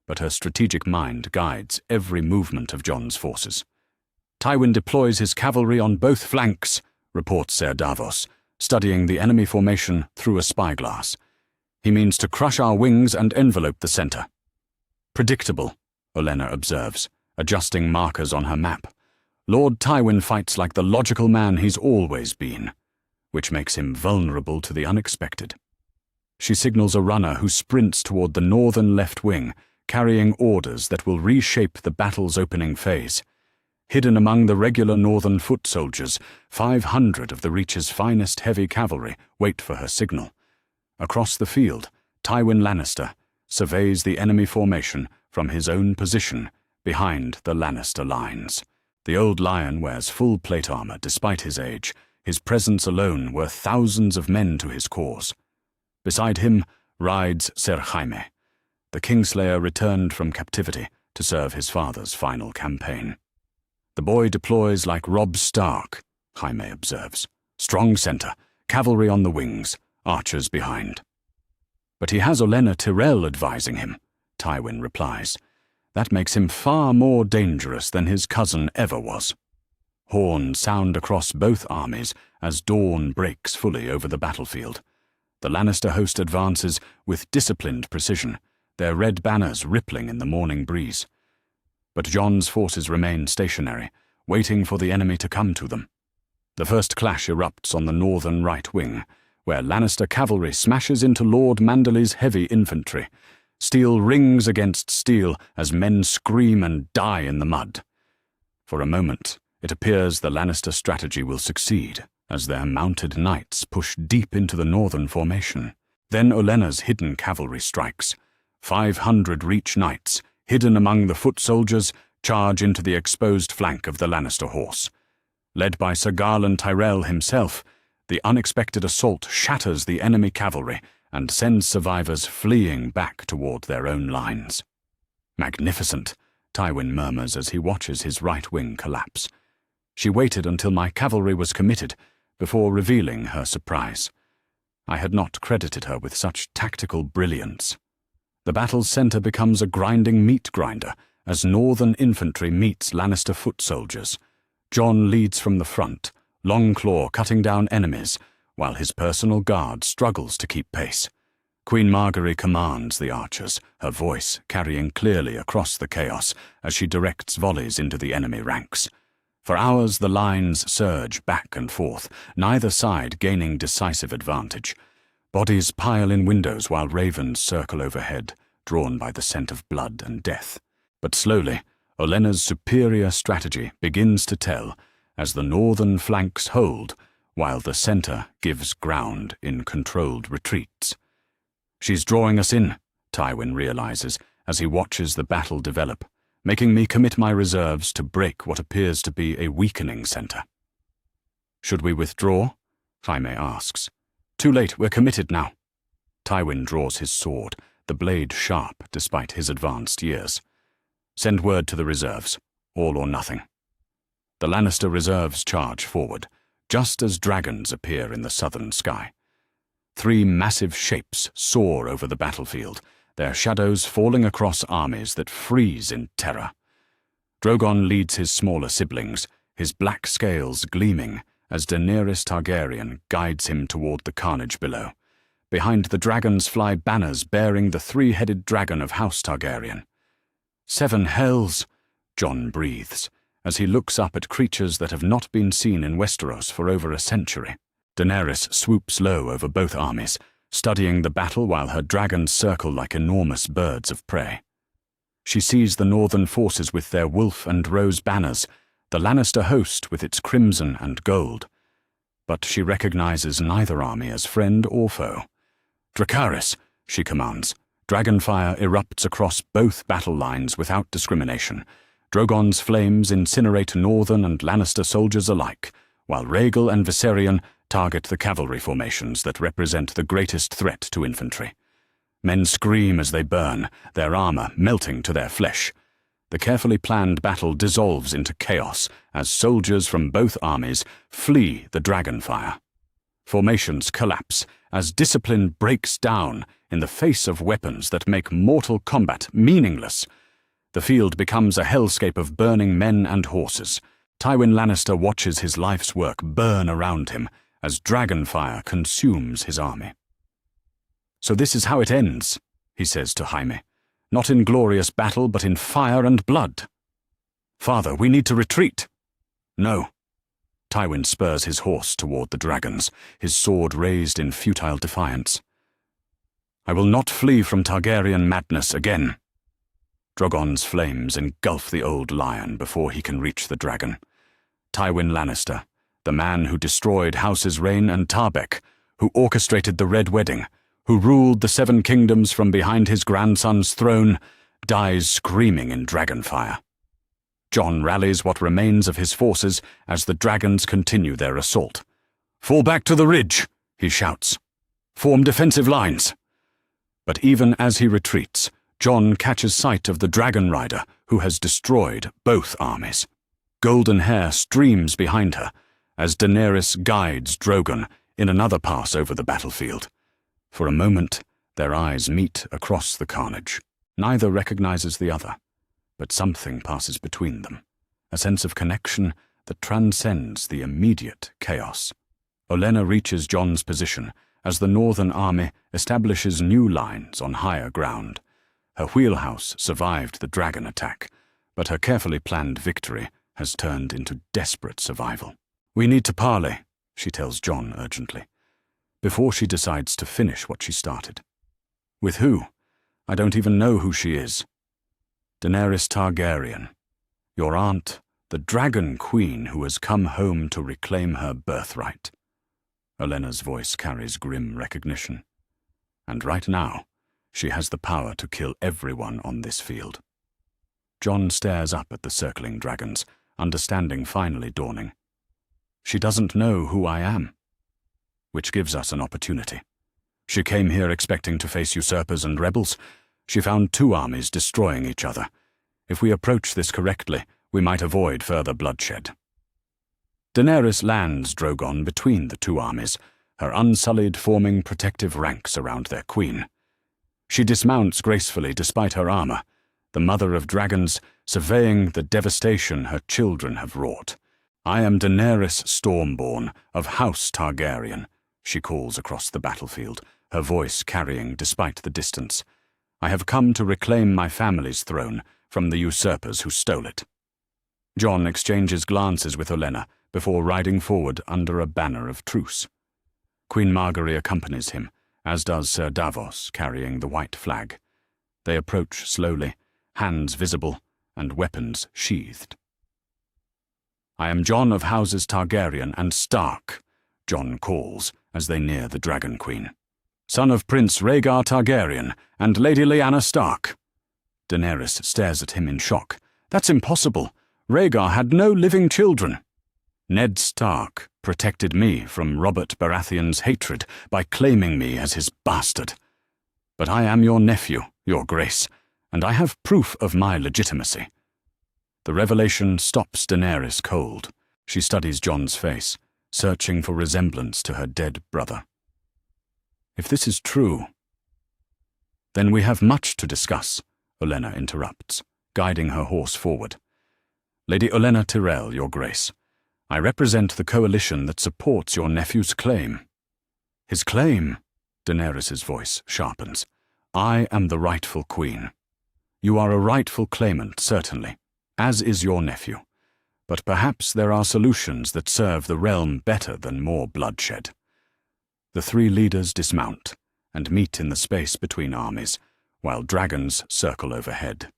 but her strategic mind guides every movement of Jon's forces. Tywin deploys his cavalry on both flanks, reports Ser Davos, studying the enemy formation through a spyglass. He means to crush our wings and envelope the center. Predictable, Olenna observes, adjusting markers on her map. Lord Tywin fights like the logical man he's always been, which makes him vulnerable to the unexpected. She signals a runner who sprints toward the northern left wing, carrying orders that will reshape the battle's opening phase. Hidden among the regular northern foot soldiers, 500 of the Reach's finest heavy cavalry wait for her signal. Across the field, Tywin Lannister surveys the enemy formation from his own position behind the Lannister lines. The old lion wears full plate armor despite his age, his presence alone worth thousands of men to his cause. Beside him rides Ser Jaime. The Kingslayer returned from captivity to serve his father's final campaign. The boy deploys like Robb Stark, Jaime observes. Strong center, cavalry on the wings, archers behind. But he has Olenna Tyrell advising him, Tywin replies. That makes him far more dangerous than his cousin ever was. Horns sound across both armies as dawn breaks fully over the battlefield. The Lannister host advances with disciplined precision, their red banners rippling in the morning breeze. But Jon's forces remain stationary, waiting for the enemy to come to them. The first clash erupts on the northern right wing, where Lannister cavalry smashes into Lord Manderly's heavy infantry. Steel rings against steel as men scream and die in the mud. For a moment, it appears the Lannister strategy will succeed, as their mounted knights push deep into the northern formation. Then Olenna's hidden cavalry strikes. 500 Reach knights, hidden among the foot soldiers, charge into the exposed flank of the Lannister horse. Led by Sir Garland Tyrell himself, the unexpected assault shatters the enemy cavalry and sends survivors fleeing back toward their own lines. Magnificent, Tywin murmurs as he watches his right wing collapse. She waited until my cavalry was committed before revealing her surprise. I had not credited her with such tactical brilliance. The battle's center becomes a grinding meat grinder as northern infantry meets Lannister foot soldiers. Jon leads from the front, Longclaw cutting down enemies, while his personal guard struggles to keep pace. Queen Margaery commands the archers, her voice carrying clearly across the chaos as she directs volleys into the enemy ranks. For hours the lines surge back and forth, neither side gaining decisive advantage. Bodies pile in windows while ravens circle overhead, drawn by the scent of blood and death. But slowly, Olenna's superior strategy begins to tell as the northern flanks hold, while the center gives ground in controlled retreats. She's drawing us in, Tywin realizes as he watches the battle develop, making me commit my reserves to break what appears to be a weakening center. Should we withdraw? Jaime asks. Too late, we're committed now. Tywin draws his sword, the blade sharp despite his advanced years. Send word to the reserves, all or nothing. The Lannister reserves charge forward, just as dragons appear in the southern sky. 3 massive shapes soar over the battlefield, their shadows falling across armies that freeze in terror. Drogon leads his smaller siblings, his black scales gleaming as Daenerys Targaryen guides him toward the carnage below. Behind the dragons fly banners bearing the 3-headed dragon of House Targaryen. 7 hells, Jon breathes, as he looks up at creatures that have not been seen in Westeros for over a century. Daenerys swoops low over both armies, studying the battle while her dragons circle like enormous birds of prey. She sees the northern forces with their wolf and rose banners, the Lannister host with its crimson and gold. But she recognizes neither army as friend or foe. Dracarys, she commands. Dragonfire erupts across both battle lines without discrimination. Drogon's flames incinerate northern and Lannister soldiers alike, while Rhaegal and Viserion target the cavalry formations that represent the greatest threat to infantry. Men scream as they burn, their armor melting to their flesh. The carefully planned battle dissolves into chaos as soldiers from both armies flee the dragonfire. Formations collapse as discipline breaks down in the face of weapons that make mortal combat meaningless. The field becomes a hellscape of burning men and horses. Tywin Lannister watches his life's work burn around him as dragonfire consumes his army. So this is how it ends, he says to Jaime. Not in glorious battle, but in fire and blood. Father, we need to retreat. No. Tywin spurs his horse toward the dragons, his sword raised in futile defiance. I will not flee from Targaryen madness again. Drogon's flames engulf the old lion before he can reach the dragon. Tywin Lannister, the man who destroyed Houses Rhaen and Tarbeck, who orchestrated the Red Wedding, who ruled the 7 kingdoms from behind his grandson's throne, dies screaming in dragonfire. Jon rallies what remains of his forces as the dragons continue their assault. Fall back to the ridge, he shouts. Form defensive lines. But even as he retreats, Jon catches sight of the dragon rider who has destroyed both armies. Golden hair streams behind her as Daenerys guides Drogon in another pass over the battlefield. For a moment, their eyes meet across the carnage. Neither recognizes the other, but something passes between them, a sense of connection that transcends the immediate chaos. Olenna reaches Jon's position as the northern army establishes new lines on higher ground. Her wheelhouse survived the dragon attack, but her carefully planned victory has turned into desperate survival. We need to parley, she tells Jon urgently, before she decides to finish what she started. With who? I don't even know who she is. Daenerys Targaryen, your aunt, the Dragon Queen who has come home to reclaim her birthright. Olenna's voice carries grim recognition. And right now, she has the power to kill everyone on this field. Jon stares up at the circling dragons, understanding finally dawning. She doesn't know who I am. Which gives us an opportunity. She came here expecting to face usurpers and rebels. She found 2 armies destroying each other. If we approach this correctly, we might avoid further bloodshed. Daenerys lands Drogon between the 2 armies, her unsullied forming protective ranks around their queen. She dismounts gracefully despite her armor, the mother of dragons surveying the devastation her children have wrought. I am Daenerys Stormborn of House Targaryen, she calls across the battlefield, her voice carrying despite the distance. I have come to reclaim my family's throne from the usurpers who stole it. Jon exchanges glances with Olenna before riding forward under a banner of truce. Queen Margaery accompanies him, as does Sir Davos carrying the white flag. They approach slowly, hands visible and weapons sheathed. I am Jon of Houses Targaryen and Stark, Jon calls as they near the Dragon Queen. Son of Prince Rhaegar Targaryen and Lady Lyanna Stark. Daenerys stares at him in shock. That's impossible. Rhaegar had no living children. Ned Stark protected me from Robert Baratheon's hatred by claiming me as his bastard. But I am your nephew, your grace, and I have proof of my legitimacy. The revelation stops Daenerys cold. She studies Jon's face, searching for resemblance to her dead brother. If this is true, then we have much to discuss, Olenna interrupts, guiding her horse forward. Lady Olenna Tyrell, your grace, I represent the coalition that supports your nephew's claim. His claim? Daenerys' voice sharpens. I am the rightful queen. You are a rightful claimant, certainly, as is your nephew. But perhaps there are solutions that serve the realm better than more bloodshed. The three leaders dismount and meet in the space between armies, while dragons circle overhead.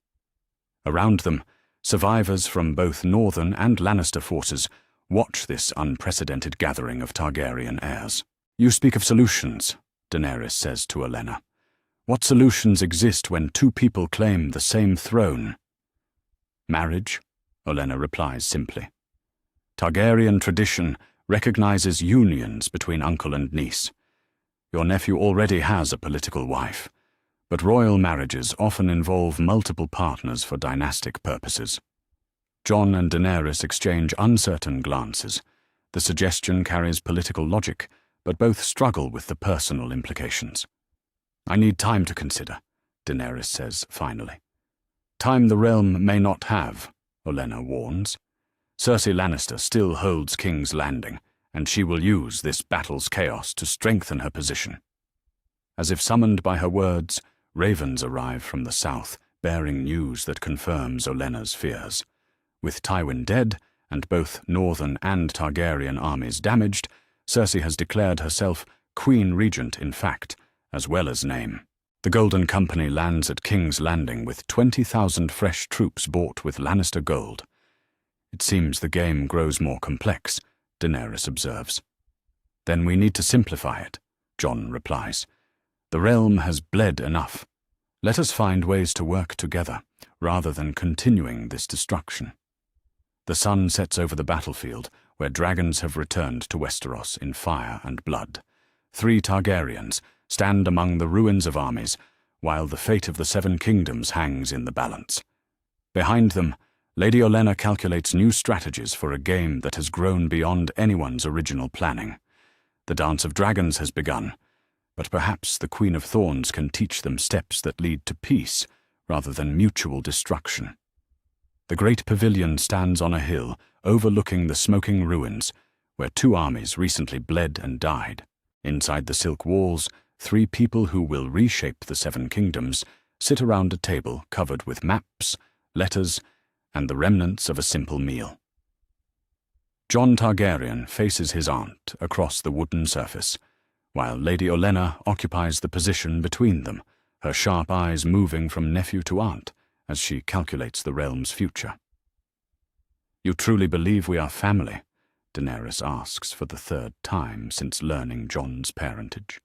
Around them, survivors from both Northern and Lannister forces watch this unprecedented gathering of Targaryen heirs. You speak of solutions, Daenerys says to Olenna. What solutions exist when two people claim the same throne? Marriage, Olenna replies simply. Targaryen tradition recognizes unions between uncle and niece. Your nephew already has a political wife, but royal marriages often involve multiple partners for dynastic purposes. Jon and Daenerys exchange uncertain glances. The suggestion carries political logic, but both struggle with the personal implications. I need time to consider, Daenerys says finally. Time the realm may not have, Olenna warns. Cersei Lannister still holds King's Landing, and she will use this battle's chaos to strengthen her position. As if summoned by her words, ravens arrive from the south, bearing news that confirms Olenna's fears. With Tywin dead, and both Northern and Targaryen armies damaged, Cersei has declared herself Queen Regent in fact, as well as name. The Golden Company lands at King's Landing with 20,000 fresh troops bought with Lannister gold. It seems the game grows more complex, Daenerys observes. Then we need to simplify it, Jon replies. The realm has bled enough. Let us find ways to work together, rather than continuing this destruction. The sun sets over the battlefield, where dragons have returned to Westeros in fire and blood. 3 Targaryens stand among the ruins of armies, while the fate of the 7 kingdoms hangs in the balance. Behind them, Lady Olenna calculates new strategies for a game that has grown beyond anyone's original planning. The Dance of Dragons has begun, but perhaps the Queen of Thorns can teach them steps that lead to peace, rather than mutual destruction. The great pavilion stands on a hill, overlooking the smoking ruins, where 2 armies recently bled and died. Inside the silk walls, 3 people who will reshape the 7 kingdoms sit around a table covered with maps, letters, and the remnants of a simple meal. Jon Targaryen faces his aunt across the wooden surface, while Lady Olenna occupies the position between them, her sharp eyes moving from nephew to aunt as she calculates the realm's future. You truly believe we are family? Daenerys asks for the 3rd time since learning Jon's parentage.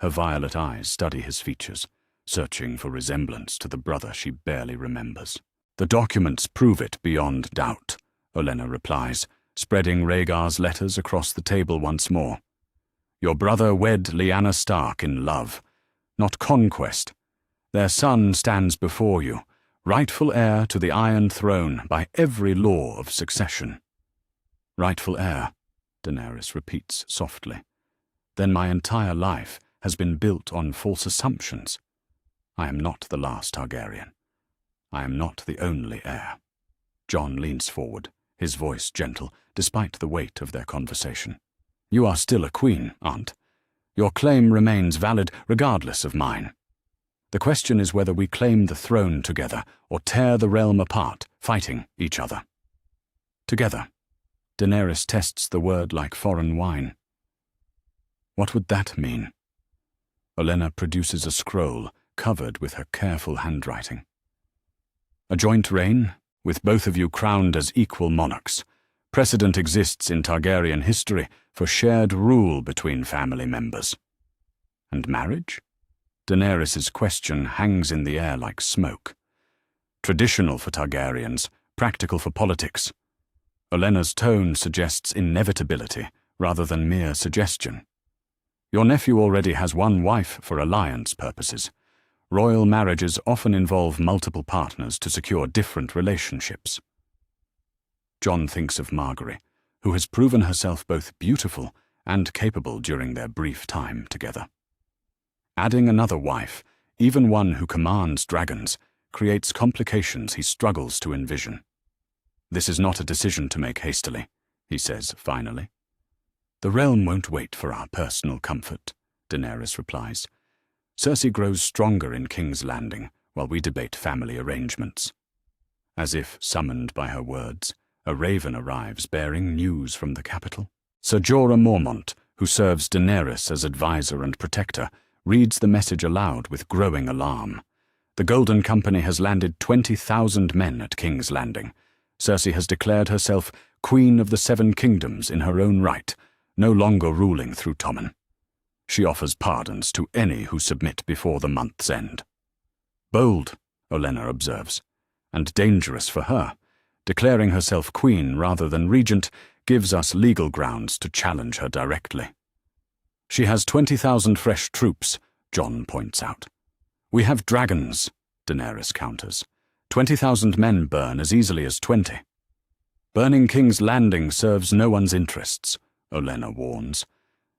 Her violet eyes study his features, searching for resemblance to the brother she barely remembers. The documents prove it beyond doubt, Olenna replies, spreading Rhaegar's letters across the table once more. Your brother wed Lyanna Stark in love, not conquest. Their son stands before you, rightful heir to the Iron Throne by every law of succession. Rightful heir, Daenerys repeats softly. Then my entire life has been built on false assumptions. I am not the last Targaryen. I am not the only heir. Jon leans forward, his voice gentle, despite the weight of their conversation. "You are still a queen, Aunt. Your claim remains valid regardless of mine. The question is whether we claim the throne together or tear the realm apart, fighting each other." Together. Daenerys tests the word like foreign wine. What would that mean? Olenna produces a scroll covered with her careful handwriting. A joint reign, with both of you crowned as equal monarchs. Precedent exists in Targaryen history for shared rule between family members. And marriage? Daenerys' question hangs in the air like smoke. Traditional for Targaryens, practical for politics. Olenna's tone suggests inevitability rather than mere suggestion. Your nephew already has one wife for alliance purposes. Royal marriages often involve multiple partners to secure different relationships. Jon thinks of Margaery, who has proven herself both beautiful and capable during their brief time together. Adding another wife, even one who commands dragons, creates complications he struggles to envision. "This is not a decision to make hastily," he says finally. "The realm won't wait for our personal comfort," Daenerys replies. "Cersei grows stronger in King's Landing while we debate family arrangements." As if summoned by her words, a raven arrives bearing news from the capital. Ser Jorah Mormont, who serves Daenerys as advisor and protector, reads the message aloud with growing alarm. The Golden Company has landed 20,000 men at King's Landing. Cersei has declared herself Queen of the Seven Kingdoms in her own right, no longer ruling through Tommen. She offers pardons to any who submit before the month's end. Bold, Olenna observes, and dangerous for her. Declaring herself queen rather than regent gives us legal grounds to challenge her directly. She has 20,000 fresh troops, Jon points out. "We have dragons," Daenerys counters. 20,000 men burn as easily as 20. "Burning King's Landing serves no one's interests," Olenna warns.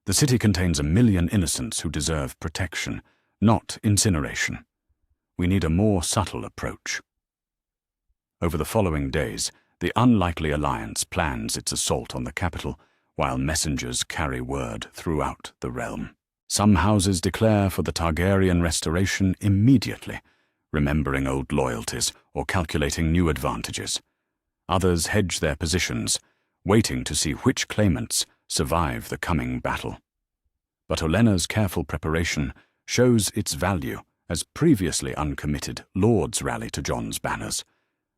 "The city contains 1 million innocents who deserve protection, not incineration. We need a more subtle approach." Over the following days, the unlikely alliance plans its assault on the capital, while messengers carry word throughout the realm. Some houses declare for the Targaryen restoration immediately, remembering old loyalties or calculating new advantages. Others hedge their positions, waiting to see which claimants survive the coming battle. But Olenna's careful preparation shows its value as previously uncommitted lords rally to Jon's banners.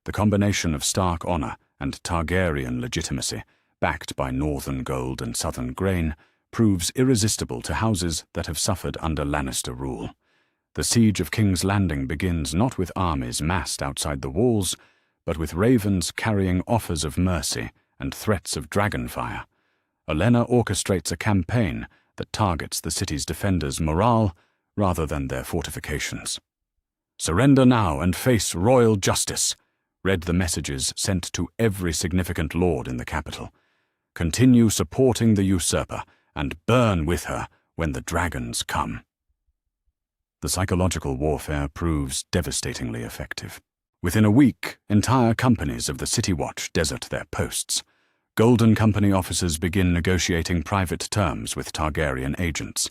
The combination of Stark honor and Targaryen legitimacy, backed by northern gold and southern grain, proves irresistible to houses that have suffered under Lannister rule. The siege of King's Landing begins not with armies massed outside the walls, but with ravens carrying offers of mercy and threats of dragonfire. Olenna orchestrates a campaign that targets the city's defenders' morale rather than their fortifications. "Surrender now and face royal justice," read the messages sent to every significant lord in the capital. "Continue supporting the usurper and burn with her when the dragons come." The psychological warfare proves devastatingly effective. Within a week, entire companies of the City Watch desert their posts. Golden Company officers begin negotiating private terms with Targaryen agents.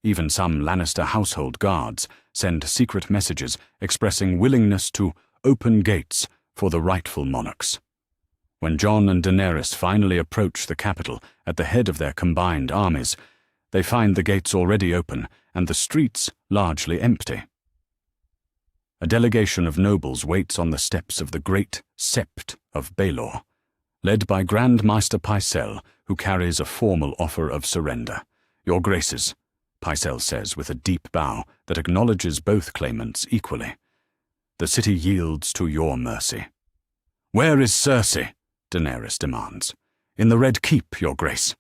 Even some Lannister household guards send secret messages expressing willingness to open gates for the rightful monarchs. When Jon and Daenerys finally approach the capital at the head of their combined armies, they find the gates already open and the streets largely empty. A delegation of nobles waits on the steps of the Great Sept of Baelor, led by Grand Maester Pycelle, who carries a formal offer of surrender. "Your Graces," Pycelle says with a deep bow that acknowledges both claimants equally. "The city yields to your mercy." "Where is Cersei?" Daenerys demands. "In the Red Keep, Your Grace.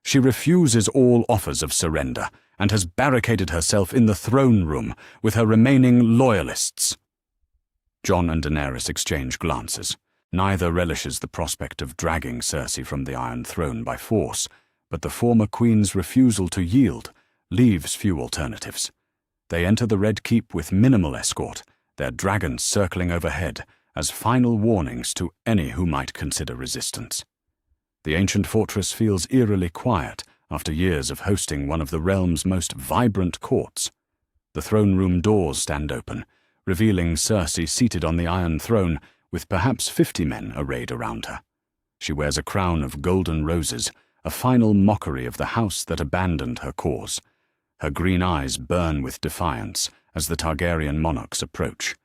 She refuses all offers of surrender and has barricaded herself in the throne room with her remaining loyalists." Jon and Daenerys exchange glances. Neither relishes the prospect of dragging Cersei from the Iron Throne by force, but the former queen's refusal to yield leaves few alternatives. They enter the Red Keep with minimal escort, their dragons circling overhead as final warnings to any who might consider resistance. The ancient fortress feels eerily quiet after years of hosting one of the realm's most vibrant courts. The throne room doors stand open, revealing Cersei seated on the Iron Throne with perhaps 50 men arrayed around her. She wears a crown of golden roses, a final mockery of the house that abandoned her cause. Her green eyes burn with defiance as the Targaryen monarchs approach.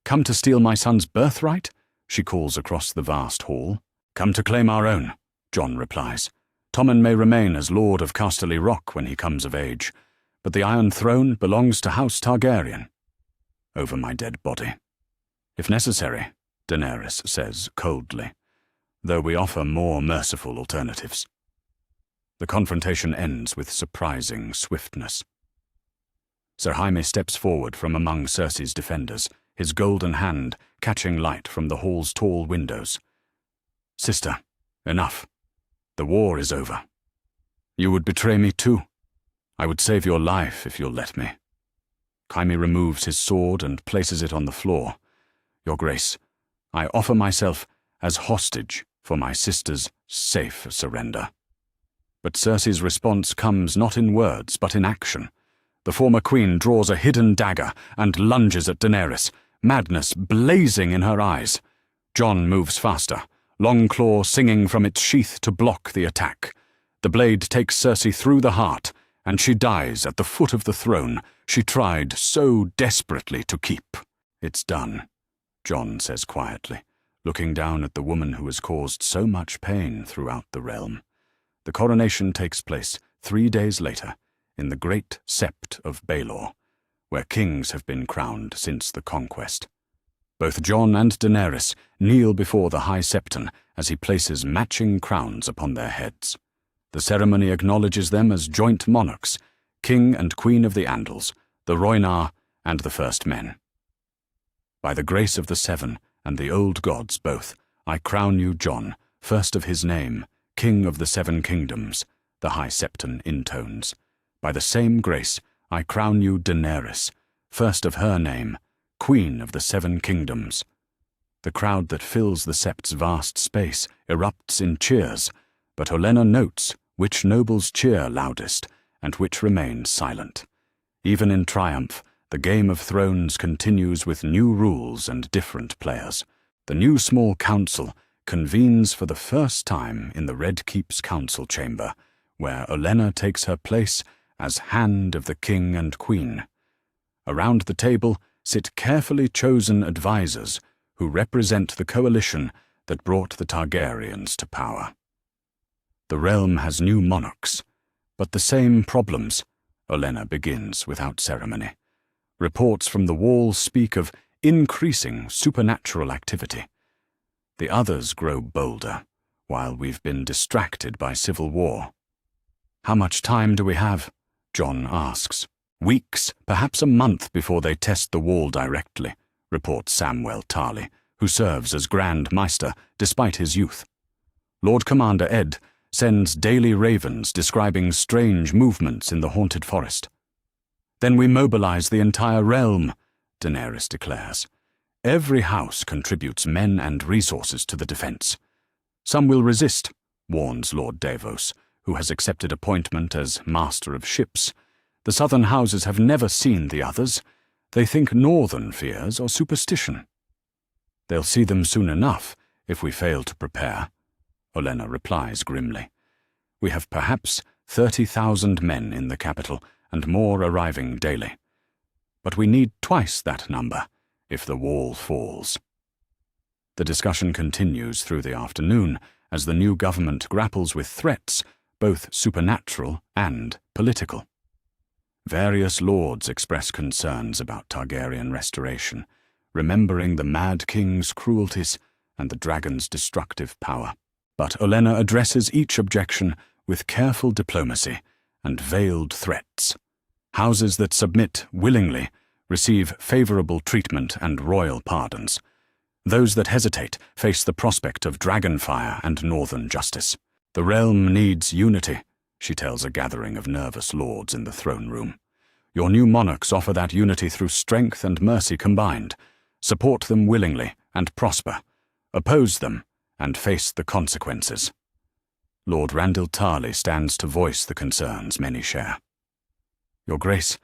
"Come to steal my son's birthright?" she calls across the vast hall. "Come to claim our own," Jon replies. "Tommen may remain as Lord of Casterly Rock when he comes of age, but the Iron Throne belongs to House Targaryen." "Over my dead body." "If necessary," Daenerys says coldly, "though we offer more merciful alternatives." The confrontation ends with surprising swiftness. Sir Jaime steps forward from among Cersei's defenders, his golden hand catching light from the hall's tall windows. "Sister, enough. The war is over. You would betray me too. I would save your life if you'll let me." Jaime removes his sword and places it on the floor. "Your Grace, I offer myself as hostage for my sister's safe surrender." But Cersei's response comes not in words but in action. The former queen draws a hidden dagger and lunges at Daenerys, madness blazing in her eyes. Jon moves faster, Longclaw singing from its sheath to block the attack. The blade takes Cersei through the heart, and she dies at the foot of the throne she tried so desperately to keep. "It's done," Jon says quietly, looking down at the woman who has caused so much pain throughout the realm. The coronation takes place 3 days later in the great sept of Baelor, where kings have been crowned since the conquest. Both Jon and Daenerys kneel before the High Septon as he places matching crowns upon their heads. The ceremony acknowledges them as joint monarchs, King and Queen of the Andals, the Rhoynar, and the First Men. "By the grace of the Seven and the old gods both, I crown you Jon, first of his name, King of the Seven Kingdoms," the High Septon intones. "By the same grace, I crown you Daenerys, first of her name, Queen of the Seven Kingdoms." The crowd that fills the sept's vast space erupts in cheers, but Olenna notes which nobles cheer loudest and which remain silent. Even in triumph, the Game of Thrones continues with new rules and different players. The new small council convenes for the first time in the Red Keep's council chamber, where Olenna takes her place as Hand of the King and Queen. Around the table sit carefully chosen advisors who represent the coalition that brought the Targaryens to power. The realm has new monarchs, but the same problems, Olenna begins without ceremony. Reports from the Wall speak of increasing supernatural activity. The others grow bolder, while we've been distracted by civil war. "How much time do we have?" Jon asks. "Weeks, perhaps a month before they test the Wall directly," reports Samwell Tarly, who serves as Grand Maester despite his youth. Lord Commander Ed sends daily ravens describing strange movements in the haunted forest. "Then we mobilize the entire realm," Daenerys declares. "Every house contributes men and resources to the defense. Some will resist," warns Lord Davos, who has accepted appointment as Master of Ships. "The southern houses have never seen the others. They think northern fears or superstition." "They'll see them soon enough if we fail to prepare," Olenna replies grimly. "We have perhaps 30,000 men in the capital and more arriving daily. But we need twice that number if the wall falls." The discussion continues through the afternoon as the new government grapples with threats, both supernatural and political. Various lords express concerns about Targaryen restoration, remembering the Mad King's cruelties and the dragon's destructive power. But Olenna addresses each objection with careful diplomacy and veiled threats. Houses that submit willingly receive favorable treatment and royal pardons. Those that hesitate face the prospect of dragonfire and northern justice. "The realm needs unity," she tells a gathering of nervous lords in the throne room. "Your new monarchs offer that unity through strength and mercy combined. Support them willingly, and prosper, oppose them, and face the consequences. Lord Randyll Tarly stands to voice the concerns many share. Your Grace,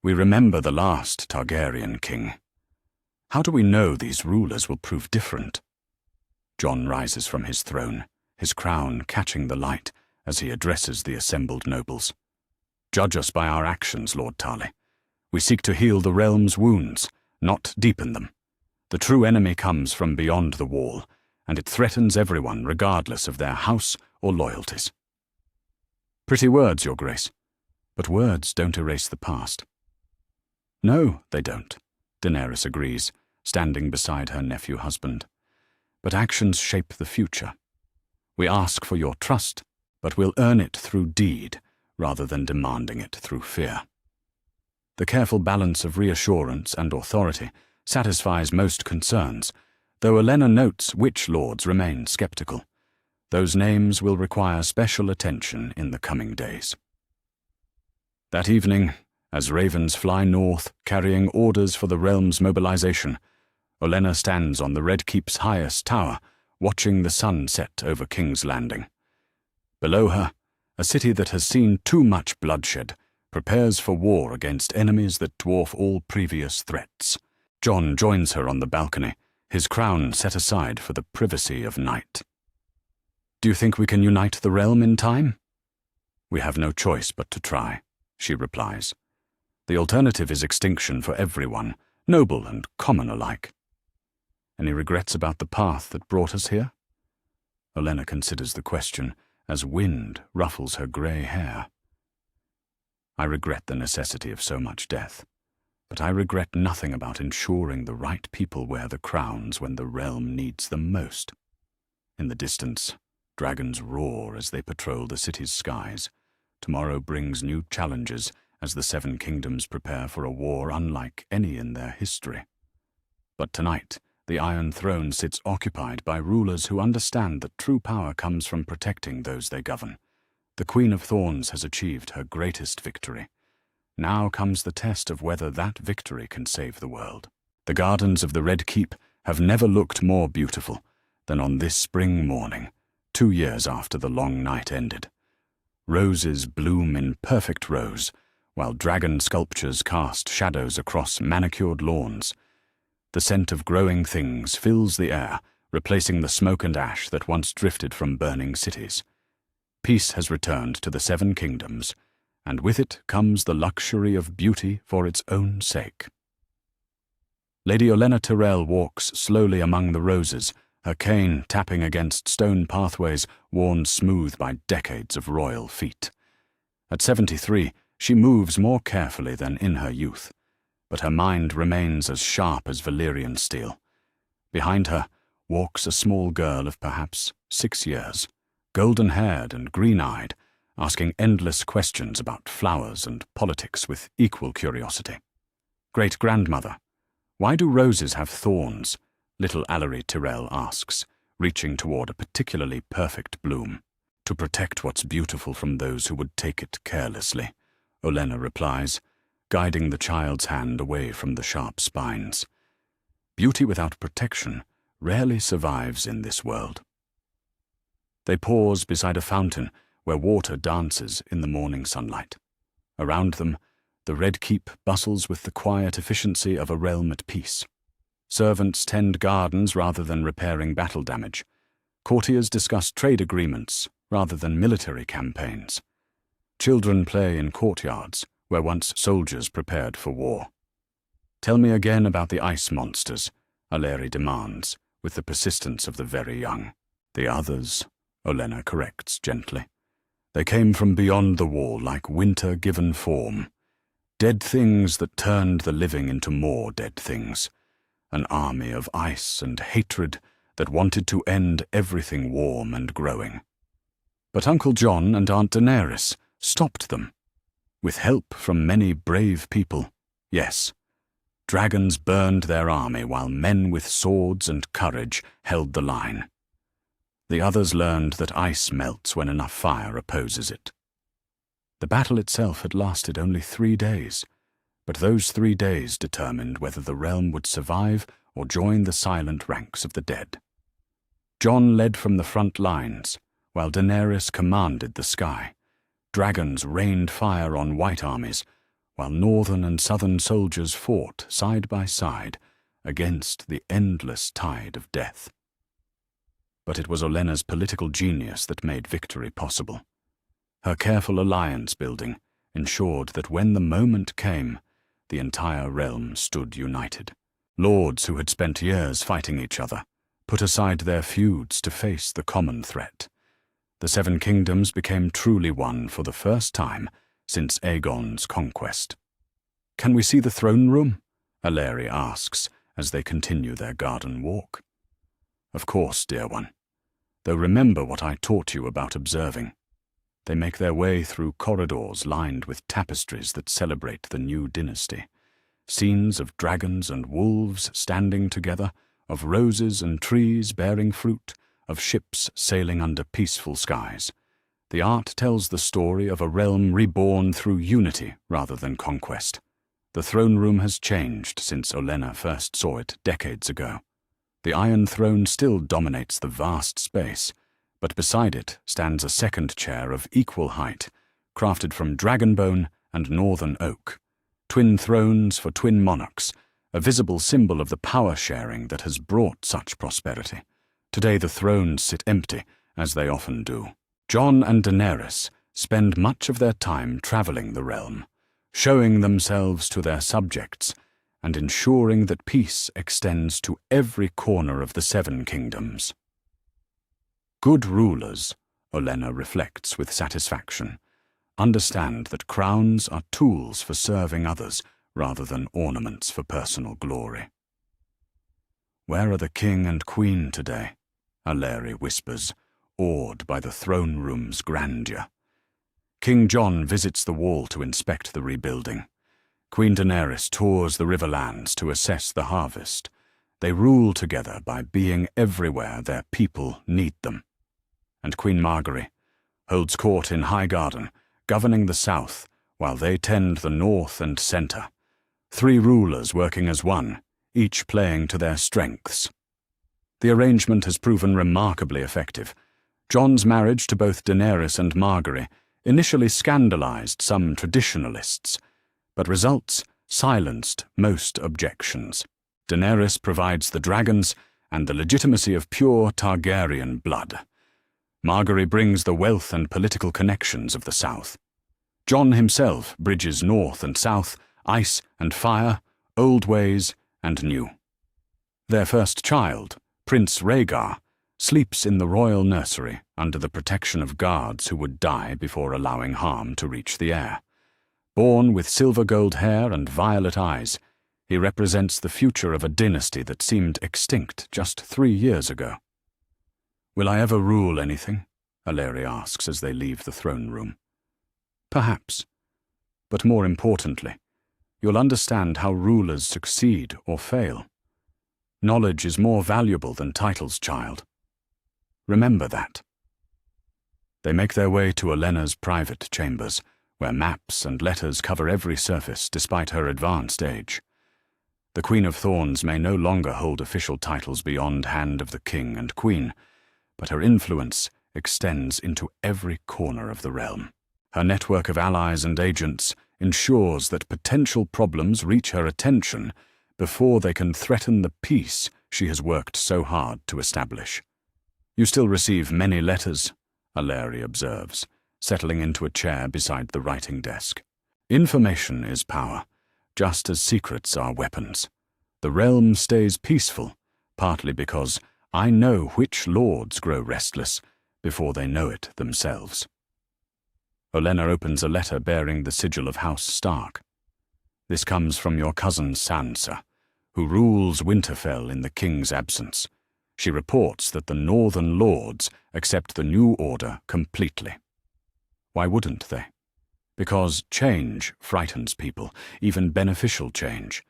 we remember the last Targaryen king. How do we know these rulers will prove different? Jon rises from his throne, his crown catching the light as he addresses the assembled nobles. Judge us by our actions, Lord Tarly. We seek to heal the realm's wounds, not deepen them. The true enemy comes from beyond the wall, and it threatens everyone regardless of their house or loyalties. Pretty words, Your Grace, but words don't erase the past. No, they don't, Daenerys agrees, standing beside her nephew husband. But actions shape the future. We ask for your trust, but we'll earn it through deed, rather than demanding it through fear. The careful balance of reassurance and authority satisfies most concerns, though Olenna notes which lords remain skeptical. Those names will require special attention in the coming days. That evening, as ravens fly north carrying orders for the realm's mobilization, Olenna stands on the Red Keep's highest tower, watching the sun set over King's Landing. Below her, a city that has seen too much bloodshed prepares for war against enemies that dwarf all previous threats. Jon joins her on the balcony, his crown set aside for the privacy of night. Do you think we can unite the realm in time? We have no choice but to try, she replies. The alternative is extinction for everyone, noble and common alike. Any regrets about the path that brought us here? Olenna considers the question as wind ruffles her grey hair. I regret the necessity of so much death, but I regret nothing about ensuring the right people wear the crowns when the realm needs them most. In the distance, dragons roar as they patrol the city's skies. Tomorrow brings new challenges as the Seven Kingdoms prepare for a war unlike any in their history. But tonight, the Iron Throne sits occupied by rulers who understand that true power comes from protecting those they govern. The Queen of Thorns has achieved her greatest victory. Now comes the test of whether that victory can save the world. The gardens of the Red Keep have never looked more beautiful than on this spring morning, 2 years after the long night ended. Roses bloom in perfect rows, while dragon sculptures cast shadows across manicured lawns. The scent of growing things fills the air, replacing the smoke and ash that once drifted from burning cities. Peace has returned to the Seven Kingdoms, and with it comes the luxury of beauty for its own sake. Lady Olenna Tyrell walks slowly among the roses, her cane tapping against stone pathways worn smooth by decades of royal feet. At 73, she moves more carefully than in her youth, but her mind remains as sharp as Valyrian steel. Behind her walks a small girl of perhaps 6 years, golden-haired and green-eyed, asking endless questions about flowers and politics with equal curiosity. Great-grandmother, why do roses have thorns? Little Allery Tyrell asks, reaching toward a particularly perfect bloom. To protect what's beautiful from those who would take it carelessly, Olenna replies, guiding the child's hand away from the sharp spines. Beauty without protection rarely survives in this world. They pause beside a fountain where water dances in the morning sunlight. Around them, the Red Keep bustles with the quiet efficiency of a realm at peace. Servants tend gardens rather than repairing battle damage. Courtiers discuss trade agreements rather than military campaigns. Children play in courtyards where once soldiers prepared for war. Tell me again about the ice monsters, Allery demands, with the persistence of the very young. The others, Olenna corrects gently. They came from beyond the wall like winter given form. Dead things that turned the living into more dead things. An army of ice and hatred that wanted to end everything warm and growing. But Uncle Jon and Aunt Daenerys stopped them. With help from many brave people, yes. Dragons burned their army while men with swords and courage held the line. The others learned that ice melts when enough fire opposes it. The battle itself had lasted only 3 days, but those 3 days determined whether the realm would survive or join the silent ranks of the dead. Jon led from the front lines, while Daenerys commanded the sky. Dragons rained fire on white armies, while northern and southern soldiers fought side by side against the endless tide of death. But it was Olenna's political genius that made victory possible. Her careful alliance-building ensured that when the moment came, the entire realm stood united. Lords who had spent years fighting each other put aside their feuds to face the common threat. The Seven Kingdoms became truly one for the first time since Aegon's conquest. "Can we see the throne room?" Aleri asks as they continue their garden walk. "Of course, dear one. Though remember what I taught you about observing." They make their way through corridors lined with tapestries that celebrate the new dynasty. Scenes of dragons and wolves standing together, of roses and trees bearing fruit, of ships sailing under peaceful skies. The art tells the story of a realm reborn through unity rather than conquest. The throne room has changed since Olenna first saw it decades ago. The Iron Throne still dominates the vast space, but beside it stands a second chair of equal height, crafted from dragonbone and northern oak. Twin thrones for twin monarchs, a visible symbol of the power-sharing that has brought such prosperity. Today the thrones sit empty, as they often do. Jon and Daenerys spend much of their time traveling the realm, showing themselves to their subjects and ensuring that peace extends to every corner of the Seven Kingdoms. Good rulers, Olenna reflects with satisfaction, understand that crowns are tools for serving others rather than ornaments for personal glory. "Where are the king and queen today?" Aleri whispers, awed by the throne room's grandeur. King Jon visits the wall to inspect the rebuilding. Queen Daenerys tours the riverlands to assess the harvest. They rule together by being everywhere their people need them. And Queen Margaery holds court in Highgarden, governing the south, while they tend the north and centre. 3 rulers working as one, each playing to their strengths. The arrangement has proven remarkably effective. Jon's marriage to both Daenerys and Margaery initially scandalized some traditionalists, but results silenced most objections. Daenerys provides the dragons and the legitimacy of pure Targaryen blood. Margaery brings the wealth and political connections of the south. Jon himself bridges north and south, ice and fire, old ways and new. Their first child, Prince Rhaegar, sleeps in the royal nursery under the protection of guards who would die before allowing harm to reach the heir. Born with silver-gold hair and violet eyes, he represents the future of a dynasty that seemed extinct just 3 years ago. "Will I ever rule anything?" Aleri asks as they leave the throne room. "Perhaps. But more importantly, you'll understand how rulers succeed or fail. Knowledge is more valuable than titles, child. Remember that." They make their way to Olenna's private chambers, where maps and letters cover every surface despite her advanced age. The Queen of Thorns may no longer hold official titles beyond hand of the king and queen, but her influence extends into every corner of the realm. Her network of allies and agents ensures that potential problems reach her attention before they can threaten the peace she has worked so hard to establish. "You still receive many letters," Aleri observes, settling into a chair beside the writing desk. "Information is power, just as secrets are weapons. The realm stays peaceful, partly because I know which lords grow restless before they know it themselves." Olenna opens a letter bearing the sigil of House Stark. "This comes from your cousin Sansa, who rules Winterfell in the king's absence. She reports that the northern lords accept the new order completely. Why wouldn't they? Because change frightens people, even beneficial change.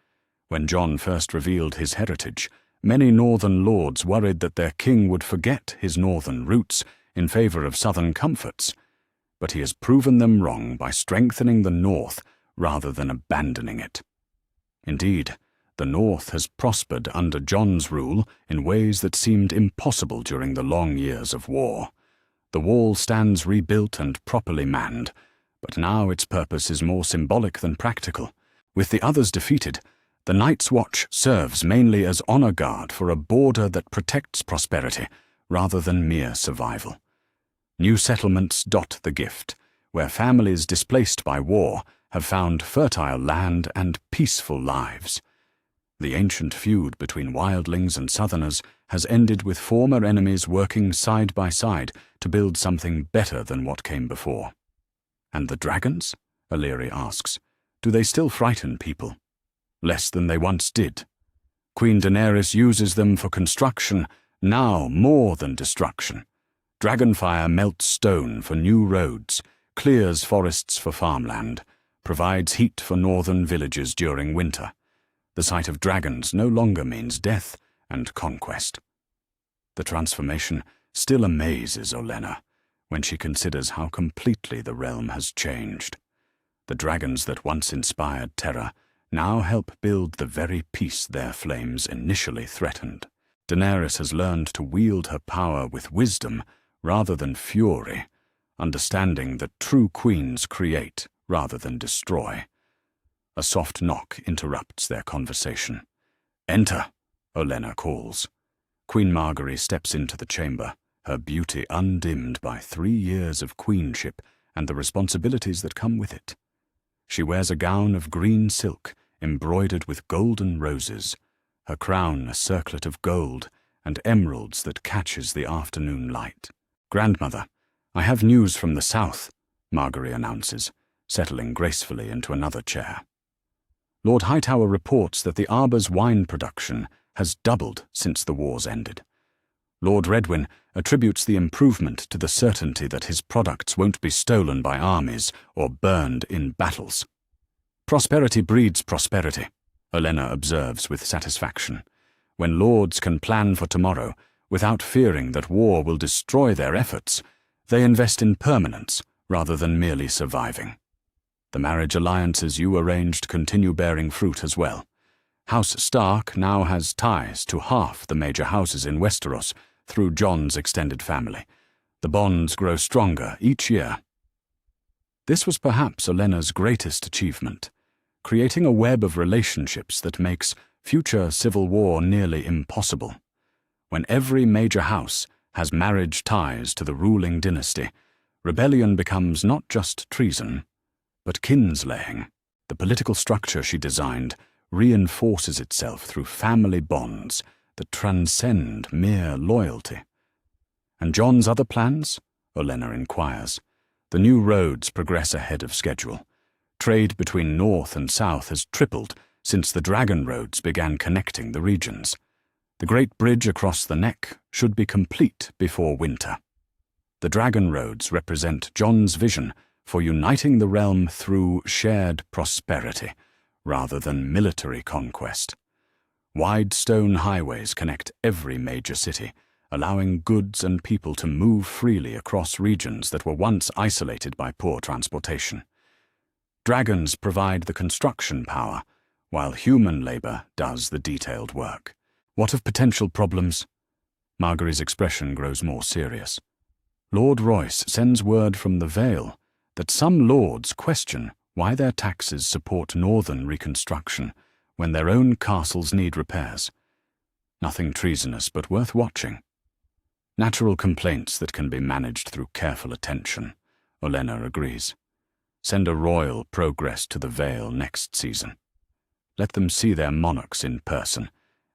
When Jon first revealed his heritage, many northern lords worried that their king would forget his northern roots in favor of southern comforts, but he has proven them wrong by strengthening the north rather than abandoning it. Indeed, The North has prospered under Jon's rule in ways that seemed impossible during the long years of war. The wall stands rebuilt and properly manned, but now its purpose is more symbolic than practical. With the others defeated, the Night's Watch serves mainly as honor guard for a border that protects prosperity rather than mere survival. New settlements dot the gift, where families displaced by war have found fertile land and peaceful lives. The ancient feud between wildlings and southerners has ended with former enemies working side by side to build something better than what came before. And the dragons? Illyri asks. Do they still frighten people? Less than they once did. Queen Daenerys uses them for construction, now more than destruction. Dragonfire melts stone for new roads, clears forests for farmland, provides heat for northern villages during winter. The sight of dragons no longer means death and conquest. The transformation still amazes Olenna when she considers how completely the realm has changed. The dragons that once inspired terror now help build the very peace their flames initially threatened. Daenerys has learned to wield her power with wisdom rather than fury, understanding that true queens create rather than destroy. A soft knock interrupts their conversation. "Enter," Olenna calls. Queen Margaery steps into the chamber, her beauty undimmed by 3 years of queenship and the responsibilities that come with it. She wears a gown of green silk, embroidered with golden roses, her crown a circlet of gold and emeralds that catches the afternoon light. "Grandmother, I have news from the south," Margaery announces, settling gracefully into another chair. Lord Hightower reports that the Arbor's wine production has doubled since the wars ended. Lord Redwyn attributes the improvement to the certainty that his products won't be stolen by armies or burned in battles. "Prosperity breeds prosperity," Olenna observes with satisfaction. When lords can plan for tomorrow without fearing that war will destroy their efforts, they invest in permanence rather than merely surviving. The marriage alliances you arranged continue bearing fruit as well. House Stark now has ties to half the major houses in Westeros through Jon's extended family. The bonds grow stronger each year. This was perhaps Olenna's greatest achievement, creating a web of relationships that makes future civil war nearly impossible. When every major house has marriage ties to the ruling dynasty, rebellion becomes not just treason, but kinslaying. The political structure she designed reinforces itself through family bonds that transcend mere loyalty. "And Jon's other plans?" Olenna inquires. The new roads progress ahead of schedule. Trade between north and south has tripled since the dragon roads began connecting the regions. The Great Bridge across the Neck should be complete before winter. The dragon roads represent Jon's vision for uniting the realm through shared prosperity, rather than military conquest. Wide stone highways connect every major city, allowing goods and people to move freely across regions that were once isolated by poor transportation. Dragons provide the construction power, while human labor does the detailed work. What of potential problems? Margaery's expression grows more serious. Lord Royce sends word from the Vale that some lords question why their taxes support northern reconstruction when their own castles need repairs. Nothing treasonous, but worth watching. Natural complaints that can be managed through careful attention, Olenna agrees. Send a royal progress to the Vale next season. Let them see their monarchs in person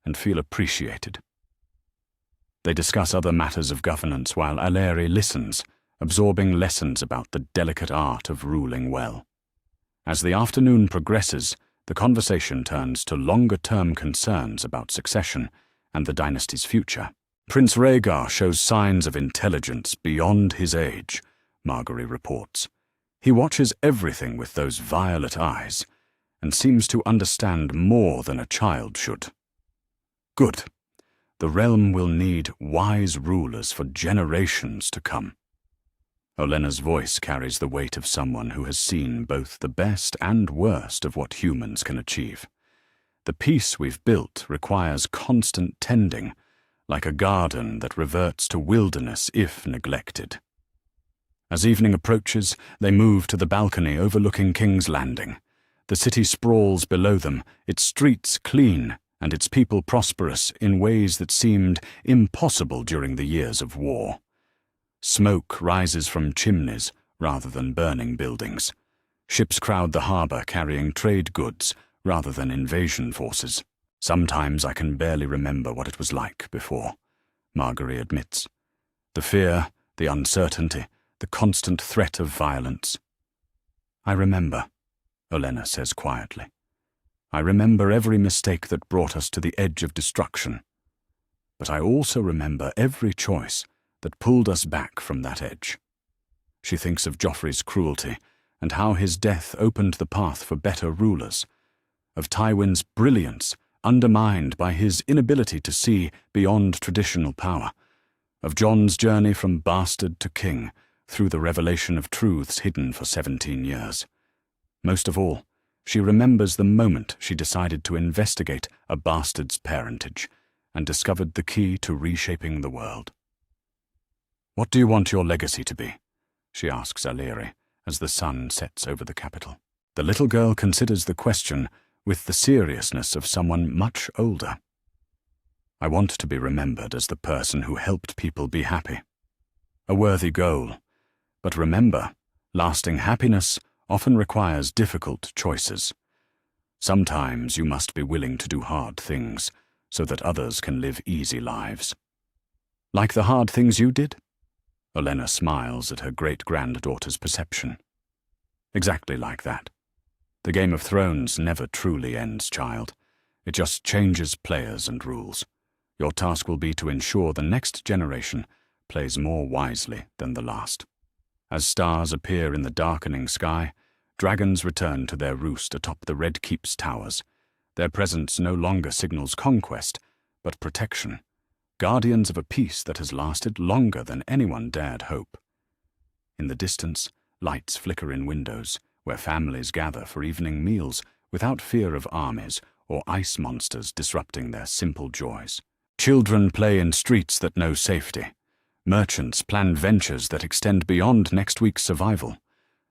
and feel appreciated. They discuss other matters of governance while Illyri listens, absorbing lessons about the delicate art of ruling well. As the afternoon progresses, the conversation turns to longer-term concerns about succession and the dynasty's future. "Prince Rhaegar shows signs of intelligence beyond his age," Margaery reports. "He watches everything with those violet eyes and seems to understand more than a child should." "Good. The realm will need wise rulers for generations to come." Olenna's voice carries the weight of someone who has seen both the best and worst of what humans can achieve. The peace we've built requires constant tending, like a garden that reverts to wilderness if neglected. As evening approaches, they move to the balcony overlooking King's Landing. The city sprawls below them, its streets clean and its people prosperous in ways that seemed impossible during the years of war. Smoke rises from chimneys rather than burning buildings. Ships crowd the harbour carrying trade goods rather than invasion forces. Sometimes I can barely remember what it was like before, Margaery admits. The fear, the uncertainty, the constant threat of violence. I remember, Olenna says quietly. I remember every mistake that brought us to the edge of destruction. But I also remember every choice that pulled us back from that edge. She thinks of Joffrey's cruelty and how his death opened the path for better rulers, of Tywin's brilliance undermined by his inability to see beyond traditional power, of Jon's journey from bastard to king through the revelation of truths hidden for 17 years. Most of all, she remembers the moment she decided to investigate a bastard's parentage and discovered the key to reshaping the world. "What do you want your legacy to be?" she asks Alyri as the sun sets over the capital. The little girl considers the question with the seriousness of someone much older. "I want to be remembered as the person who helped people be happy. A worthy goal. But remember, lasting happiness often requires difficult choices. Sometimes you must be willing to do hard things so that others can live easy lives." "Like the hard things you did?" Olenna smiles at her great-granddaughter's perception. "Exactly like that. The Game of Thrones never truly ends, child. It just changes players and rules. Your task will be to ensure the next generation plays more wisely than the last." As stars appear in the darkening sky, dragons return to their roost atop the Red Keep's towers. Their presence no longer signals conquest, but protection, guardians of a peace that has lasted longer than anyone dared hope. In the distance, lights flicker in windows, where families gather for evening meals without fear of armies or ice monsters disrupting their simple joys. Children play in streets that know safety. Merchants plan ventures that extend beyond next week's survival.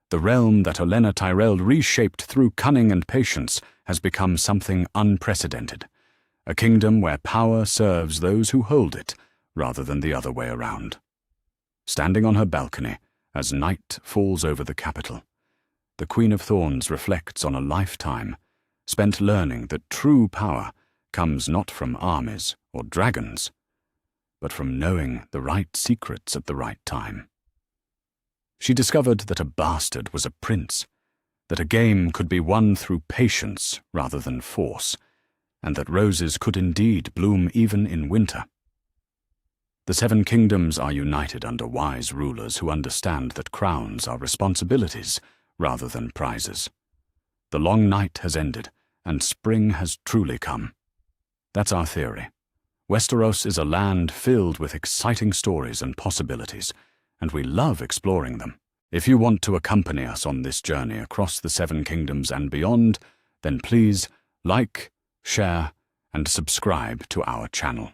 The realm that Olenna Tyrell reshaped through cunning and patience has become something unprecedented, a kingdom where power serves those who hold it rather than the other way around. Standing on her balcony, as night falls over the capital, the Queen of Thorns reflects on a lifetime spent learning that true power comes not from armies or dragons, but from knowing the right secrets at the right time. She discovered that a bastard was a prince, that a game could be won through patience rather than force, and that roses could indeed bloom even in winter. The Seven Kingdoms are united under wise rulers who understand that crowns are responsibilities rather than prizes. The long night has ended, and spring has truly come. That's our theory. Westeros is a land filled with exciting stories and possibilities, and we love exploring them. If you want to accompany us on this journey across the Seven Kingdoms and beyond, then please like, share, and subscribe to our channel.